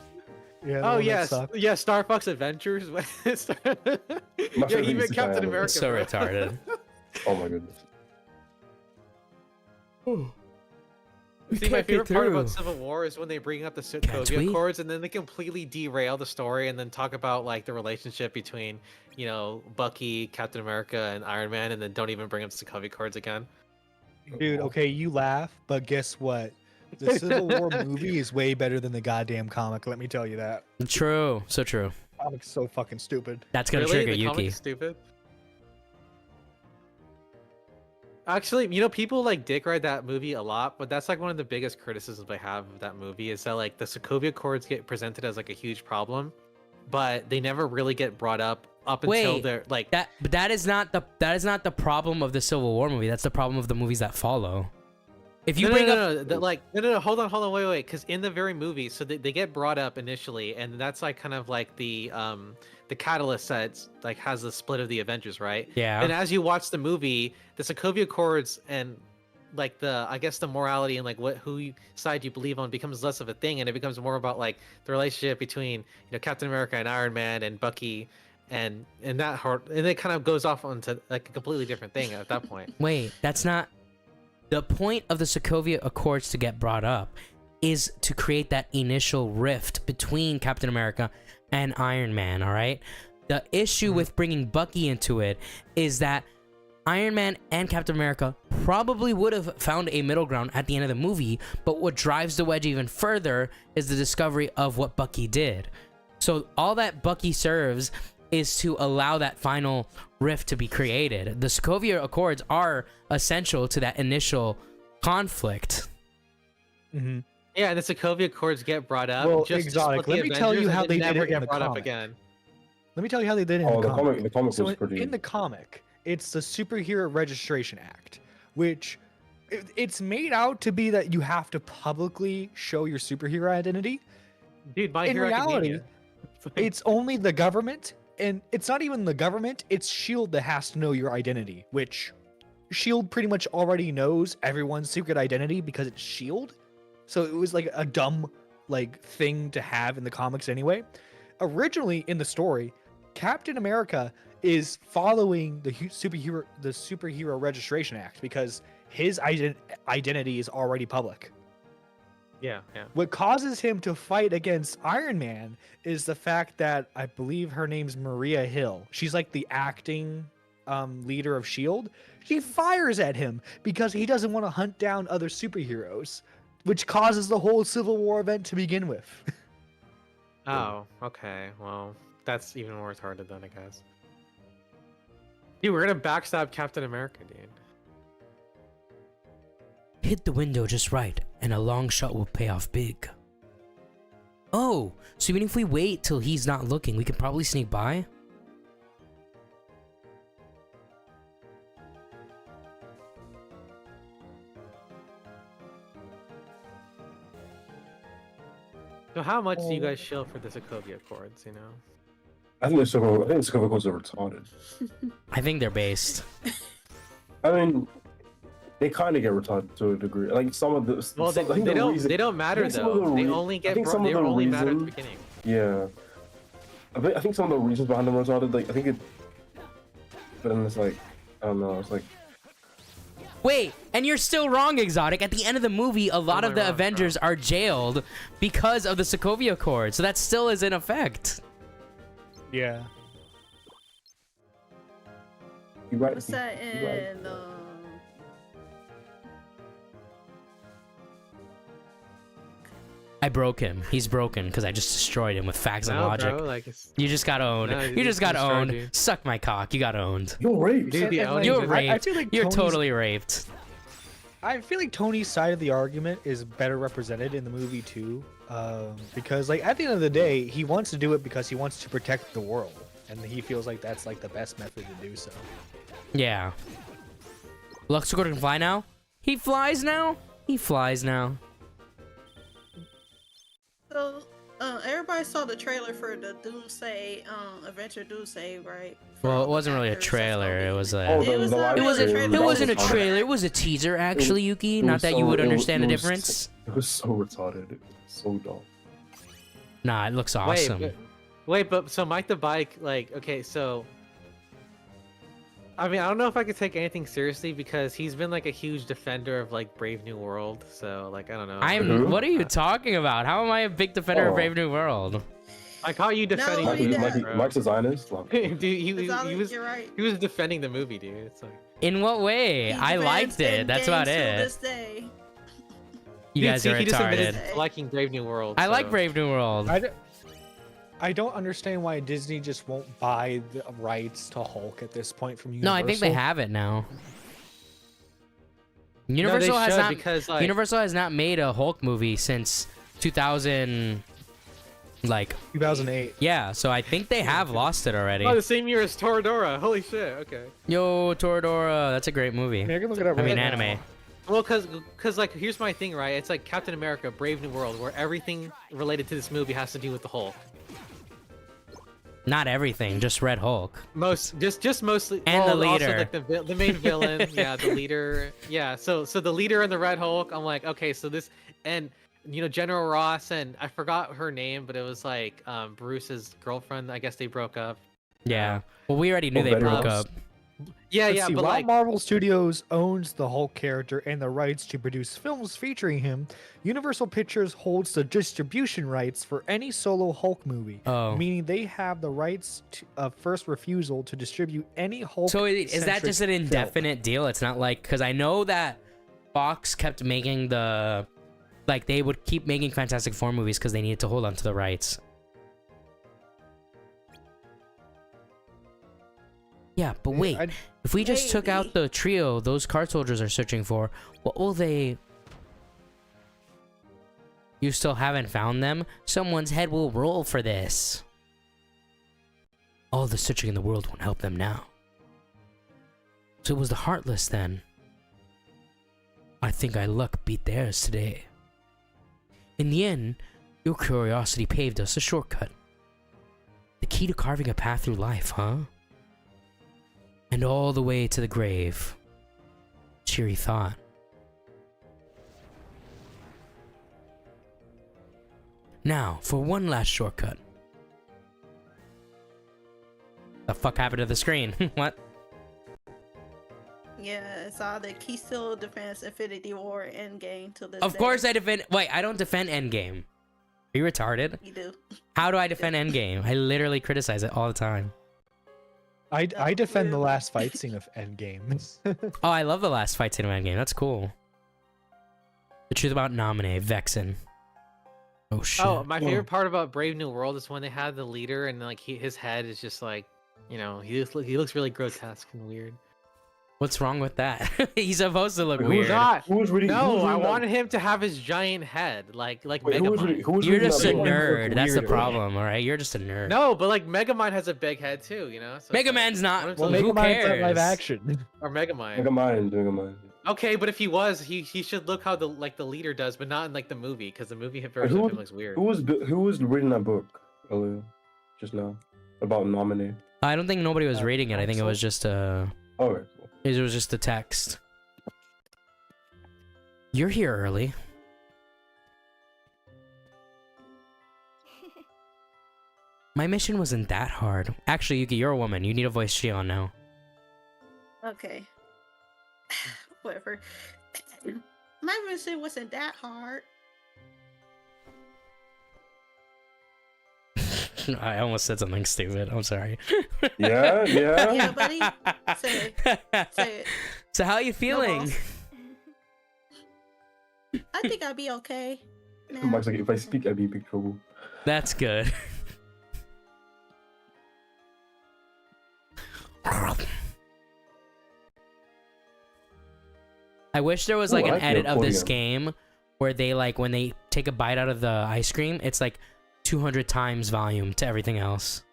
Yeah, the Oh one that yes, sucked. yeah, Star Fox Adventures. yeah, favorite he met isekai Captain anime. America. so bro. retarded. Oh my goodness. See, my can't get favorite part through. about Civil War is when they bring up the Can't Sokovia we? Accords and then they completely derail the story and then talk about like the relationship between, you know, Bucky, Captain America, and Iron Man, and then don't even bring up the Sokovia Accords again. Dude, okay, you laugh, but guess what? The Civil War movie is way better than the goddamn comic. Let me tell you that. True, so true. Comic's so fucking stupid. That's gonna Really? trigger The Yuki. comic's stupid. Actually, you know, people like dick ride that movie a lot, but that's like one of the biggest criticisms I have of that movie is that like the Sokovia Accords get presented as like a huge problem, but they never really get brought up until Wait, they're like But that is not the problem of the Civil War movie. That's the problem of the movies that follow. If you bring up no, hold on, wait, because in the very movie, so they get brought up initially, and that's like kind of like the catalyst that like has the split of the Avengers, right? Yeah. And as you watch the movie, the Sokovia Accords and like I guess the morality and like side you believe on becomes less of a thing, and it becomes more about like the relationship between, you know, Captain America and Iron Man and Bucky, and that heart, and it kind of goes off onto like a completely different thing at that point. Wait, that's not the point of the Sokovia Accords to get brought up is to create that initial rift between Captain America and Iron Man, all right? The issue with bringing Bucky into it is that Iron Man and Captain America probably would have found a middle ground at the end of the movie, but what drives the wedge even further is the discovery of what Bucky did. So all that Bucky serves is to allow that final rift to be created. The Sokovia Accords are essential to that initial conflict. Mm-hmm. Yeah, and the Sokovia Accords get brought up. Well, just to Exotic, split let the me tell you Avengers how and they then did never it in get the brought up comic. again. Let me tell you how they did it in Oh, the the comic. comic So was pretty. in the comic, it's the Superhero Registration Act, which it's made out to be that you have to publicly show your superhero identity. Dude, My In Hero reality, Academia. it's only the government, and it's not even the government, it's SHIELD that has to know your identity, which SHIELD pretty much already knows everyone's secret identity because it's SHIELD. So it was like a dumb like thing to have in the comics anyway. Originally in the story, Captain America is following the Superhero Registration Act because his identity is already public. Yeah. What causes him to fight against Iron Man is the fact that I believe her name's Maria Hill. She's like the acting leader of SHIELD. She fires at him because he doesn't want to hunt down other superheroes, which causes the whole Civil War event to begin with. Oh, okay. Well, that's even more retarded then, I guess. Dude, we're gonna backstab Captain America, dude. Hit the window just right, and a long shot will pay off big. Oh, so even if we wait till he's not looking, we could probably sneak by? So how much do you guys shill for the Sokovia Accords, you know? I think the Sokovia Accords are retarded. I think they're based. I mean, they kind of get retarded to a degree. Like some of the. Well, I think the reason- they don't I matter think some of though. the They rea- only I get think some they of the only matter at the reason- beginning. Yeah. I think some of the reasons behind them are retarded. Like I think it. But then it's like, I don't know. It's like. Wait, and you're still wrong, Exotic. At the end of the movie, a lot of the Avengers are jailed because of the Sokovia Accord, so that still is in effect. Yeah. You're right. What's that you're right. in I broke him. He's broken because I just destroyed him with facts and No, logic. bro, like it's, You just got owned. No, you you just got destroyed owned. you. Suck my cock. You got owned. You're raped. dude, the Like, owning You're just- raped. I feel like You're Tony's- totally raped. I feel like Tony's side of the argument is better represented in the movie too, because like at the end of the day, he wants to do it because he wants to protect the world, and he feels like that's like the best method to do so. Yeah. Luxor can fly now? He flies now? He flies now. So, everybody saw the trailer for the Doomsday, Adventure Doomsday, right? Well, it From wasn't really a actors that's gonna trailer. be It in was it. a. Oh, It was not It really wasn't. a trailer. It wasn't a was trailer. It was a teaser, actually, Yuki. It Not was that so- you would it was- understand the it was- difference. It was so retarded. It was so dumb. Nah, it looks awesome. Wait, but so Mike the Bike, like, okay, so I mean, I don't know if I could take anything seriously because he's been like a huge defender of like Brave New World. So like, I don't know. Who? What are you talking about? How am I a big defender of Oh. Brave New World? I caught you defending No, the he movie, didn't. bro. Mike's a Zionist. Like, Dude, he Gonzalez, was you're right. he was defending the movie, dude. It's like In what way? He I defends liked it. That's about Endgame till it. This day. You Dude, guys see, are he just admitted retarded. to liking Brave New World. I like so- Brave New World. I don't understand why Disney just won't buy the rights to Hulk at this point from No, Universal. I think they have it now. No, they Universal has should, not. because like Universal has not made a Hulk movie since 2000. Like 2008. yeah, so I think they have lost it already. oh, the same year as Toradora. Holy shit. Okay. Yo, Toradora, that's a great movie. I mean, I can look it up I mean, right anime. now. Well, cause like here's my thing, right? It's like Captain America, Brave New World, where everything related to this movie has to do with the Hulk. Not everything, just Red Hulk. Just mostly. And the also, leader. like the main villain, yeah, the leader, yeah. So the leader and the Red Hulk. I'm like, okay, so this and you know General Ross and I forgot her name, but it was like Bruce's girlfriend. I guess they broke up. Yeah. Well, we already knew Oh, they Betty broke Ross. up. Yeah, Let's yeah, see, but while like, Marvel Studios owns the Hulk character and the rights to produce films featuring him, Universal Pictures holds the distribution rights for any solo Hulk movie, Oh. meaning they have the rights of first refusal to distribute any Hulk. So is that just an indefinite deal? It's not like because I know that Fox kept making the like they would keep making Fantastic Four movies because they needed to hold on to the rights. Yeah, but wait. If we just took out the trio those card soldiers are searching for, what will they... You still haven't found them? Someone's head will roll for this. All the searching in the world won't help them now. So it was the Heartless then. I think our luck beat theirs today. In the end, your curiosity paved us a shortcut. The key to carving a path through life, huh? And all the way to the grave. Cheery thought. Now, for one last shortcut. The fuck happened to the screen? What? Yeah, it's either Key still defends Infinity War Endgame till this Of day. course I defend... Wait, I don't defend Endgame. Are you retarded? You do. How do I defend Endgame? I literally criticize it all the time. I defend the last fight scene of Endgame. Oh, I love the last fight scene of Endgame. That's cool. The truth about Nominee, Vexen. Oh shit. oh, my favorite part about Brave New World is when they had the leader and like his head is just like, you know, he looks really grotesque and weird. What's wrong with that? He's supposed to look Who's weird. Not. Who was reading? who No, was I reading that- wanted him to have his giant head, like Wait, who was Megamind. reading- who was You're reading just that a book? nerd. That's the Weirder. problem, alright? You're just a nerd. No, but like Megamind has a big head too, you know. So it's Mega like, Man's I want not. him to well, look- Who Megamind's not live cares? action. or Megamind. Doing a mind. Okay, but if he was, he should look how the leader does, but not in like the movie, because the movie Wait, version who, of him looks weird. who was reading that book earlier, just now, about Nominee? I don't think nobody was reading it. I think it was just Oh, right. Cool. it was just a text. You're here early. My mission wasn't that hard. Actually, Yuki, you're a woman. You need a voice Shion now. Okay. Whatever. My mission wasn't that hard. I almost said something stupid. I'm sorry. Yeah. Yeah, buddy. Say it. Say it. So how you feeling? boss. I think I'll be okay. Nah. Mike's like, if I speak, I'd be in big trouble. That's good. I wish there was Ooh, like I an like the edit of this accordion. game where they like when they take a bite out of the ice cream, it's like 200 times volume to everything else.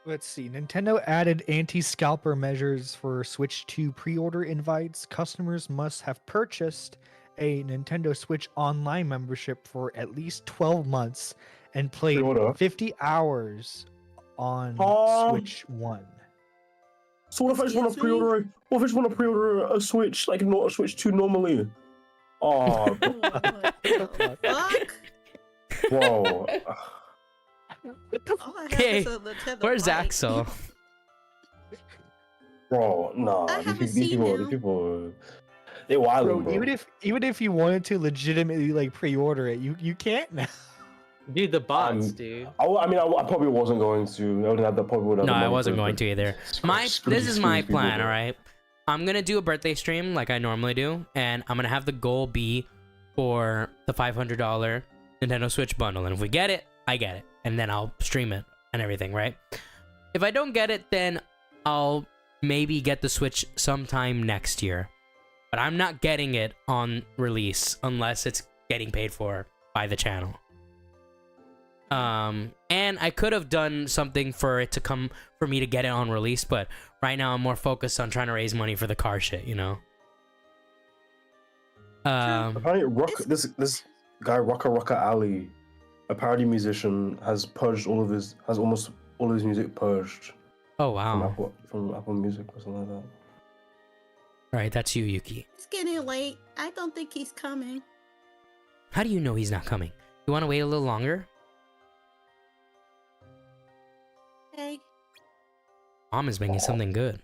Let's see. Nintendo added anti-scalper measures for Switch 2 pre-order invites. Customers must have purchased a Nintendo Switch Online membership for at least 12 months and played Pre-order? 50 hours on Switch 1. So what if I just want to Excuse me? pre-order? What if I just want to pre-order a Switch, like not a Switch 2 normally? Oh, What the fuck? bro. All I have Hey, is a Nintendo Where's Lite. Axel? Bro, nah. I These haven't these seen people, him. these people, they wildin', Bro, bro. even if you wanted to legitimately like pre-order it, you can't now. Dude, the bots, Um, dude. I mean, I probably wasn't going to. I would have the probably would have. No, the I money wasn't for it, going but to either. screw This is my these people, plan, bro. all right? I'm going to do a birthday stream like I normally do, and I'm going to have the goal be for the $500 Nintendo Switch bundle. And if we get it, I get it. And then I'll stream it and everything, right? If I don't get it, then I'll maybe get the Switch sometime next year. But I'm not getting it on release unless it's getting paid for by the channel. And I could have done something for it to come for me to get it on release, but right now I'm more focused on trying to raise money for the car shit, you know. Apparently, this guy Rocka Ali, a parody musician, has almost all of his music purged Oh from wow. Apple Music or something like that. All right, that's you, Yuki. It's getting late. I don't think he's coming. How do you know he's not coming? You want to wait a little longer? Hey, Mom is making something good.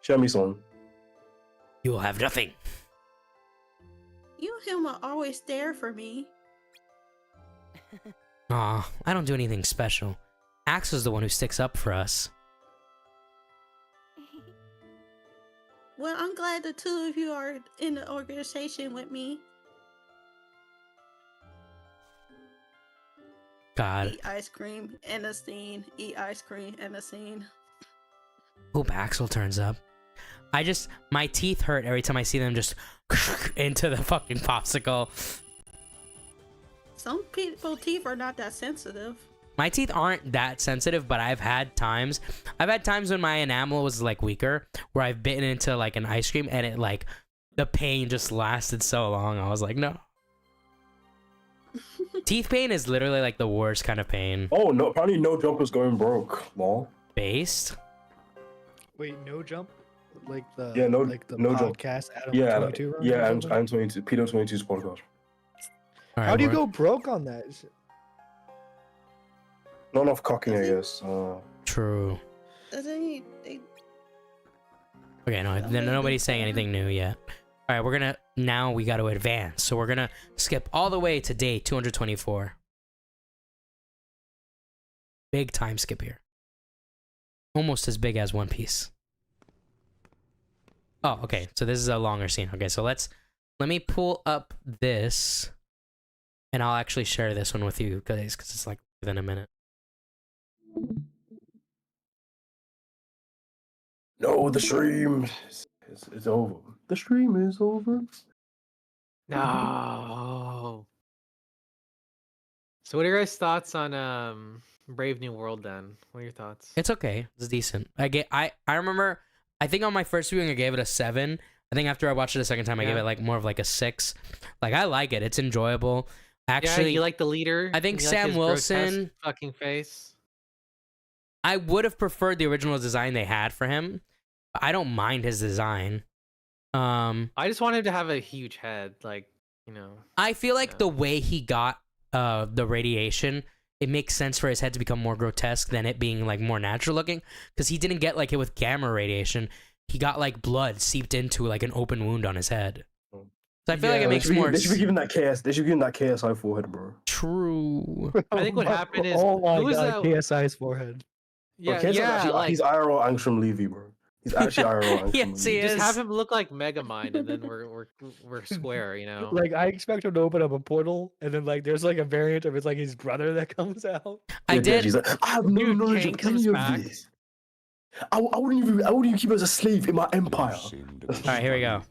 Show me son. You will have nothing. you and him are always there for me. Aw, I don't do anything special. Axel's the one who sticks up for us. Well, I'm glad the two of you are in the organization with me. God, Eat ice cream and a scene. Eat ice cream and a scene. hope Axel turns up. My teeth hurt every time I see them just into the fucking popsicle. Some people's teeth are not that sensitive. My teeth aren't that sensitive, but I've had times when my enamel was like weaker, where I've bitten into like an ice cream and it like the pain just lasted so long. I was like, no. Teeth pain is literally like the worst kind of pain. Oh no! Apparently, No Jumper's going broke. Lol. Based? Wait, No Jump? Like the No Jump. podcast Adam Yeah, 22 runs or yeah. something? I'm 22. Pedo 22's podcast. All How right, do you we're- go broke on that? Not enough cocking, I guess. True. They Okay, no, nobody's saying anything new yet. All right, now we got to advance. So we're gonna skip all the way to day 224. Big time skip here. Almost as big as One Piece. Oh, okay. So this is a longer scene. Okay, so let me pull up this, and I'll actually share this one with you guys because it's like within a minute. No, the stream is over. The stream is over. No. So what are your guys' thoughts on Brave New World then? What are your thoughts? It's okay. It's decent. I remember. I think on my first viewing I gave it a 7. I think after I watched it a second time I gave Yeah. it like more of like a 6. Like I like it. It's enjoyable. Yeah, Actually, you like the leader? I think You like Sam his grotesque Wilson. fucking face. I would have preferred the original design they had for him. I don't mind his design. I just want him to have a huge head, like, you know. I feel like Yeah. the way he got the radiation, it makes sense for his head to become more grotesque than it being like more natural looking, because he didn't get like it with gamma radiation. He got like blood seeped into like an open wound on his head. So I feel like it makes more They should be giving that KS. They should be giving that KSI forehead, bro. true. I think what happened is Oh my who was god, that? KSI's forehead. Yeah, Bro, KSI yeah, actually, like he's IRL Angstrom Levy, bro. He's actually IRL. Yes, he Just is. have him look like Megamind, and then we're square, you know. Like I expect him to open up a portal, and then like there's like a variant of it's like his brother that comes out. I did. He's like, I have no Dude, knowledge Kang of comes any of back. this. I wouldn't even keep him as a slave in my empire. All right, here we go.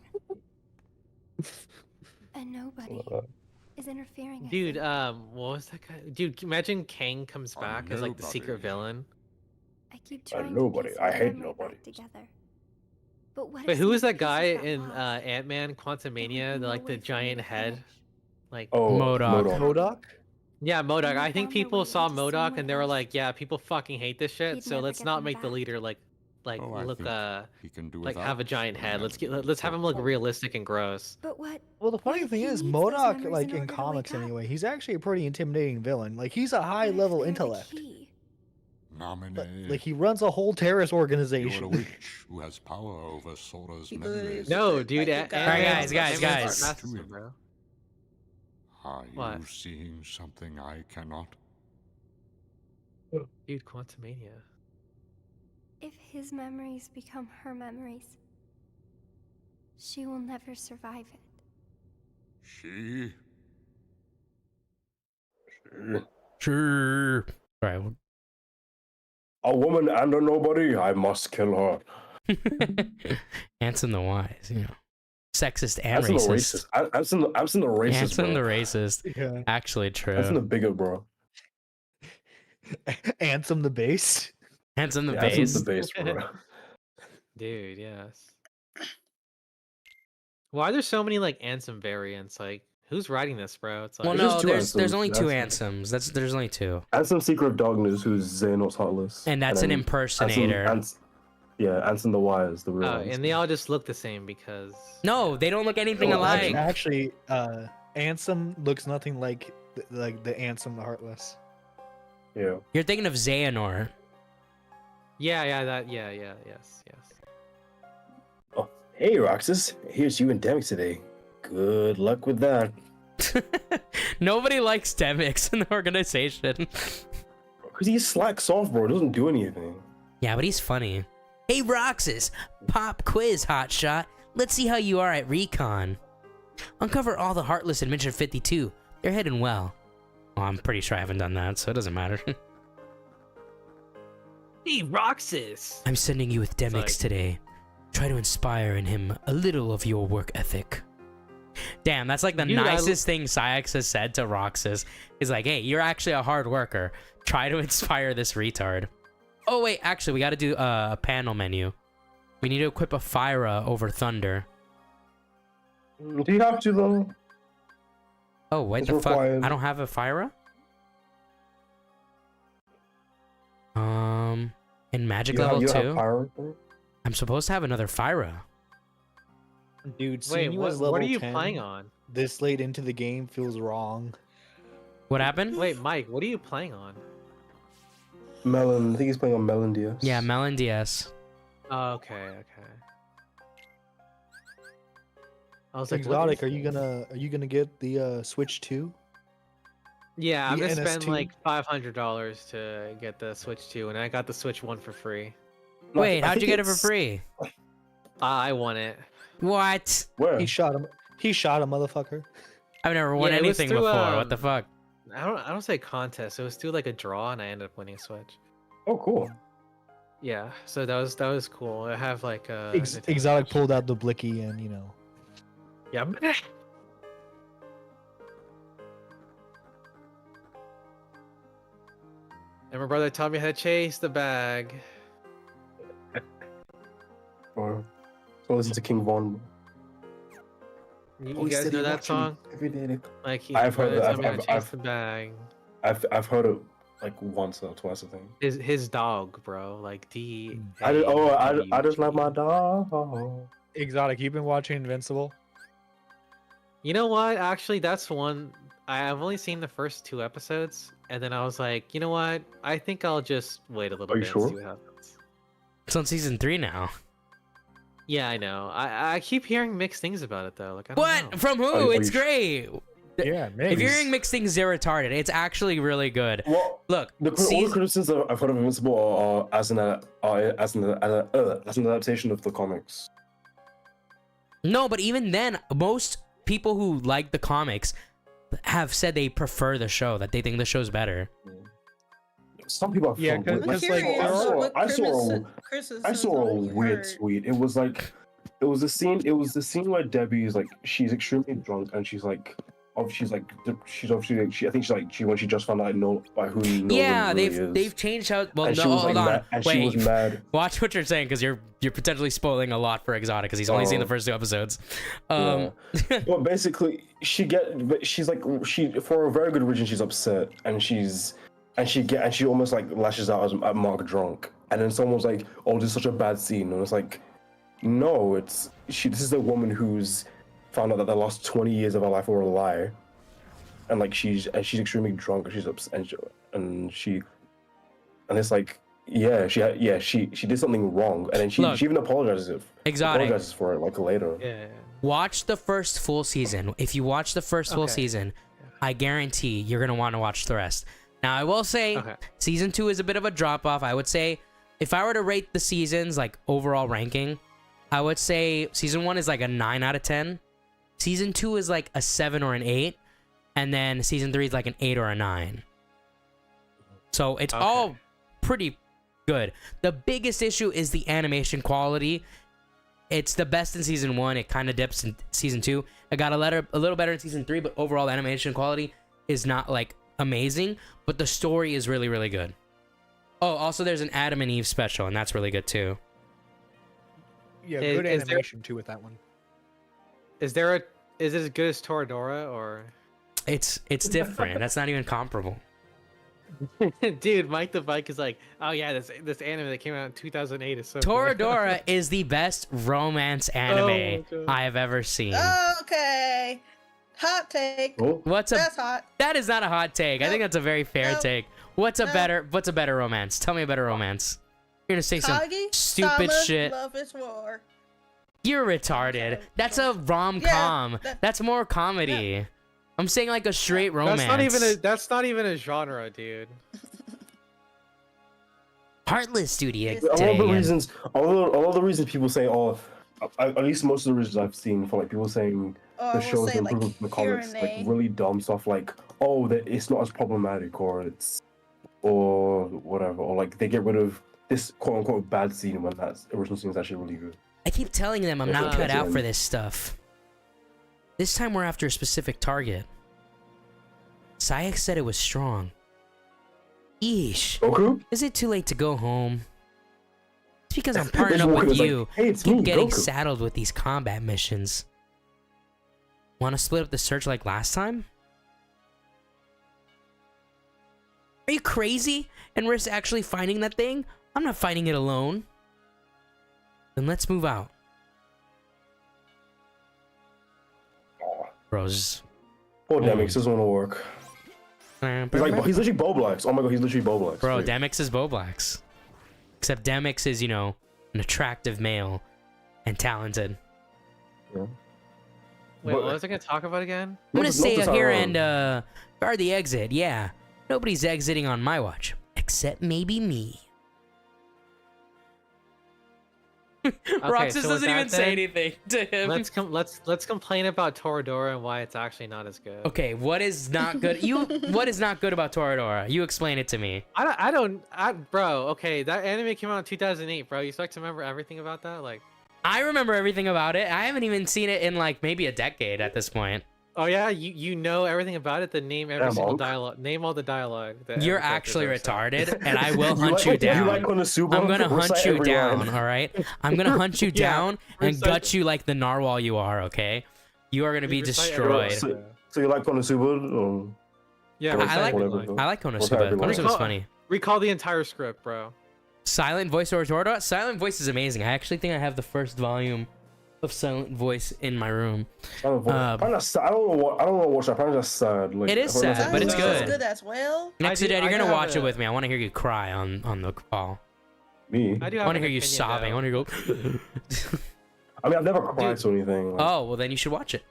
And nobody is interfering. I Dude, think. what was that guy? Dude, imagine Kang comes back as like the secret villain. I keep trying nobody. to piece I my hate memory back nobody. Together. But what Wait, if who was some that guy pieces got in lost? Ant-Man Quantumania? The, like the giant head, like Oh, MODOK. MODOK? yeah, MODOK. When I they think found their people way saw into MODOK and they were someone like, yeah, people fucking hate this shit. He'd So never let's get not them make the back. leader like Oh, I look think he can do like without have a giant head. Let's remembering let's have him look the realistic and gross. But what? Well, the funny if thing he is, needs those MODOK, memories like in in order to comics wake up? anyway, he's actually a pretty intimidating villain. Like he's a high What if level they're the intellect. key? Like he runs a whole terrorist You are a organization. witch who has power over Sora's He memories. does. No, Like, dude. the Ant- guy- Ant-Man's- Guys, Ant-Man's guys. massive, bro. Are you What? seeing something I cannot? Dude, Quantumania. If his memories become her memories, she will never survive it. She? Sure. All right. A woman and a nobody. I must kill her. Anson the Wise, you know. Sexist and Anson the racist. racist. Anson the racist, Anson the bro. racist. Yeah. Actually Anson the true. bigot, bro. Ansem the bass. Anson the Yeah, Anson's base. the base, bro. Dude, yes. Why are there so many like Ansem variants? Like, who's writing this, bro? It's like Well, There's no, just two there's Ansoms. only two That's- Ansoms. There's only two. Ansem Secret of Darkness, who's Xehanort's Heartless. And that's an then impersonator. Yeah, Anson the Wise, the real Ansem. and they all just look the same because No, they don't look anything Oh, alike. Actually, Ansem looks nothing like the Ansem the Heartless. Yeah. You're thinking of Xehanort. yes. Oh, hey, Roxas. Here's you and Demix today. Good luck with that. Nobody likes Demix in the organization. Because he's slack soft, bro. Doesn't do anything. Yeah, but he's funny. Hey, Roxas, pop quiz, hotshot. Let's see how you are at recon. Uncover all the Heartless in Mission 52. They're heading well. Well, I'm pretty sure I haven't done that, so it doesn't matter. Hey, Roxas. I'm sending you with Demix like- today. Try to inspire in him a little of your work ethic. Damn, that's like the Dude, nicest thing Syx has said to Roxas. Is like, hey, you're actually a hard worker. Try to inspire this retard. Oh wait, actually, we got to do a panel menu. We need to equip a Fyra over Thunder. Do you have to, though? Oh, what It's the fuck? required. I don't have a Fyra? In Magic level 2? I'm supposed to have another Fyra. Dude, Wait, seeing you as what are level you 10 playing on? This late into the game feels wrong. What happened? Wait, Mike, what are you playing on? Melon. I think he's playing on Melon DS. Yeah, Melon DS. Oh, okay. I was like, what Exotic, is are you gonna get the Switch 2? Yeah, I'm the gonna spend NS2? like $500 to get the Switch 2, and I got the Switch 1 for free. Wait, how'd you think get it for it's- free? I won it. What? Where? He shot him. He shot a motherfucker. I've never won Yeah, it was anything through, before. What the fuck? I don't say contest. It was through like a draw, and I ended up winning a Switch. Oh, cool. Yeah, so that was cool. I have like Exotic pulled out the blicky and Yeah. And my brother taught me how to chase the bag. Or so listen to King Von. You guys know that song? Every day. Like he, I've heard brother that. taught me how to chase I've- the bag. I've heard it like once or twice, I think. His dog, bro. Like D. I just like my dog. Exotic, you've been watching Invincible? You know what? Actually, that's one. I've only seen the first 2 episodes, and then I was like, you know what? I think I'll just wait a little Are you bit sure? and see what happens. It's on season 3 now. Yeah, I know. I keep hearing mixed things about it though. Like, I don't What? know. From who? Are you It's sure? great. Yeah, maybe. If you're hearing mixed things, they're retarded. It's actually really good. Well, Look, all the criticisms I've heard of Invincible are as an adaptation of the comics. no, but even then, most people who like the comics have said they prefer the show, that they think the show's better. Some people have Yeah, fun with it. 'cause, I'm like, curious there are- what I saw criticisms I saw a you weird heard. tweet. It was like, it was the scene where Debbie is like, she's extremely drunk and she's like, she's obviously like, I think she's like, when she just found out by who Nolan Yeah, really they've is. changed how. Well, And no, she was hold like on. mad, and Wait, she was mad. watch what you're saying because you're potentially spoiling a lot for Exotic because he's only seen the first 2 episodes. But basically, she's like, for a very good reason, she's upset and she almost like lashes out at Mark drunk, and then someone's like, "Oh, this is such a bad scene," and it's like, no, this is a woman who's found out that the last 20 years of her life were a lie, and like she's extremely drunk and she's upset, and it's like, she did something wrong, and then she even apologizes for it like later. Yeah. Watch the first full season. If you watch the first full season, I guarantee you're gonna want to watch the rest. Now, I will say, season 2 is a bit of a drop off. I would say, if I were to rate the seasons like overall ranking, I would say season 1 is like a 9 out of 10. Season 2 is like a 7 or an 8, and then season 3 is like an 8 or a 9. So it's all pretty good. The biggest issue is the animation quality. It's the best in season 1. It kind of dips in season 2. It got a little better in season 3, but overall animation quality is not like amazing, but the story is really, really good. Oh, also there's an Adam and Eve special, and that's really good too. Yeah, Is- good is there- animation too with that one. Is it as good as Toradora or? It's different. That's not even comparable. Dude, Mike the Bike is like, oh yeah, this anime that came out in 2008 is so good." Toradora is the best romance anime God. I have ever seen. Okay. Hot take. What's a That's hot. That is not a hot take. I think that's a very fair Nope. take. What's a Nope. better romance? Tell me a better romance. You're gonna say some Kagi, stupid Sama, shit. Love is War. You're retarded. That's a rom-com. That's more comedy. I'm saying like a straight romance. That's not even a genre, dude. Heartless dude. All of the reasons people say, at least most of the reasons I've seen for like people saying the show's say, improvement from the comics, like really dumb stuff like, oh, that it's not as problematic, or whatever, or like they get rid of this quote unquote bad scene when that original scene is actually really good. I keep telling them I'm Yeah, not cut that's out it. for this stuff. This time we're after a specific target. Sayek said it was strong. Eesh. Goku? Is it too late to go home? It's because I'm Just partnering up walking, with it's like, you. hey, it's Keep me, getting Goku. saddled with these combat missions. Want to split up the search like last time? Are you crazy? And risk actually finding that thing? I'm not fighting it alone. Then let's move out. Bros. Poor Demix doesn't want to work. He's literally Boblax. Oh my god, he's literally Boblax. Bro, Wait. Demix is Boblax. Except Demix is, an attractive male and talented. Wait, what was I gonna talk about again? I'm gonna stay out here and guard the exit. Yeah, nobody's exiting on my watch, except maybe me. Roxas so with doesn't even that say then, anything to him. Let's complain about Toradora and why it's actually not as good. Okay, what is not good? What is not good about Toradora? You explain it to me. Bro. Okay, that anime came out in 2008, bro. You expect to remember everything about that? Like, I remember everything about it. I haven't even seen it in like maybe a decade at this point. oh yeah, you know everything about it. Then name every Damn, single Monk. dialogue. Name all the dialogue. that You're every character's actually ever said. retarded, and I will hunt you down. You like Konosuba? I'm gonna hunt Recite you every down, line. all right? I'm gonna hunt you Yeah, down and recite- gut you like the narwhal you are, okay? You are gonna be Recite destroyed. every- So you like Konosuba? Or Yeah, or I like whatever. I like Konosuba. Recite every line. Konosuba's funny. recall the entire script, bro. Silent Voice or Toradora? Silent Voice is amazing. I actually think I have the first volume of Silent Voice in my room. I don't know what. Apparently that's sad. Like, It is apparently sad, that's but it's sad. good. Good as well. Next do- to Dad, you're I gonna have watch it a- with me. I want to hear you cry on the call. Me? I do I have want to an hear you opinion, sobbing. I though. want to go. I mean, I've never cried to anything. Like, Oh well, then you should watch it.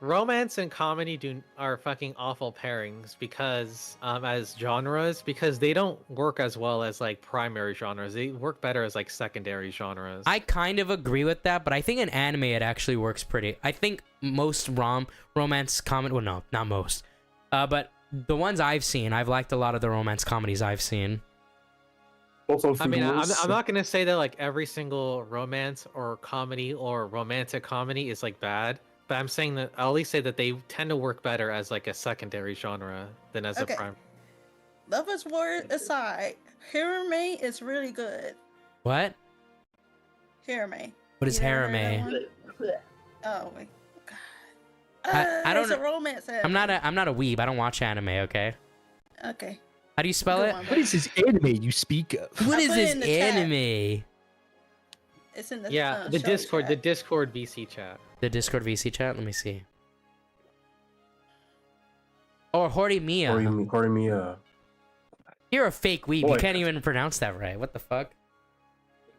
romance and comedy are fucking awful pairings because as genres because they don't work as well as like primary genres. They work better as like secondary genres. I kind of agree with that, but I think in anime it actually works pretty. I think most romance comedy, well, no, not most, but the ones I've seen, I've liked a lot of the romance comedies I've seen. Also, I mean, I'm Food not gonna say that like every single romance or comedy or romantic comedy is like bad, but I'm saying that I'll at least say that they tend to work better as like a secondary genre than as Okay. a prime. Lovers War aside, Hirame is really good. What? Hirame. What is You never heard Harame? that one? Oh my god. I don't It's a know. romance anime. I'm not a weeb. I don't watch anime. Okay. Okay. How do you spell Go it? on, What is this anime you speak of? What I is put it this in the chat. anime? It's in the Yeah, the show Discord, the chat. Discord VC chat. The Discord VC chat. Let me see. Or Horimiya. Horimiya. You're a fake weeb. You Boy. can't even pronounce that right. What the fuck?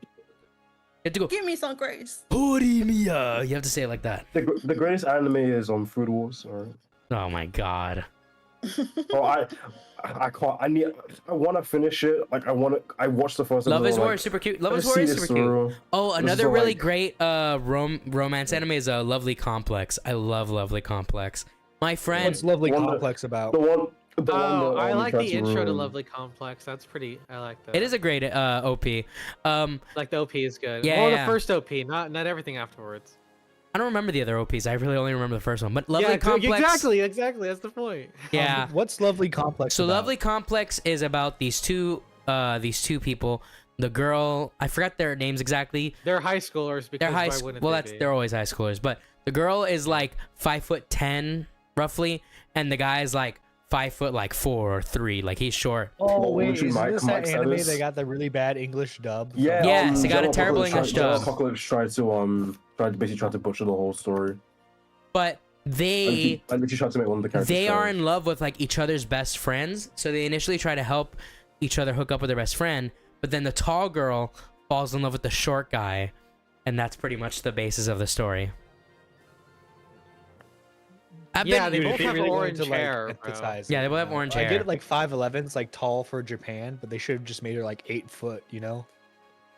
You have to go Give me some grace. Horimiya. You have to say it like that. The greatest anime is on Food Wars. Or Oh my god. I can't. I want to finish it. Like I watched the first. Love episode, is War like, is super cute. Love I is just War see is this super cute. through. Oh, This is another so, really like- great romance anime is a Lovely Complex. I love Lovely Complex. My friend, What's Lovely One that- Complex about? The one. The Oh, one that I only like tried the to intro to ruin. Lovely Complex. That's pretty. I like that. it is a great OP. Like the OP is good. Yeah, Well, yeah. the first OP, not everything afterwards. I don't remember the other OPs. I really only remember the first one. But Lovely Yeah, Complex. exactly. That's the point. Yeah. What's Lovely Complex So about? Lovely Complex is about these two people. The girl, I forgot their names exactly. They're high schoolers because They're high why school. wouldn't Well, they that's be? they're always high schoolers. But the girl is like 5'10" roughly, and the guy is like 5'4" or 3. Like he's short. Oh What wait, would you isn't Mike- this Mike that said anime this? they got the really bad English dub? from- Yeah. Yes, they got a General terrible Apocalypse English dub. Apocalypse tried to butcher the whole story. But they And literally tried to make one of the characters. they are trash. in love with like each other's best friends. So they initially try to help each other hook up with their best friend. But then the tall girl falls in love with the short guy, and that's pretty much the basis of the story. Yeah, they Dude, both if they have really wanted orange to, like, hair, bro. emphasize Yeah, it, they both you have know? orange I hair. get it, like 5'11's like tall for Japan, but they should have just made her like 8 foot, you know?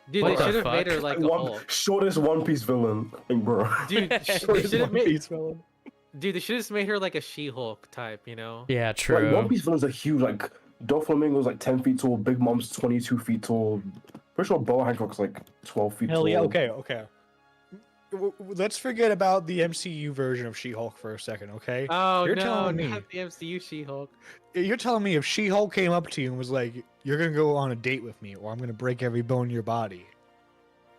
Dude, What they the should have made fuck? her like a One Hulk. shortest One Piece villain, thing, bro. Dude, they Shortest should have One made. Piece Dude, they should have just made her like a She-Hulk type, you know? Yeah, Like true. One Piece villains are huge. Like Doflamingo's like 10 feet tall. Big Mom's 22 feet tall. Pretty sure Boa Hancock's like 12 feet Hell tall. yeah, okay. Let's forget about the MCU version of She-Hulk for a second, okay? Oh You're no, telling me. not the MCU She-Hulk. You're telling me if She-Hulk came up to you and was like, "You're gonna go on a date with me, or I'm gonna break every bone in your body."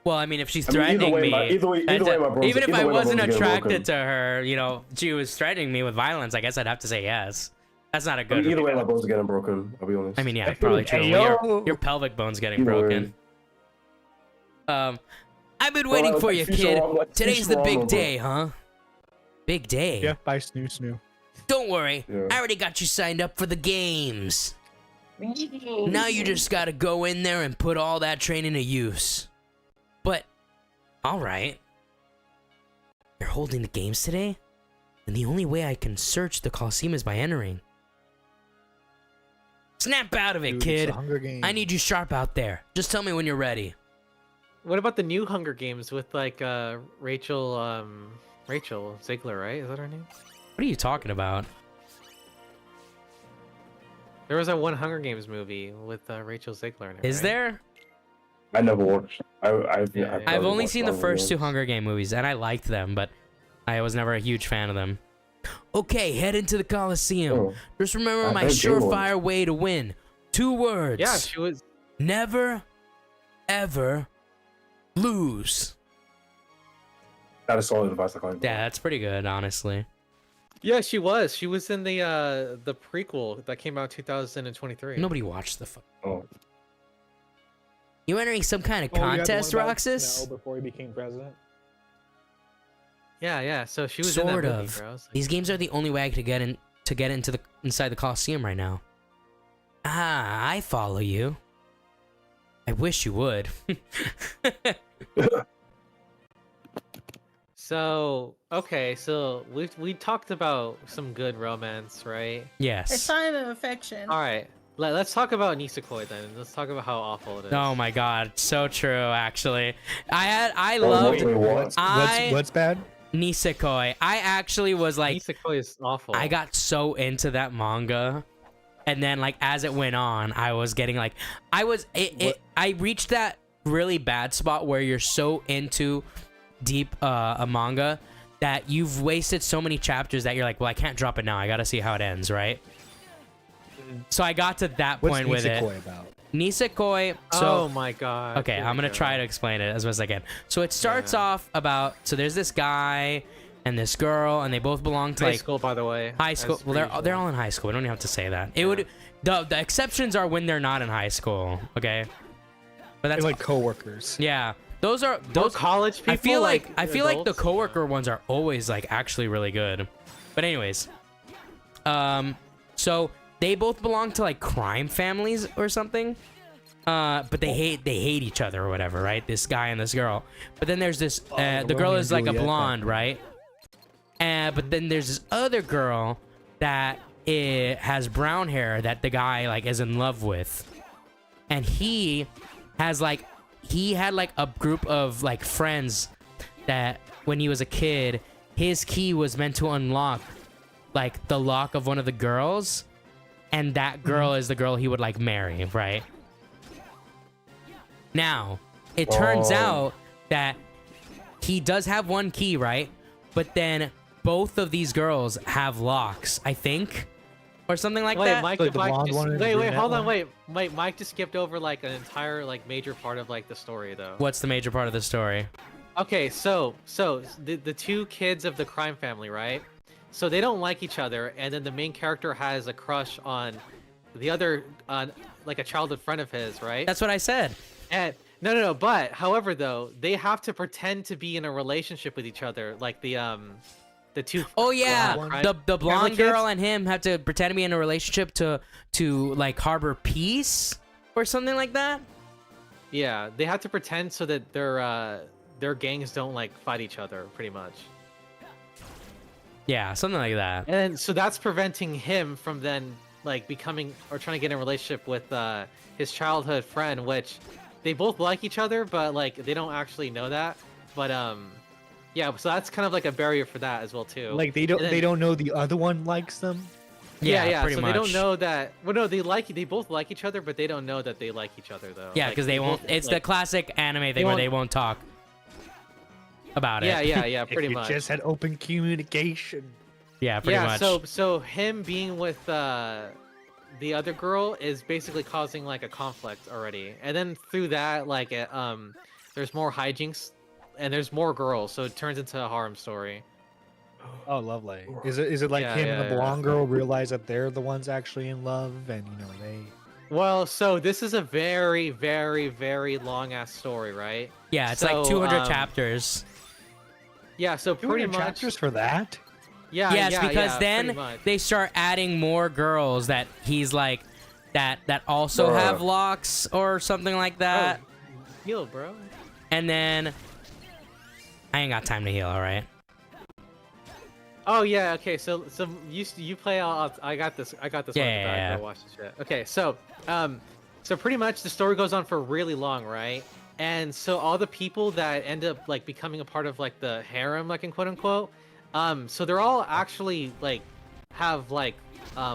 Well, I mean, if she's I mean, either threatening way, me, either way, that's my a- bones- even if either I way, my wasn't bones are getting attracted broken. to her, you know, she was threatening me with violence. I guess I'd have to say yes. That's not a I good. mean, either way, my bones are getting broken. I'll be honest. I mean, yeah, probably true. Hey, When yo. your pelvic bone's getting Either way. broken. I've been Well, waiting like for you, Futurama- kid. like Today's the Futurama, big bro. day, huh? Big day. Yeah, bye, snoo. Don't worry, Yeah. I already got you signed up for the games. Now you just gotta go in there and put all that training to use. But, alright. You're holding the games today? And the only way I can search the Coliseum is by entering. Snap out of it, Dude, it's kid. the Hunger Games. I need you sharp out there. Just tell me when you're ready. What about the new Hunger Games with like Rachel Ziegler, right? Is that her name? What are you talking about? There was that one Hunger Games movie with Rachel Ziegler in it. Is right? there? I never watched. I've I've only seen the first 2 Hunger Game movies, and I liked them, but I was never a huge fan of them. Okay, head into the Coliseum. Oh. Just remember I my heard they were. surefire way to win. 2 words. Yeah, she was. Never, ever lose. That is solid advice. I can't. Yeah, that's pretty good, honestly. Yeah, she was. She was in the prequel that came out 2023. Nobody watched the fuck. Oh. You entering some kind of Oh, you had the contest, one about Roxas? Snow before he became president. Yeah. So she was Sort in that movie, of. bro. I was like, These games are the only way I could get into the inside the Coliseum right now. Ah, I follow you. I wish you would. So okay, so we talked about some good romance, right? It's Yes. sign of affection. All right, let's talk about Nisekoi then. Let's talk about how awful it is. Oh my god, so true. Actually, I Oh, loved wait, what? What's bad? Nisekoi. I actually was like, Nisekoi is awful. I got so into that manga, and then like as it went on, I was getting like, I reached that really bad spot where you're so into deep a manga that you've wasted so many chapters that you're like, well, I can't drop it now. I gotta see how it ends, right? So I got to that What's point with it. Nisekoi about? Nisekoi. So oh my god. okay, Here I'm we gonna go. try to explain it as best I can. So it starts off about, so there's this guy and this girl, and they both belong to High like school, by the way. high school. as Well, per they're usual. all in high school. We don't even have to say that. It would the exceptions are when they're not in high school. Okay, but that's They're like coworkers. yeah. Those are More those college people. I feel like I feel like the adults? coworker ones are always like actually really good. But anyways, so they both belong to like crime families or something. But they hate each other or whatever, right? This guy and this girl. But then there's this the girl Romeo is and like a Juliet blonde, right? But then there's this other girl that has brown hair that the guy like is in love with, and he had like a group of like friends that when he was a kid, his key was meant to unlock like the lock of one of the girls, and that girl is the girl he would like marry, right? Now, it turns out that he does have one key, right? But then both of these girls have locks, I think, or something like Wait, that. Mike, Like the Mike blonde just, one and the wait, brunette hold on, one? wait, Mike just skipped over like an entire like major part of like the story though. What's the major part of the story? Okay, so the two kids of the crime family, right? So they don't like each other, and then the main character has a crush on the other, like a childhood friend of his, right? That's what I said. And no. But however, though, they have to pretend to be in a relationship with each other, like the two. Oh yeah, crime the blonde family girl kids. and him have to pretend to be in a relationship to like harbor peace or something like that. Yeah, they have to pretend so that their gangs don't like fight each other, pretty much. Yeah, something like that. And then, so that's preventing him from then like becoming or trying to get in a relationship with his childhood friend, which they both like each other, but like they don't actually know that. But yeah, so that's kind of like a barrier for that as well too. Like they And then- don't know the other one likes them. yeah. pretty So much. they don't know that. Well, no, they both like each other, but they don't know that they like each other though. Yeah, Like, because they won't. both, It's like- the classic anime thing they where won't- they won't talk about Yeah, it. yeah, If pretty you much. just had open communication. Yeah, pretty Yeah, much. so him being with the other girl is basically causing like a conflict already, and then through that like there's more hijinks and there's more girls, so it turns into a harem story. Oh, lovely. Is it like Yeah, him and yeah, the yeah. blonde girl realize that they're the ones actually in love, and they. Well, so this is a very, very, very long ass story, right? yeah, it's so, like 200 um, chapters. Yeah, so pretty 200 much. chapters for that. Yeah, Yes, yeah, because yeah, then pretty much. they start adding more girls that he's like that also Bruh. have locks or something like that. Heal, bro. And then I ain't got time to heal. All right. Oh yeah, okay. So you play. I got this. I got this one. in the Yeah, back. yeah, Go watch the shit. Okay, so pretty much the story goes on for really long, right? And so all the people that end up like becoming a part of like the harem, like in quote unquote, so they're all actually like have like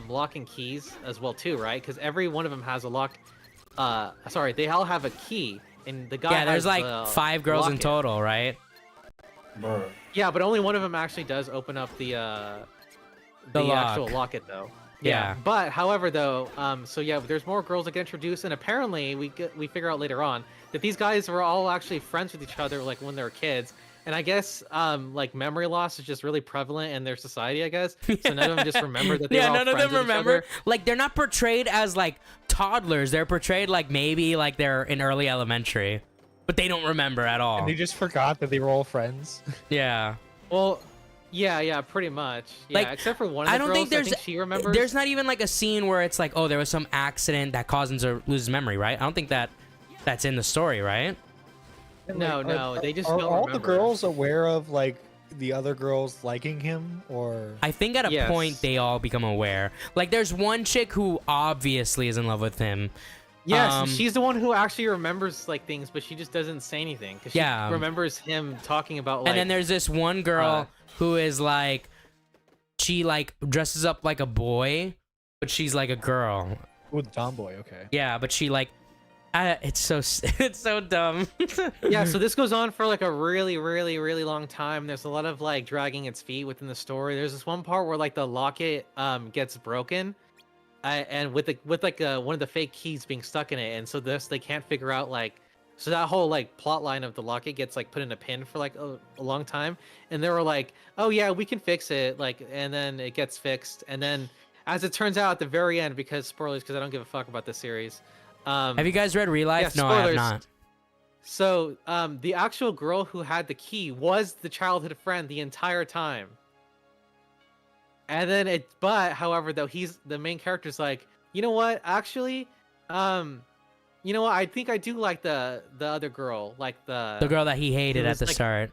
lock and keys as well too, right? Because every one of them has a lock. Sorry, they all have a key, and the guy. Yeah, there's has like the 5 girls in locket. total, right? Bro. Yeah, but only one of them actually does open up the The actual lock. locket though. Yeah. But however though, so yeah, there's more girls that get introduced, and apparently we figure out later on that these guys were all actually friends with each other like when they were kids. And I guess like memory loss is just really prevalent in their society, I guess. So none of them just remember that they were Yeah, all none of friends them with each remember. other. Like they're not portrayed as like toddlers. They're portrayed like maybe like they're in early elementary, but they don't remember at all. And they just forgot that they were all friends. Yeah. Well, yeah, pretty much. Yeah, Like, except for one of the I don't girls, think there's she remembers. there's not even like a scene where it's like, oh, there was some accident that caused him to lose his memory, right? I don't think that's in the story, right? No, they just are don't all remember. the girls aware of like the other girls liking him, or I think at a Yes. point they all become aware. Like there's one chick who obviously is in love with him. Yes, she's the one who actually remembers like things, but she just doesn't say anything because she Yeah. remembers him talking about like. And then there's this one girl who is like, she like dresses up like a boy, but she's like a girl. with tomboy. Okay. Yeah, but she like, it's so it's so dumb. Yeah, so this goes on for like a really, really, really long time. There's a lot of like dragging its feet within the story. There's this one part where like the locket gets broken, and with like one of the fake keys being stuck in it, and so this they can't figure out like. So that whole like plot line of the locket gets like put in a pin for like a long time, and they were like, "Oh yeah, we can fix it." Like, and then it gets fixed, and then as it turns out at the very end, because spoilers, because I don't give a fuck about this series. Have you guys read Real Life? Yeah, No, I have spoilers. not. So the actual girl who had the key was the childhood friend the entire time. And then however, though he's the main character's like, you know what? Actually, you know what? I think I do like the other girl, like The girl that he hated it at was, the like, start.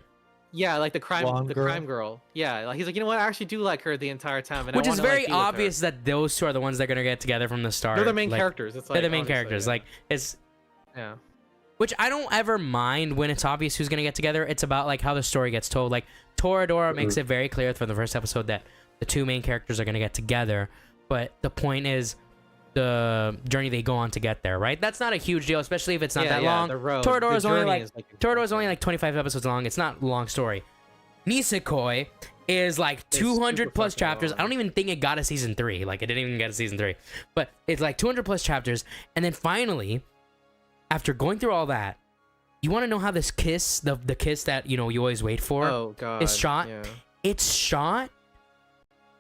Yeah, like the Blonde girl? crime girl. Yeah, like he's like, you know what? I actually do like her the entire time, and Which I is wanna, very like, be with her." obvious that those two are the ones that are gonna get together from the start. They're the main Like, characters. It's like they're the main obviously, characters. yeah. Like it's Yeah. which I don't ever mind when it's obvious who's gonna get together. It's about like how the story gets told. Like Toradora makes it very clear from the first episode that the two main characters are gonna get together. But the point is the journey they go on to get there, right? That's not a huge deal, especially if it's not that long. The road. Toradora's The only journey like is, Toradora's only like 25 episodes long. It's not a long story. Nisekoi is like It's 200 super plus fucking chapters. long. I don't even think it got a season 3. Like it didn't even get a season 3. But it's like 200 plus chapters. And then finally, after going through all that, you want to know how this kiss, the kiss that, you know, you always wait for, Oh god. is shot? Yeah. It's shot,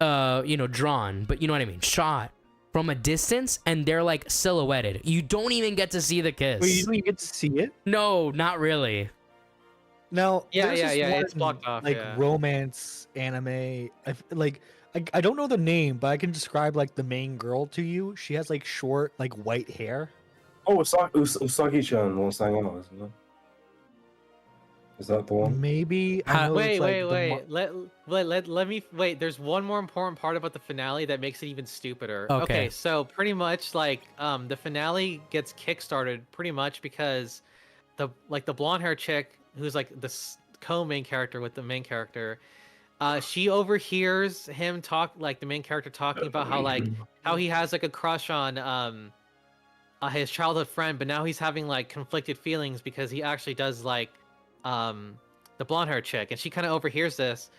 you know, drawn, but you know what I mean? Shot from a distance, and they're like silhouetted. You don't even get to see the kiss. Wait, you don't get to see it? No, not really. Now, Yeah, there's this it's one, blocked off, like yeah. romance anime. I don't know the name, but I can describe like the main girl to you. She has like short, like white hair. Oh, Usagi-chan won't sang out, isn't it? Is that the one? Maybe. I know Wait, it's, like, wait, the wait. Let me wait. There's one more important part about the finale that makes it even stupider. Okay. So pretty much like the finale gets kickstarted pretty much because the blonde hair chick who's like the co-main character with the main character, she overhears him talk, like the main character talking about how he has like a crush on his childhood friend, but now he's having like conflicted feelings because he actually does like the blonde hair chick, and she kind of overhears this.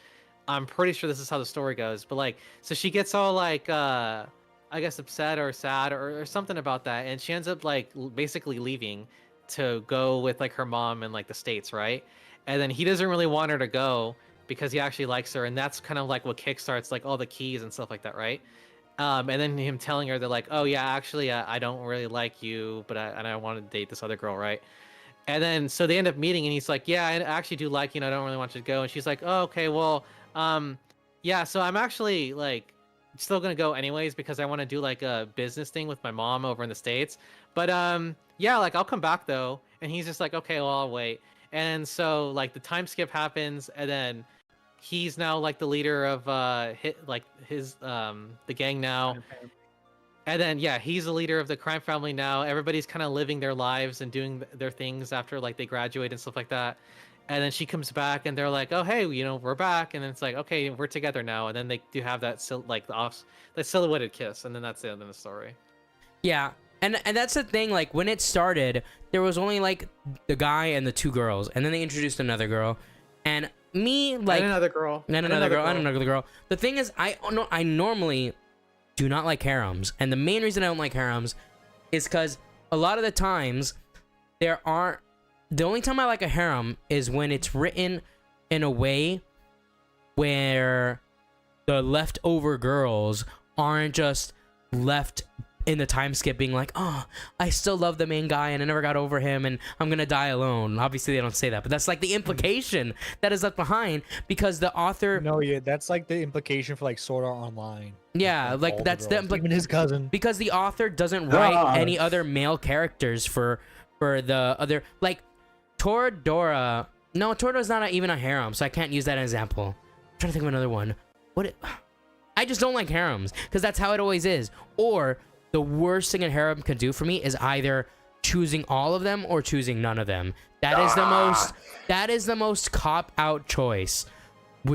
I'm pretty sure this is how the story goes, but like, so she gets all like I guess upset or sad or something about that, and she ends up like basically leaving to go with like her mom in like the States, right? And then he doesn't really want her to go because he actually likes her, and that's kind of like what kickstarts like all the keys and stuff like that, right? And then him telling her, they're like, oh yeah, actually I don't really like you, but I want to date this other girl, right? And then so they end up meeting, and he's like, yeah, I actually do like you, and I don't really want you to go. And she's like, oh, okay, well, yeah, so I'm actually like still gonna go anyways because I want to do like a business thing with my mom over in the States. But yeah, like I'll come back though. And he's just like, okay, well, I'll wait. And so like the time skip happens, and then he's now like the leader of the gang now. And then yeah, he's the leader of the crime family now. Everybody's kind of living their lives and doing their things after like they graduate and stuff like that. And then she comes back, and they're like, "Oh, hey, you know, we're back." And then it's like, "Okay, we're together now." And then they do have that that silhouetted kiss, and then that's the end of the story. Yeah, and that's the thing. Like when it started, there was only like the guy and the two girls, and then they introduced another girl, and me like and another girl, and another girl, and another girl. The thing is, I normally do not like harems, and the main reason I don't like harems is because a lot of the times there aren't. The only time I like a harem is when it's written in a way where the leftover girls aren't just left in the time skip being like, oh, I still love the main guy and I never got over him and I'm gonna die alone. Obviously they don't say that, but that's like the implication that is left behind because the author. No, yeah, that's like the implication for like Sword Art Online. Yeah, like all that's the girls, even his cousin. because the author doesn't write any other male characters for the other, like Toradora No, Toro's not even a harem, so I can't use that as an example. I'm trying to think of another one. I just don't like harems because that's how it always is. Or the worst thing a harem can do for me is either choosing all of them or choosing none of them. That is the most cop out choice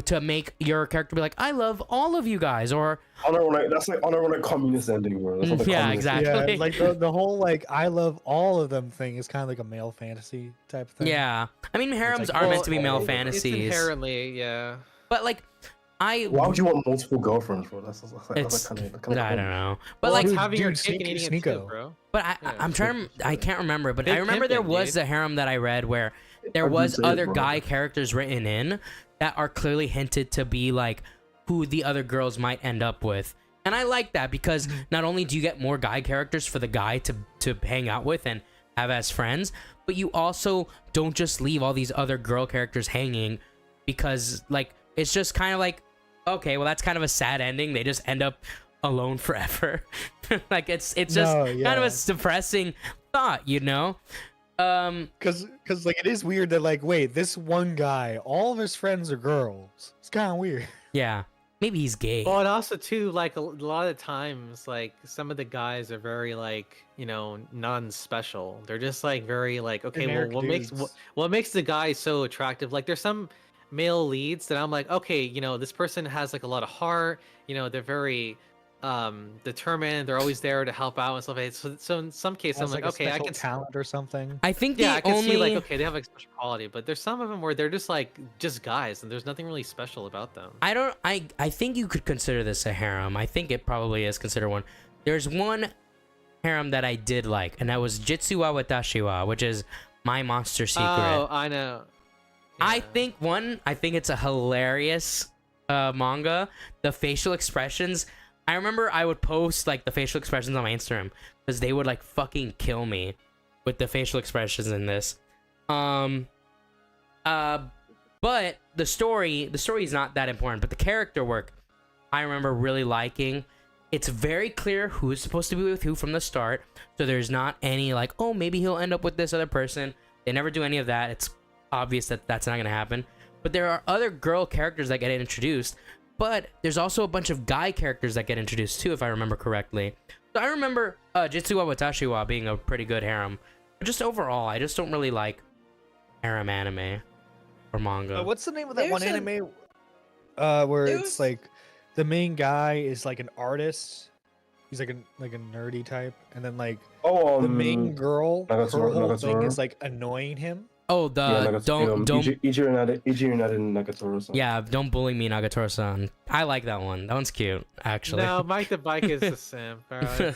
to make your character be like, I love all of you guys, or that's like unironic communist ending, bro. That's what the yeah, communist- exactly. Yeah, like the whole like I love all of them thing is kind of like a male fantasy type thing. Yeah, I mean harems like, are well, meant to be male It's fantasies, inherently, yeah. but like Why would you want multiple girlfriends, bro? That's it's kind I don't know, but Well, like it's dude, having your dude, cake and eating it too, Sneeko. bro. But Yeah. I'm trying to, I can't remember, but I Big remember there pimping, was dude. a harem that I read where there How'd you was say it, other bro? guy characters written in that are clearly hinted to be like who the other girls might end up with. And I like that because not only do you get more guy characters for the guy to hang out with and have as friends, but you also don't just leave all these other girl characters hanging because like it's just kind of like, okay, well that's kind of a sad ending. They just end up alone forever. Like it's just kind of a depressing thought, you know? Cause like it is weird that like wait, this one guy, all of his friends are girls. It's kind of weird. Yeah, maybe he's gay. Well, and also too, like a lot of times, like some of the guys are very like, you know, non-special. They're just like very like, okay, well, Generic what makes the guy so attractive? Like, there's some male leads that I'm like, okay, you know, this person has like a lot of heart. You know, they're very determined. They're always there to help out and stuff. Like that. So in some cases, I'm Has, like, a okay, I special can talent or something. I think yeah, the I can only see like, okay, they have like special quality, but there's some of them where they're just like just guys, and there's nothing really special about them. I think you could consider this a harem. I think it probably is considered one. There's one harem that I did like, and that was Jitsuwa Watashiwa, which is My Monster Secret. Oh, I know. I Yeah. think it's a hilarious manga. The facial expressions. I remember I would post like the facial expressions on my Instagram because they would like fucking kill me with the facial expressions in this. But the story is not that important, but the character work I remember really liking. It's very clear who's supposed to be with who from the start, so there's not any like, oh, maybe he'll end up with this other person. They never do any of that. It's obvious that that's not gonna happen. But there are other girl characters that get introduced, but there's also a bunch of guy characters that get introduced too, if I remember correctly. So I remember Jitsuwa Watashiwa being a pretty good harem. But just overall, I just don't really like harem anime or manga. What's the name of that There's one a- anime? Where There's- it's like the main guy is like an artist. He's like a nerdy type, and then like the main girl, her Nagatoro- whole thing Nagatoro. is like annoying him. Oh, don't Ichiro and Nagatoro. yeah, don't bully me, Nagatoro-san. I like that one. That one's cute, actually. No, Mike the Bike is a simp. Bro.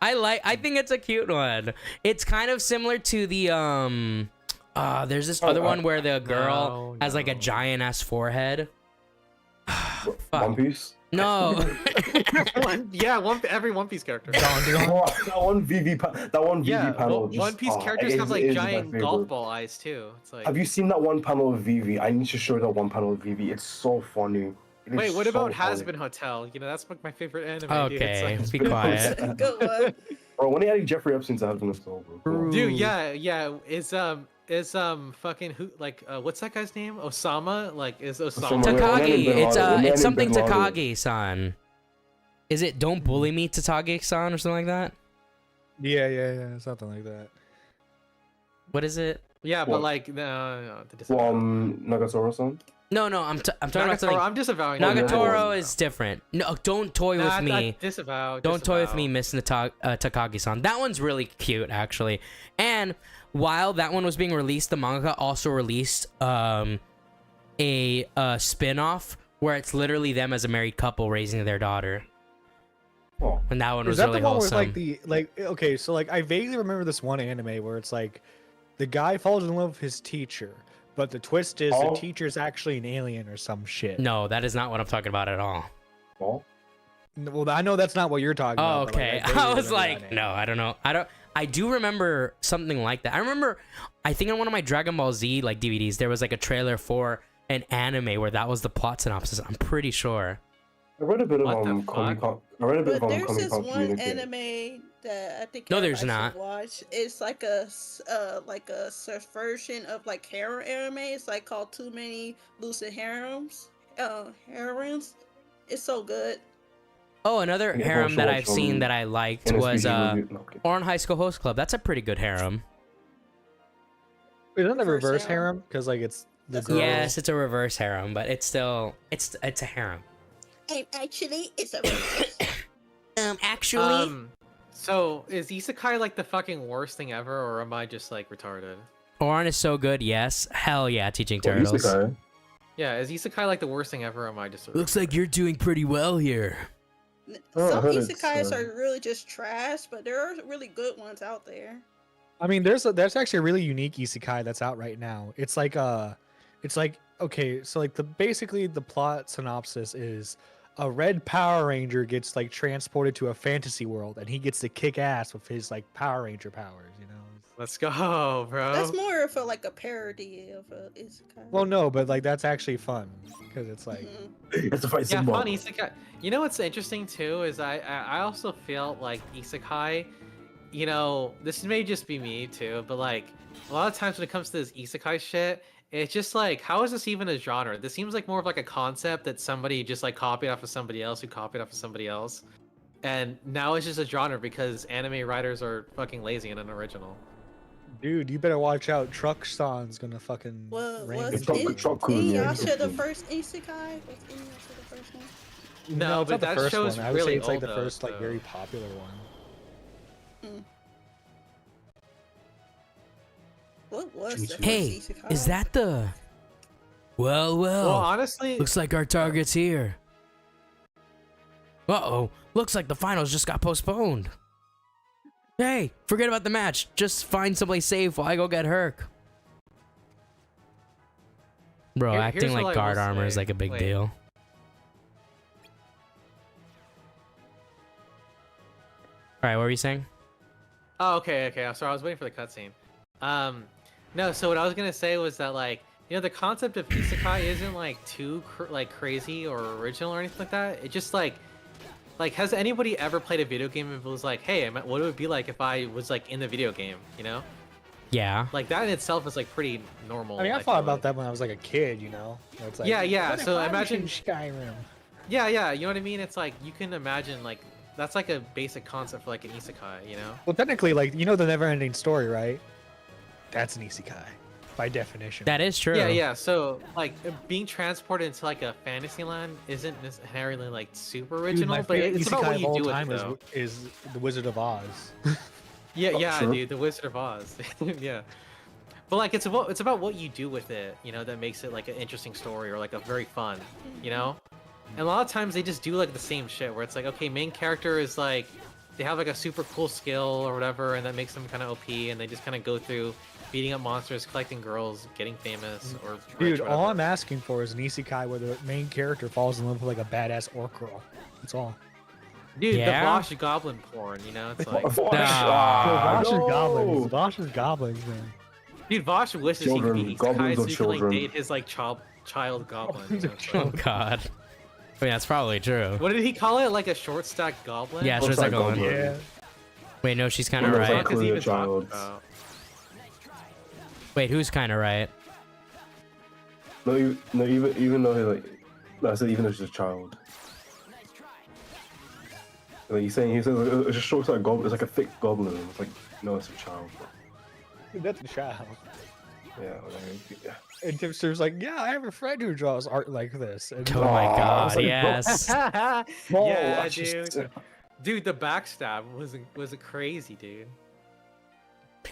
I think it's a cute one. It's kind of similar to the there's this other one where the girl has like a giant ass forehead. Fuck. One Piece. No. Every One Piece character. that one VV Yeah, panel. One Piece characters have like giant golf ball eyes too. It's like, Have you seen that one panel of Vivi? I need to show that one panel of Vivi. It's so funny. It is wait, what so about funny. Has Been Hotel? You know, that's like my favorite anime. Dude. It's Okay, like- be quiet. Good one. Bro, when they added Jeffrey Epstein to Has Been Hotel, bro. Dude, yeah. Is fucking who like what's that guy's name? Osama? Like is Osama? Takagi. It's something Bin Laden. Takagi-san. Is it Don't Bully Me Takagi-san or something like that? Yeah, something like that. What is it? Yeah, but What? like no. Well, Nagatoro-san. No, I'm talking about something. I'm disavowing. Nagatoro is different. No, don't toy with me. Disavow. Don't toy with me, Miss Takagi-san. That one's really cute, actually. And while that one was being released, the manga also released a spin-off where it's literally them as a married couple raising their daughter. Oh. And that one Is was that really the one wholesome. where okay, so like I vaguely remember this one anime where it's like the guy falls in love with his teacher, but the twist is Oh. the teacher's actually an alien or some shit. No, that is not what I'm talking about at all. Oh. Well, I know that's not what you're talking Oh, about. but, okay. vaguely I was remember that like, anime. no, I don't know. I do remember something like that. I think on one of my Dragon Ball Z like DVDs, there was like a trailer for an anime where that was the plot synopsis. I'm pretty sure. I read a bit of What the Comic fuck? Con. I read a bit But of there's Comic this Con one communique. anime that I think No, there's everybody should not. watch. It's like a subversion of like harem anime. It's like called Too Many Lucid Harems. Heroines. It's so good. Oh, another Yeah, harem also that watch, I've seen that I liked was NSPG review. No, okay. Oran High School Host Club. That's a pretty good harem. Isn't that the Reverse reverse harem. harem? Because like it's the That's girl. Yes, it's a reverse harem, but it's still it's a harem. And actually, it's a Actually, So is isekai like the fucking worst thing ever, or am I just like retarded? Oran is so good. Yes, hell yeah, teaching Well, turtles. Isekai. Yeah, is isekai like the worst thing ever, or am I just? Looks like you're doing pretty well here. Oh, I Some heard it's, isekais are really just trash, but there are really good ones out there. I mean, there's actually a really unique isekai that's out right now. It's like okay, so like basically the plot synopsis is a red Power Ranger gets like transported to a fantasy world, and he gets to kick ass with his like Power Ranger powers. You know. Let's go, bro. That's more of a parody of a isekai. Well, no, but like that's actually fun because it's like Mhm. It's a fight Yeah, symbol. fun isekai. You know what's interesting too is I also feel like isekai. You know, this may just be me too, but like a lot of times when it comes to this isekai shit, it's just like, how is this even a genre? This seems like more of like a concept that somebody just like copied off of somebody else who copied off of somebody else, and now it's just a genre because anime writers are fucking lazy and unoriginal. dude, you better watch out. Truck-san's gonna fucking Well, reign was control. Inuyasha the first isekai? Was Inuyasha the first one? No, it's but not the that first show's one. I would say really it's like old, the though, first like so- very popular one. What was the first Hey, isekai? is that the? Well, Well, honestly, Looks like our target's here. Uh-oh. Looks like the finals just got postponed. Hey, forget about the match. Just find someplace safe while I go get Herc. Bro, Here's acting what like I guard will armor is say. like a big Wait. deal. Alright, what were you saying? Oh, okay. Sorry, I was waiting for the cutscene. No. So what I was gonna say was that like, you know, the concept of isekai isn't like too crazy or original or anything like that. It just like, has anybody ever played a video game and was like, hey, what would it be like if I was like in the video game? You know, Yeah. like that in itself is like pretty normal. I mean, I feel thought like. about that when I was like a kid. You know. Where it's like, Yeah. what if So I was imagine- in Skyrim. Yeah. You know what I mean? It's like you can imagine like that's like a basic concept for like an isekai. You know. Well, technically, like you know the never-ending story, right? That's an isekai, by definition. That is true. Yeah. So like being transported into like a fantasy land isn't necessarily like super Dude, original, my but favorite it's about isekai what of you all do with time it though. is the Wizard of Oz. Yeah, sure. dude, the Wizard of Oz. Yeah. But like it's about what you do with it, you know, that makes it like an interesting story or like a very fun, you know? And a lot of times they just do like the same shit where it's like, okay, main character is like they have like a super cool skill or whatever and that makes them kind of OP and they just kind of go through beating up monsters, collecting girls, getting famous or rich, Dude, all whatever. I'm asking for is an isekai where the main character falls in love with like a badass orc girl. That's all. Dude, Yeah? the Vosh goblin porn, you know? It's like Ah, Vosh is no. goblins. Vosh is goblins, man. dude, Vosh wishes Children, he could be goblins isekai so are he could like children. date his like child goblin. You know? It's Oh like- god. I mean, that's probably true. What did he call it? Like a short stack goblin? Yeah, Looks it's just like like going. goblin. Yeah. Wait, no, she's kind of Well, What no, the right. fuck is he Clear even talking childs. about? Wait, who's kind of right? No, even though he like I said, even though she's a child. Like he's saying it's a short like goblin. It's like a thick goblin. It's like no, it's a child. That's a child. Yeah, like, yeah. And Tipster's like, yeah, I have a friend who draws art like this. And Oh my Aw, god, it's like, yes. Bro, Yeah, I just- dude. Dude, the backstab was a crazy, dude.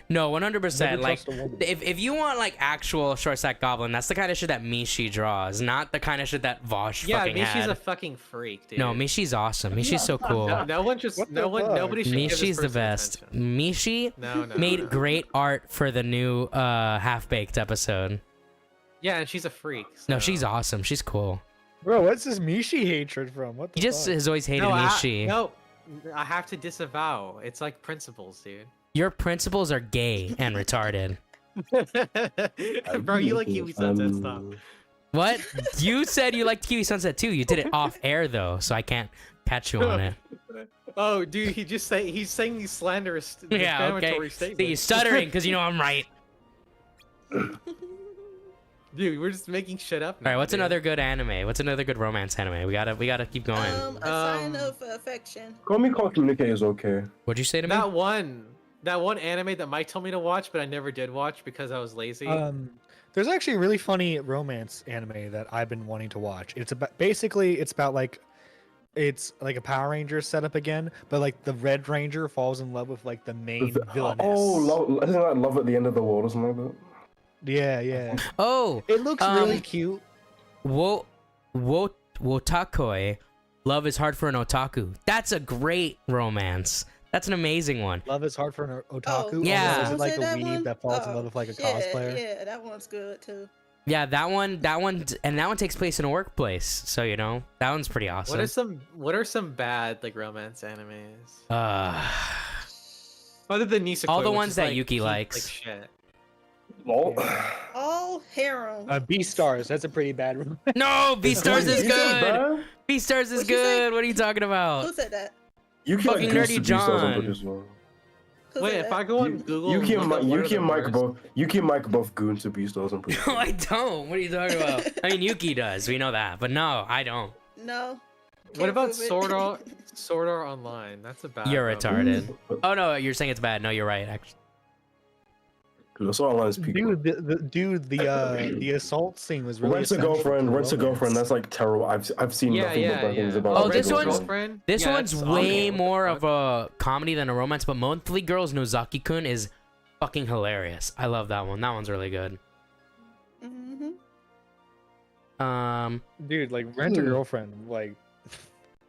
No, 100%. Never Like, trust a woman. if you want like actual short stack goblin, that's the kind of shit that Mishi draws, not the kind of shit that Vosh Yeah, fucking Mishi's had. a fucking freak, dude. No, Mishi's awesome. Mishi's so cool. No one just What the fuck? nobody should give this Mishi's the person best. attention. Mishi No, made no. great art for the new Half Baked episode. Yeah, and she's a freak. No, so- she's awesome. She's cool. Bro, what's this Mishi hatred from? What the He just fuck? has always hated No, Mishi. no, I have to disavow. It's like principles, dude. Your principles are gay and retarded. Bro, you like Kiwi Sunset stuff. What? You said you liked Kiwi Sunset too. You did it off air though, so I can't catch you on it. Oh, dude, he's saying these slanderous, Yeah, okay. defamatory See, statements. you're stuttering because you know I'm right. Dude, we're just making shit up. All right, what's dude. another good anime? What's another good romance anime? We gotta keep going. A sign of affection. Call Me Can't Communicate is okay. What'd you say to me? That one anime that Mike told me to watch, but I never did watch because I was lazy. There's actually a really funny romance anime that I've been wanting to watch. It's about basically it's about like it's like a Power Ranger setup again, but like the Red Ranger falls in love with like the main villainess. Oh, isn't that Love at the End of the World or something like that? Yeah. Oh, it looks really cute. Wotakoi, Love is Hard for an Otaku. That's a great romance. That's an amazing one. Love is Hard for an Otaku. Oh, yeah. Is it like a that weeb one? that falls in love with like a cosplayer? Yeah, that one's good too. Yeah, that one, and that one takes place in a workplace. So you know that one's pretty awesome. What are some bad like romance animes? Other than Nisekoi, all the which ones is, that like, Yuki peak, likes. Like shit. All harem. Beastars. That's a pretty bad romance. No, Beastars is You said good. bad? Beastars is What'd you say? good. What are you talking about? Who said that? You can Fucking Nerdy John. Who Wait, said if that? I go on Google, Yuki and look up what are the and Mike worst- both. Yuki and Mike both goon to Beastars. I'm pretty No, sure. I don't. What are you talking about? I mean, Yuki does. We know that, but no, I don't. No. What Can't about prove it. Sword Art Online? That's a bad. You're romance. retarded. Oh no, you're saying it's bad. No, you're right. Actually, That's all online is peak. The assault scene was really Rent a essential girlfriend. to Rent a girlfriend. romance. That's like terrible. I've seen nothing but bad things about. Oh, Rent a this one's Girlfriend. this Yeah, one's that's way awful. more of a comedy than a romance. But Monthly Girls Nozaki-kun is fucking hilarious. I love that one. That one's really good. Dude, like Rent a Girlfriend, like,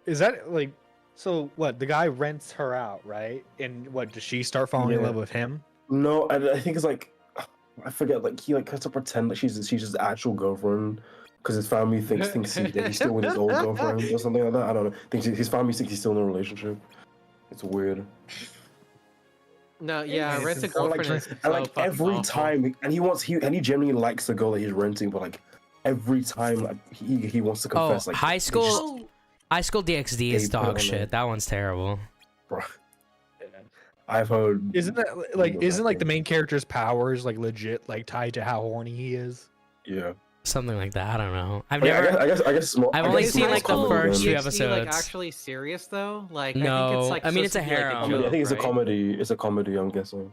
is that like, so what? The guy rents her out, right? And what? Does she start falling in Yeah. love with him? No, I think it's like I forget. Like he like has to pretend that she's his actual girlfriend because his family thinks that he's still with his old girlfriend or something like that. I don't know. Thinks his family thinks he's still in a relationship. It's weird. No, yeah, It's Rent a insane. Girlfriend is And so like fucking every awful. time, and he genuinely likes the girl that he's renting, but like every time, like he wants to Oh, confess. Like High he's School DxD is They put it dog on shit. there. That one's terrible. bro. I've heard. Isn't that like, isn't like the main character's powers like legit like tied to how horny he is? Yeah. Something like that. I don't know. I've I never. guess it's more. I've I only guess it's seen more like the comedy first than- few DxD, like episodes. actually serious though? Like No, I think it's like I mean, supposed it's a to be, like, harem. I think it's a joke, right? comedy. It's a comedy. I'm guessing.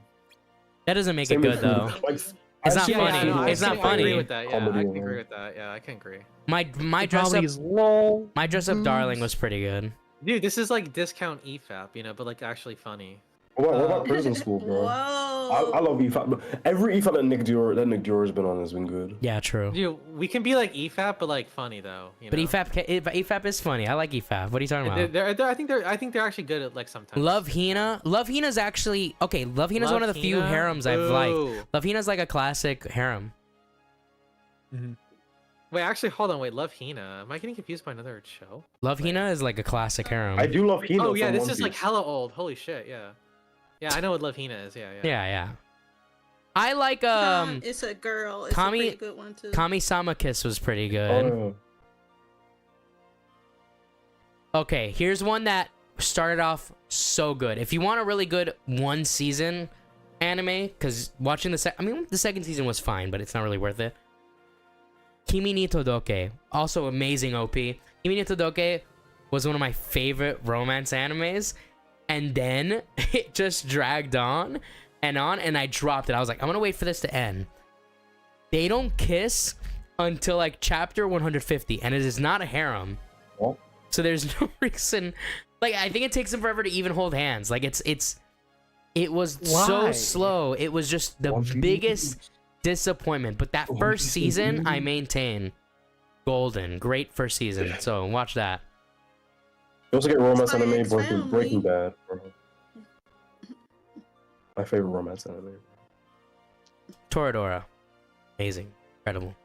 That doesn't make Same it with good though. Food. Like, It's I've not seen funny. Food, I It's not I agree funny. with that. Yeah, I Comedy, can agree yeah. with that. Yeah, I can agree. My dress up Comedies, lol. my dress up darling was pretty good. Dude, this is like discount EFAP, you know, but like actually funny. What about Prison School, bro? I love EFAP. But every EFAP that Nick Dior has been on has been good. Yeah, true. Dude, we can be like EFAP, but like funny though. You But know? EFAP is funny. I like EFAP. What are you talking about? I think they're actually good at like sometimes. Love Hina's actually okay. Love Hina's one of the few Hina? harems I've liked. Boo. Love Hina's like a classic harem. Wait, actually, hold on. Wait, Love Hina. Am I getting confused by another show? Love Hina is like a classic harem. I do love Hina. Oh yeah, from this One is like Piece. hella old. Holy shit, yeah. Yeah, I know what Love Hina is. Yeah. Yeah. I like it's a girl. It's Kami- a pretty good one too. Kami-sama Kiss was pretty good. Oh, Okay, here's one that started off so good. If you want a really good one season anime, because watching the second season was fine, but it's not really worth it. Kimi ni Todoke, also amazing OP. Kimi ni Todoke was one of my favorite romance animes, and then it just dragged on, and I dropped it. I was like, I'm gonna wait for this to end. They don't kiss until like chapter 150, and it is not a harem. Oh. So there's no reason. Like, I think it takes them forever to even hold hands. Like, it was so Why? slow. It was just the biggest disappointment. But that first season, I maintain golden, great first season. So watch that. You also get romance Spy anime X Family. Breaking Bad. Bro. My favorite romance anime. Toradora, amazing, incredible.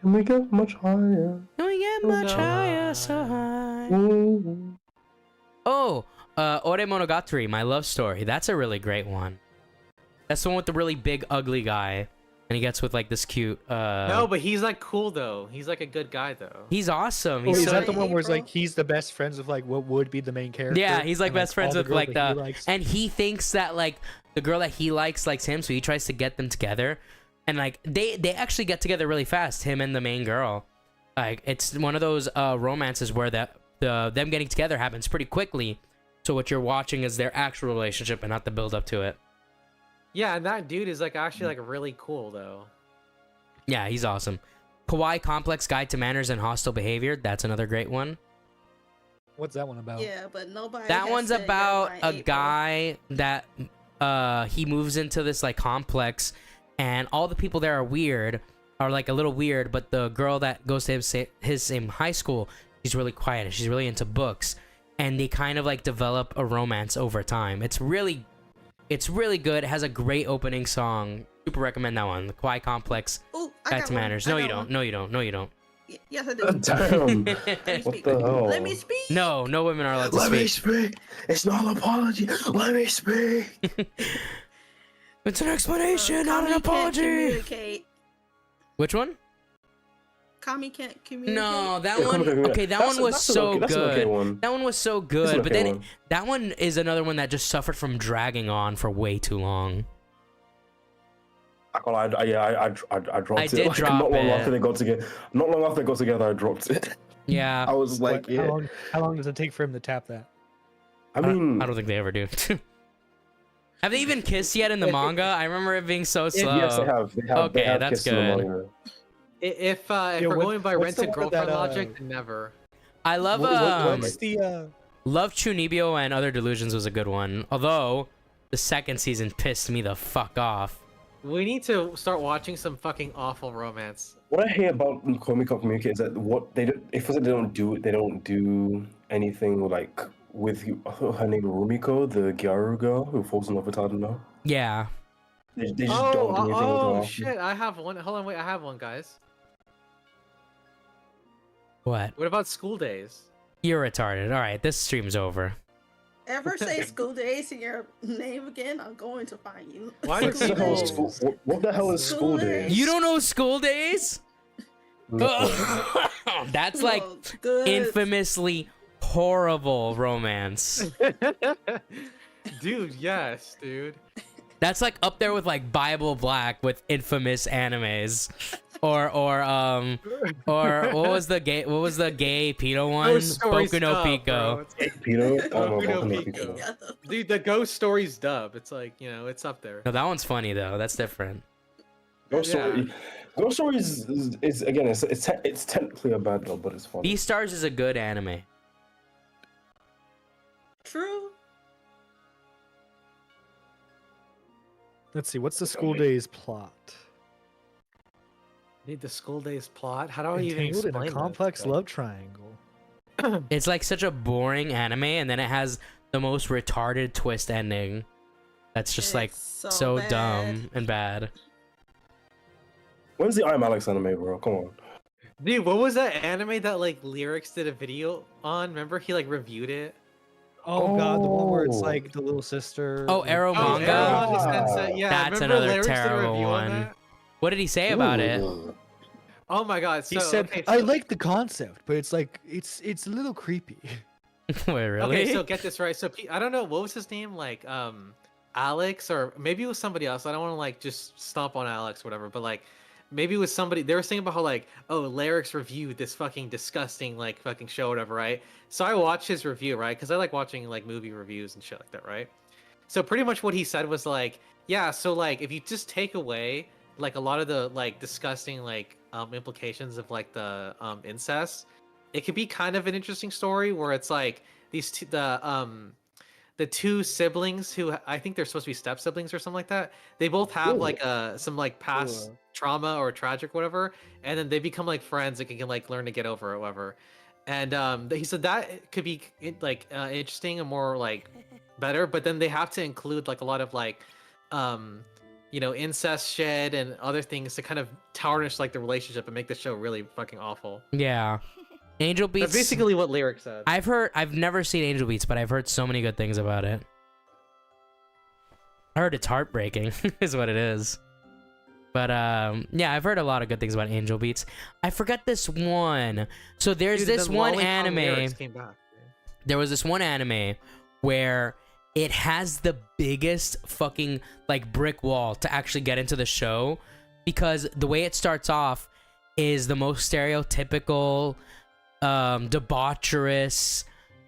Can we get much higher? Can we get much higher, so high? Oh, Ore Monogatari, My Love Story. That's a really great one. That's the one with the really big, ugly guy. and he gets with like this cute. No, but he's like cool though. He's like a good guy though. He's awesome. Oh, He's is so, that the one where it's like he's the best friends with like what would be the main character? yeah, he's like and, best friends all with girls like that he the, likes? and he thinks that like the girl that he likes him, so he tries to get them together, and like they actually get together really fast, him and the main girl. Like it's one of those romances where them getting together happens pretty quickly. So what you're watching is their actual relationship and not the build up to it. Yeah, and that dude is like actually like really cool though. Yeah, he's awesome. Kawaii Complex Guide to Manners and Hostile Behavior. That's another great one. What's that one about? Yeah, but nobody. That has one's said about you're a my April. guy that he moves into this like complex, and all the people there are like a little weird, but the girl that goes to his same high school, she's really quiet and she's really into books, and they kind of like develop a romance over time. It's really good. It has a great opening song. Super recommend that one. The Kawaii Complex Ooh, I Guide got to one. Manners. I No, got you don't. one. No, you don't. No, you don't. Yes, I do. Damn. Let me What speak. the hell? Let me speak. No women are allowed to Let me speak. speak. It's not an apology. Let me speak. It's an explanation, not an Kami can't apology. communicate. Which one? Kami can't communicate. No, that Yeah, one. come on, Okay, that that's- one was that's an so okay- that's an good. okay one. That one was so That's good, an but okay then one. that one is another one that just suffered from dragging on for way too long. I dropped I it. did like, drop not long it. after they got together. Not long after they got together, I dropped it. Yeah, I was like, What- yeah. how long does it take for him to tap that? I mean, I don't think they ever do. Have they even kissed yet in the manga? I remember it being so slow. yes, they have. They have. They Okay, have that's kissed in the good. manga. If Yeah, we're what- going by what's the rented one girlfriend that, logic, then never. I love What's the Love Chunibyo and Other Delusions was a good one. Although the second season pissed me the fuck off. We need to start watching some fucking awful romance. What I hear about Komi Communicate is that what they don't, if they don't do anything like with her name Rumiko, the Gyaru girl who falls in love with Tadano. Yeah. They just don't do anything with her. Oh after. shit! I have one. Hold on, wait. I have one, guys. What? What about School Days? You're retarded. All right, this stream's over. Ever say school days in your name again? I'm going to find you. Why do What the hell is people? school? What the hell is school days? You don't know School Days? That's like Oh, good. infamously horrible romance. Dude, yes, dude. That's like up there with like Bible Black with infamous animes. Or what was the gay pedo one? Ghost Stories Boku no dub, Pico. bro. Peter? Oh, Boku no Boku no Pico. Pico. Dude, the Ghost Stories dub. It's like, you know, it's up there. No, that one's funny though. That's different. Ghost Story. Ghost Story is again. It's technically a bad dub, but it's funny. Beastars is a good anime. True. let's see, what's the School Days plot? Need the School Days plot. How do I even Entangled in explain a this? complex love triangle. It's like such a boring anime, and then it has the most retarded twist ending. That's just like It's so bad. dumb and bad. When's the I'm Alex anime, bro? Come on. Dude, what was that anime that like Lyrics did a video on? Remember he like reviewed it? Oh, god, the one where it's Oh. like the little sister. Oh, Arrow Oh, Manga. Arrow Sensei. Yeah, That's remember another Lyrics did a terrible review on one. that? What did he say about it? Ooh. Oh my god. So, He said, okay, "I so- like the concept, but it's like it's a little creepy." Wait, really? Okay, so get this right. So I don't know what was his name, like Alex, or maybe it was somebody else. I don't want to like just stomp on Alex or whatever, but like maybe it was somebody. They were saying about how like, oh, Lyrics reviewed this fucking disgusting like fucking show, or whatever, right? So I watched his review, right? Because I like watching like movie reviews and shit like that, right? So pretty much what he said was like, yeah, so like if you just take away like a lot of the like disgusting like implications of like the incest, it could be kind of an interesting story where it's like these the two siblings who I think they're supposed to be step siblings or something like that. They both have Ooh. like some like past trauma or tragic whatever, and then they become like friends and can like learn to get over it, whatever. And he said that could be like interesting and more like better, but then they have to include like a lot of like you know, incest shit and other things to kind of tarnish like the relationship and make the show really fucking awful. Yeah. Angel Beats. That's basically what Lyric said. I've never seen Angel Beats, but I've heard so many good things about it. I heard it's heartbreaking, is what it is. But yeah, I've heard a lot of good things about Angel Beats. I forgot this one. So there's Dude, this the one Lollipop anime. lyrics came back, dude. There was this one anime where it has the biggest fucking like brick wall to actually get into the show, because the way it starts off is the most stereotypical debaucherous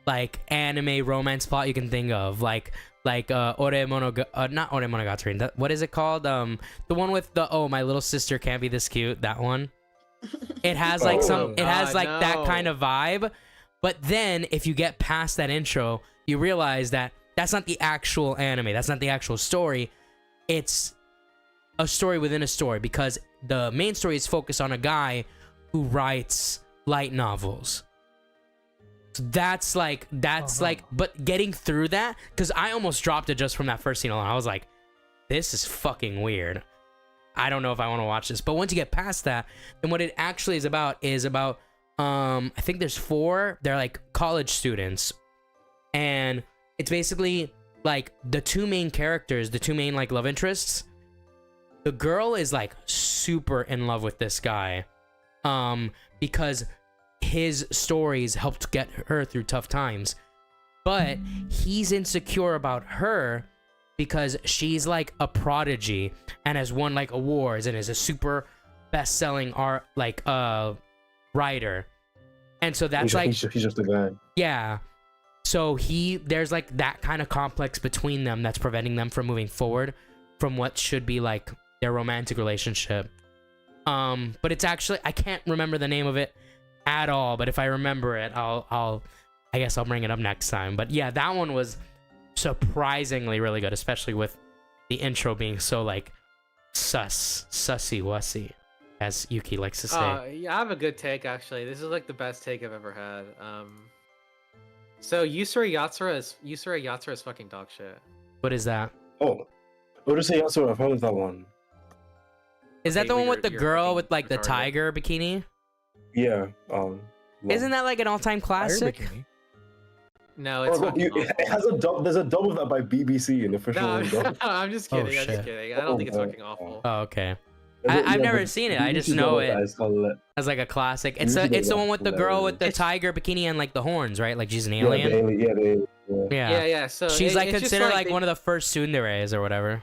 like anime romance plot you can think of, like not Ore Monogatari. What is it called? The one with the my little sister can't be this cute. That one. It has like that kind of vibe. But then if you get past that intro, you realize that that's not the actual anime. That's not the actual story. It's a story within a story, because the main story is focused on a guy who writes light novels. So that's like, but getting through that, because I almost dropped it just from that first scene alone. I was like, this is fucking weird. I don't know if I want to watch this. But once you get past that, then what it actually is about I think there's 4. They're like college students, and it's basically like the 2 main characters, the 2 main like love interests. The girl is like super in love with this guy, because his stories helped get her through tough times. But he's insecure about her because she's like a prodigy and has won like awards and is a super best-selling writer. And so that's he's just a guy. Yeah. So there's like that kind of complex between them that's preventing them from moving forward from what should be like their romantic relationship. But it's actually, I can't remember the name of it at all, but if I remember it, I guess I'll bring it up next time. But yeah, that one was surprisingly really good, especially with the intro being so like sussy wussy, as Yuki likes to say. Yeah, I have a good take actually. This is like the best take I've ever had. So Yusura Yatsura is fucking dog shit. What is that? Oh, Urusei Yatsura, I've heard of that one. Is that the one with the girl with like the tiger bikini? Yeah. Isn't that like an all-time classic? No, it's it has a dub. There's a dub of that by BBC, an official dub. I'm just kidding. I'm just kidding. I don't think it's fucking awful. Oh, okay. I've never seen it. I just know it as like a classic. It's the one with the girl with the tiger bikini and like the horns, right? Like she's an alien. Yeah. So she's like it's considered just like one of the first tsunderes or whatever.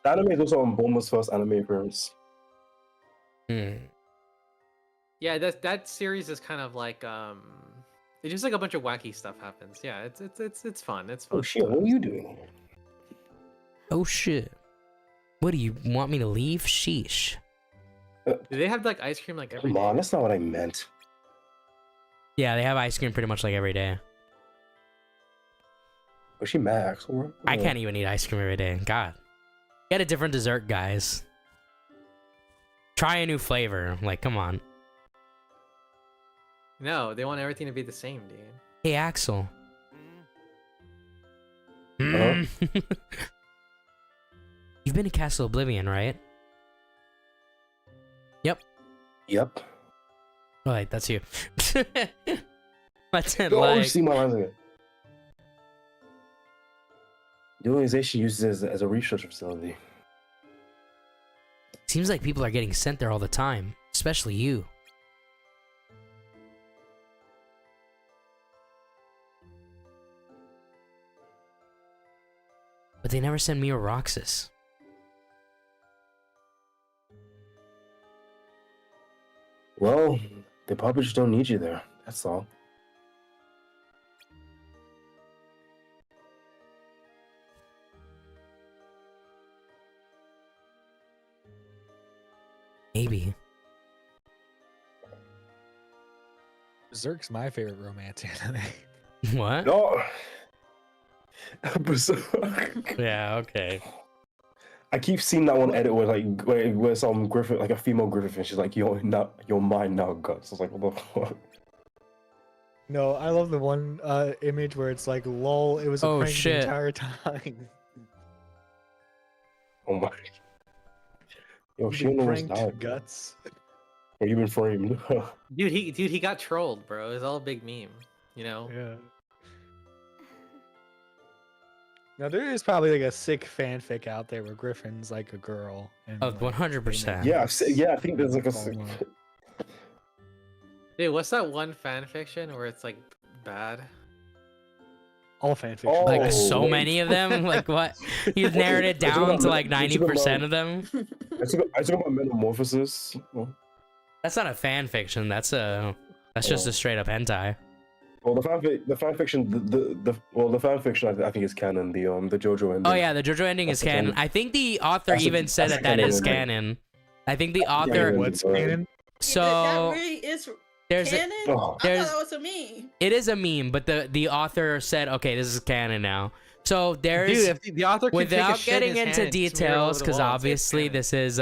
The anime is also on Bulma's first anime appearance. Yeah, that series is kind of like it's just like a bunch of wacky stuff happens. Yeah, it's fun. It's fun. Oh shit! What are you doing? Oh shit! What do you want me to leave? Sheesh. Do they have like ice cream like every day? Come on, that's not what I meant. Yeah, they have ice cream pretty much like every day. Was she Max? I can't even eat ice cream every day. God. Get a different dessert, guys. Try a new flavor. Like, come on. No, they want everything to be the same, dude. Hey, Axel. Hello? You've been to Castle Oblivion, right? Yep. Oh, wait, that's you. What's it Oh, like? see my lines again. The organization uses it as a research facility. Seems like people are getting sent there all the time, especially you. But they never send me or Roxas. Well, they probably just don't need you there. That's all. Maybe. Berserk's my favorite romance anime. What? No. Berserk. Yeah, okay. I keep seeing that one edit where some Griffin, like a female Griffin, and she's like, "You're mine now, guts." I was like, "What the fuck?" No, I love the one image where it's like, "Lol, it was a prank the entire time." Oh my. Yo, You've she been almost pranked, died. Guts. Or you've been framed. Dude, he got trolled, bro. It's all a big meme, you know? Yeah. Now there is probably like a sick fanfic out there where Griffin's like a girl. And Oh, like, 100%. Yeah, I think there's like a. Dude, what's that one fan fiction where it's like bad? all fanfic. Oh, Like so wait. many of them. Like what? You've narrowed it down to like 90% of them. I talk about Metamorphosis. That's not a fan fiction. That's just a straight up hentai. Well, the fanfiction, the fanfiction I think is canon. The JoJo ending. Oh yeah, the JoJo ending is That's the canon. canon. I think the author That's a- even said that's that a is canon. canon. I think the Yeah, author. What's canon? that So really is there's a, canon? Oh. I there's- thought that was a meme. it is a meme, but the author said, okay, this is canon now. So there's Dude, if the author could take a without shit in getting his into hand and smear it over details, the because wall, it's obviously canon. this is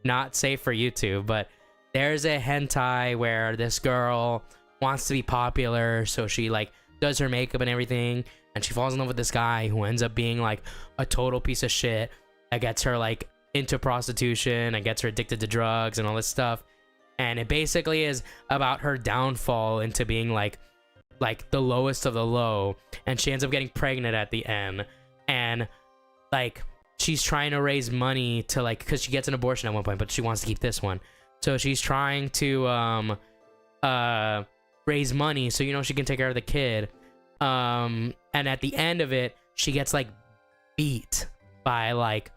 not safe for YouTube, but there's a hentai where this girl wants to be popular, so she like does her makeup and everything, and she falls in love with this guy who ends up being like a total piece of shit that gets her like into prostitution and gets her addicted to drugs and all this stuff. And it basically is about her downfall into being like the lowest of the low, and she ends up getting pregnant at the end, and like she's trying to raise money to like, because she gets an abortion at one point, but she wants to keep this one, so she's trying to raise money so she can take care of the kid, and at the end of it she gets like beat by like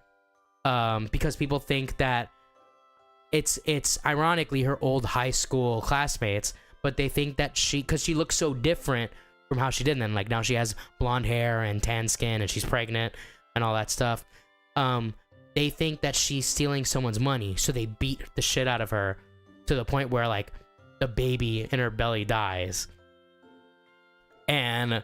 because people think that it's ironically her old high school classmates, but they think that because she looks so different from how she did then, like now she has blonde hair and tan skin and she's pregnant and all that stuff, they think that she's stealing someone's money, so they beat the shit out of her to the point where like the baby in her belly dies, and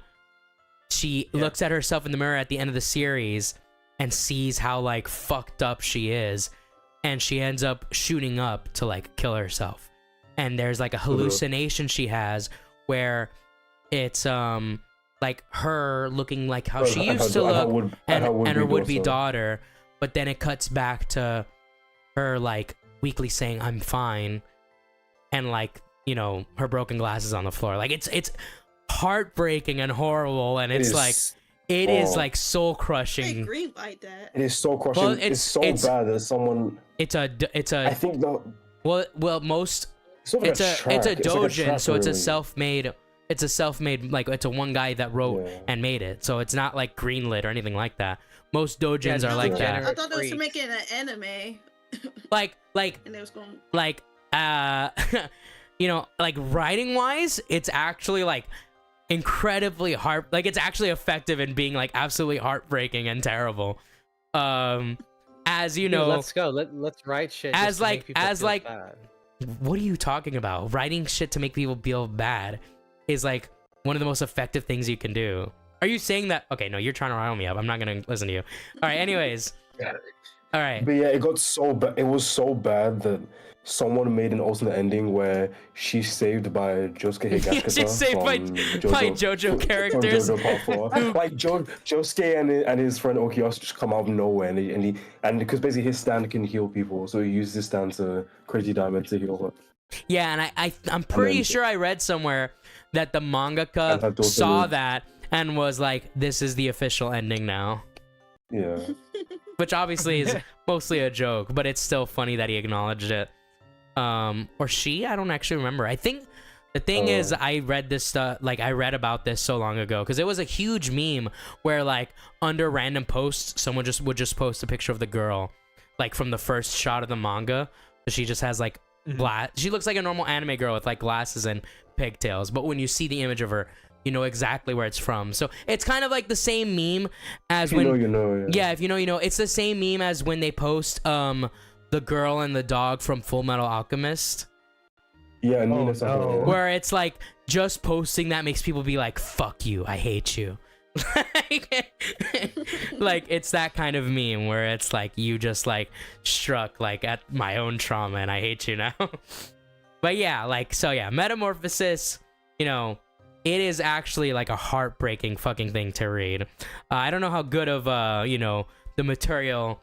she looks at herself in the mirror at the end of the series and sees how like fucked up she is, and she ends up shooting up to like kill herself. And there's like a hallucination she has where it's like her looking like how she used to look and her would-be daughter, but then it cuts back to her like weakly saying I'm fine, and like her broken glasses on the floor. Like it's heartbreaking and horrible, and it's like it is like soul They crushing. greenlight that. It is so crushing. Well, it's so it's- bad that someone. It's a I think that well most it's, not like it's a track. It's like doujin, track, so it's a really. self-made like it's a one guy that wrote Yeah. and made it, so it's not like greenlit or anything like that. Most doujins are like yeah. that. I thought they was Freaks. making an anime, like and they was going. like like writing wise, it's actually like incredibly it's actually effective in being like absolutely heartbreaking and terrible. As you Dude, know, let's go. Let's write shit. as just to make like- people as feel like- bad. what are you talking about? Writing shit to make people feel bad is like one of the most effective things you can do. Are you saying that? Okay, no, you're trying to rile me up. I'm not gonna listen to you. All right, anyways. All right. But yeah, it got so bad. It was so bad that someone made an alternate ending where she's saved by Josuke Higashikata. She's saved by JoJo characters. From JoJo Part 4. Like Josuke and his friend Okiyasu just come out of nowhere, and because basically his stand can heal people, so he used his stand to Crazy Diamond to heal her. Yeah, and I'm pretty then- sure I read somewhere that the And mangaka her daughter saw lived. that and was like, "This is the official ending now," Yeah. which obviously is mostly a joke, but it's still funny that he acknowledged it. Or she? I don't actually remember. I think the thing is, I read this stuff, like I read about this so long ago because it was a huge meme where like under random posts, someone would just post a picture of the girl, like from the first shot of the manga. She just has like she looks like a normal anime girl with like glasses and pigtails, but when you see the image of her, you know exactly where it's from. So it's kind of like the same meme as If when you know. yeah, if you know, you know. It's the same meme as when they post the girl and the dog from Full Metal Alchemist, Yeah, Nina no. Sakura. where it's like just posting that makes people be like, "Fuck you, I hate you." Like it's that kind of meme where it's like you just like struck like at my own trauma and I hate you now. But yeah, like so yeah, Metamorphosis, it is actually like a heartbreaking fucking thing to read. I don't know how good of the material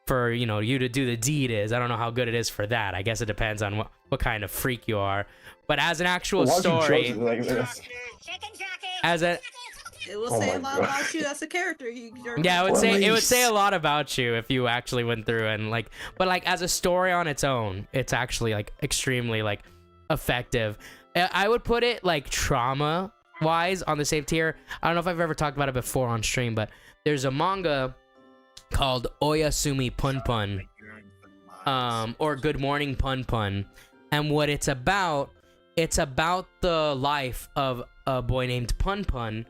for you to do the deed is. I don't know how good it is for that. I guess it depends on what kind of freak you are. But as an actual Why'd you story, judge it like this? as a It will Oh say my a lot God. about you as a character. Yeah, it would say a Release. lot about you if you actually went through and like, but like as a story on its own, it's actually like extremely like effective. I would put it like trauma wise on the same tier. I don't know if I've ever talked about it before on stream, but there's a manga called Oyasumi Pun Pun, or Good Morning Pun Pun, and what it's about the life of a boy named Pun Pun.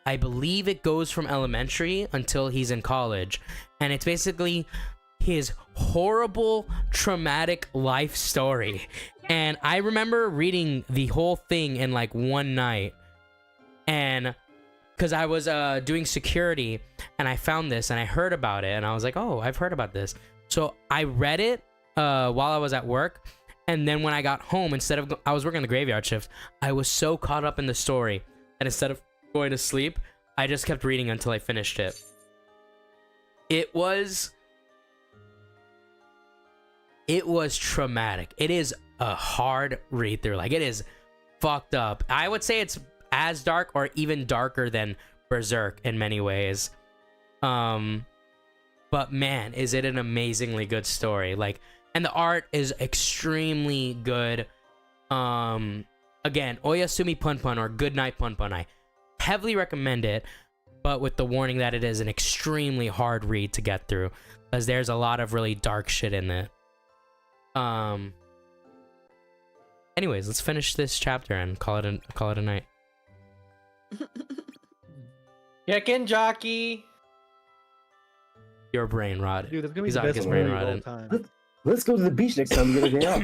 I believe it goes from elementary until he's in college, and it's basically his horrible traumatic life story. And I remember reading the whole thing in like one night, and because I was doing security and I found this and I heard about it and I was like, oh, I've heard about this. So I read it while I was at work, and then when I got home, I was working the graveyard shift, I was so caught up in the story that instead of going to sleep, I just kept reading until I finished it. It was traumatic. It is a hard read through. Like, it is fucked up. I would say it's as dark or even darker than Berserk in many ways. But man, is it an amazingly good story. Like, and the art is extremely good. Again, Oyasumi Pun Pun or Good Night Pun Pun. I heavily recommend it, but with the warning that it is an extremely hard read to get through, because there's a lot of really dark shit in it. Anyways, let's finish this chapter and call it a night. Chicken jockey. Your brain rotted. Dude, that's gonna be He's the out of best his movie brain of all rotted. time. Let's go to the beach next time we get a day out.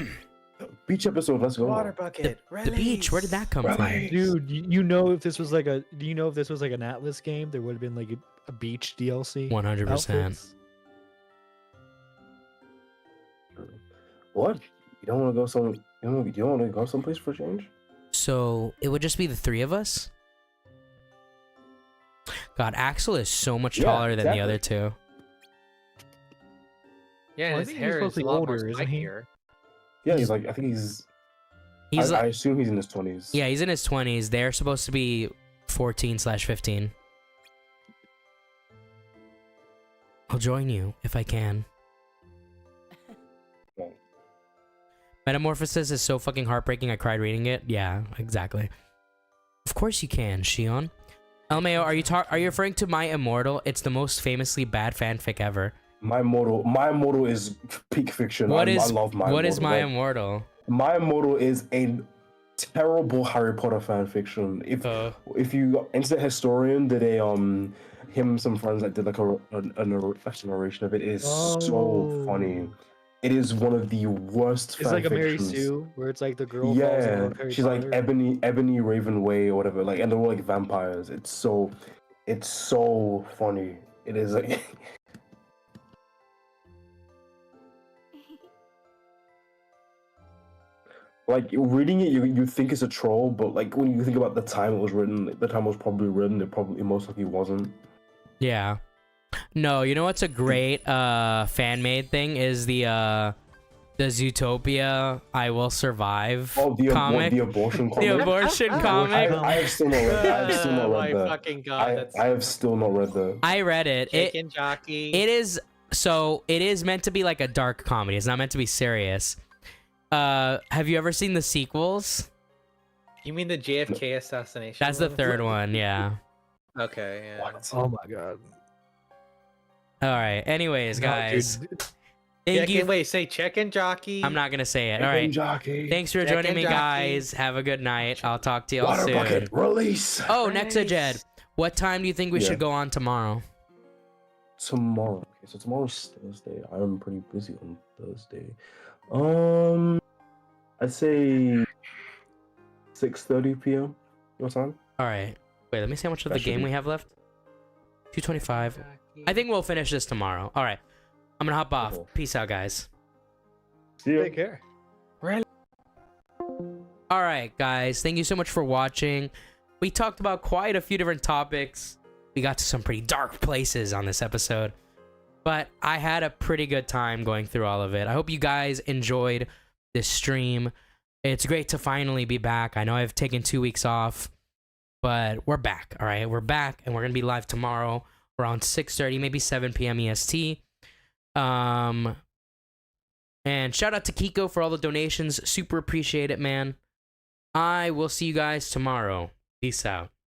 Beach episode. Let's go. Water bucket. The beach. Where did that come from? Release. Dude, you know if this was like a do you know if this was like an Atlas game, there would have been like a beach DLC. 100%. outfits? What? You don't want to go some? You don't want to go someplace for a change? So it would just be the three of us. God, Axel is so much Yeah, taller than the exactly. other two. Yeah, Well, I his think he's hair supposed is to a be lot older, more isn't he? spikier. Yeah, he's like. I think he's. He's I like, assume he's in his 20s. yeah, he's in his 20s. They're supposed to be 14/15. I'll join you if I can. Right. Metamorphosis is so fucking heartbreaking. I cried reading it. Yeah, exactly. Of course you can, Shion. LMAO, are you referring to My Immortal? It's the most famously bad fanfic ever. My Immortal is peak fiction. I love My Immortal. What is My Like, Immortal? My Immortal is a terrible Harry Potter fan fiction. If you Internet Historian did some friends that did like a narration of it. It is so funny. It is one of the worst. It's like a Mary fanfictions. Sue, where it's like the girl falls in love Yeah, with Harry she's like Potter. Ebony Ravenway or whatever. Like, and they're all like vampires. It's so funny. It is like. Like, reading it, you think it's a troll, but like when you think about the time it was written, the time it was probably written, it most likely wasn't. Yeah. No, you know what's a great fan made thing is the Zootopia I Will Survive comic. The abortion comic. The abortion comic. I have still not read. I have still not read my that. fucking god, that's I have still not read that. I read it. chicken jockey. It is meant to be like a dark comedy. It's not meant to be serious. Have you ever seen the sequels? You mean the JFK assassination? That's the one? third one, yeah. Okay, yeah. Oh my god. All right. Anyways, No, guys, dude. thank you. Wait, say chicken jockey. I'm not gonna say it. All right. Jockey. Thanks for Check joining in, me, jockey. guys. Have a good night. I'll talk to y'all Water soon. bucket release. Oh, Nexa Jed, what time do you think we Yeah. should go on tomorrow? Tomorrow. Okay, so tomorrow's Thursday. I'm pretty busy on Thursday. I'd say 6:30 p.m. Your time? All right. Wait, let me see how much of That the should game be- we have left. 225. I think we'll finish this tomorrow. All right. I'm gonna hop off. Cool. Peace out, guys. See ya. Take care. All right, guys. Thank you so much for watching. We talked about quite a few different topics. We got to some pretty dark places on this episode, but I had a pretty good time going through all of it. I hope you guys enjoyed this stream. It's great to finally be back. I know I've taken 2 weeks off, But we're back, all right? We're back, and we're going to be live tomorrow around 6:30, maybe 7 p.m. EST. And shout out to Kiko for all the donations. Super appreciate it, man. I will see you guys tomorrow. Peace out.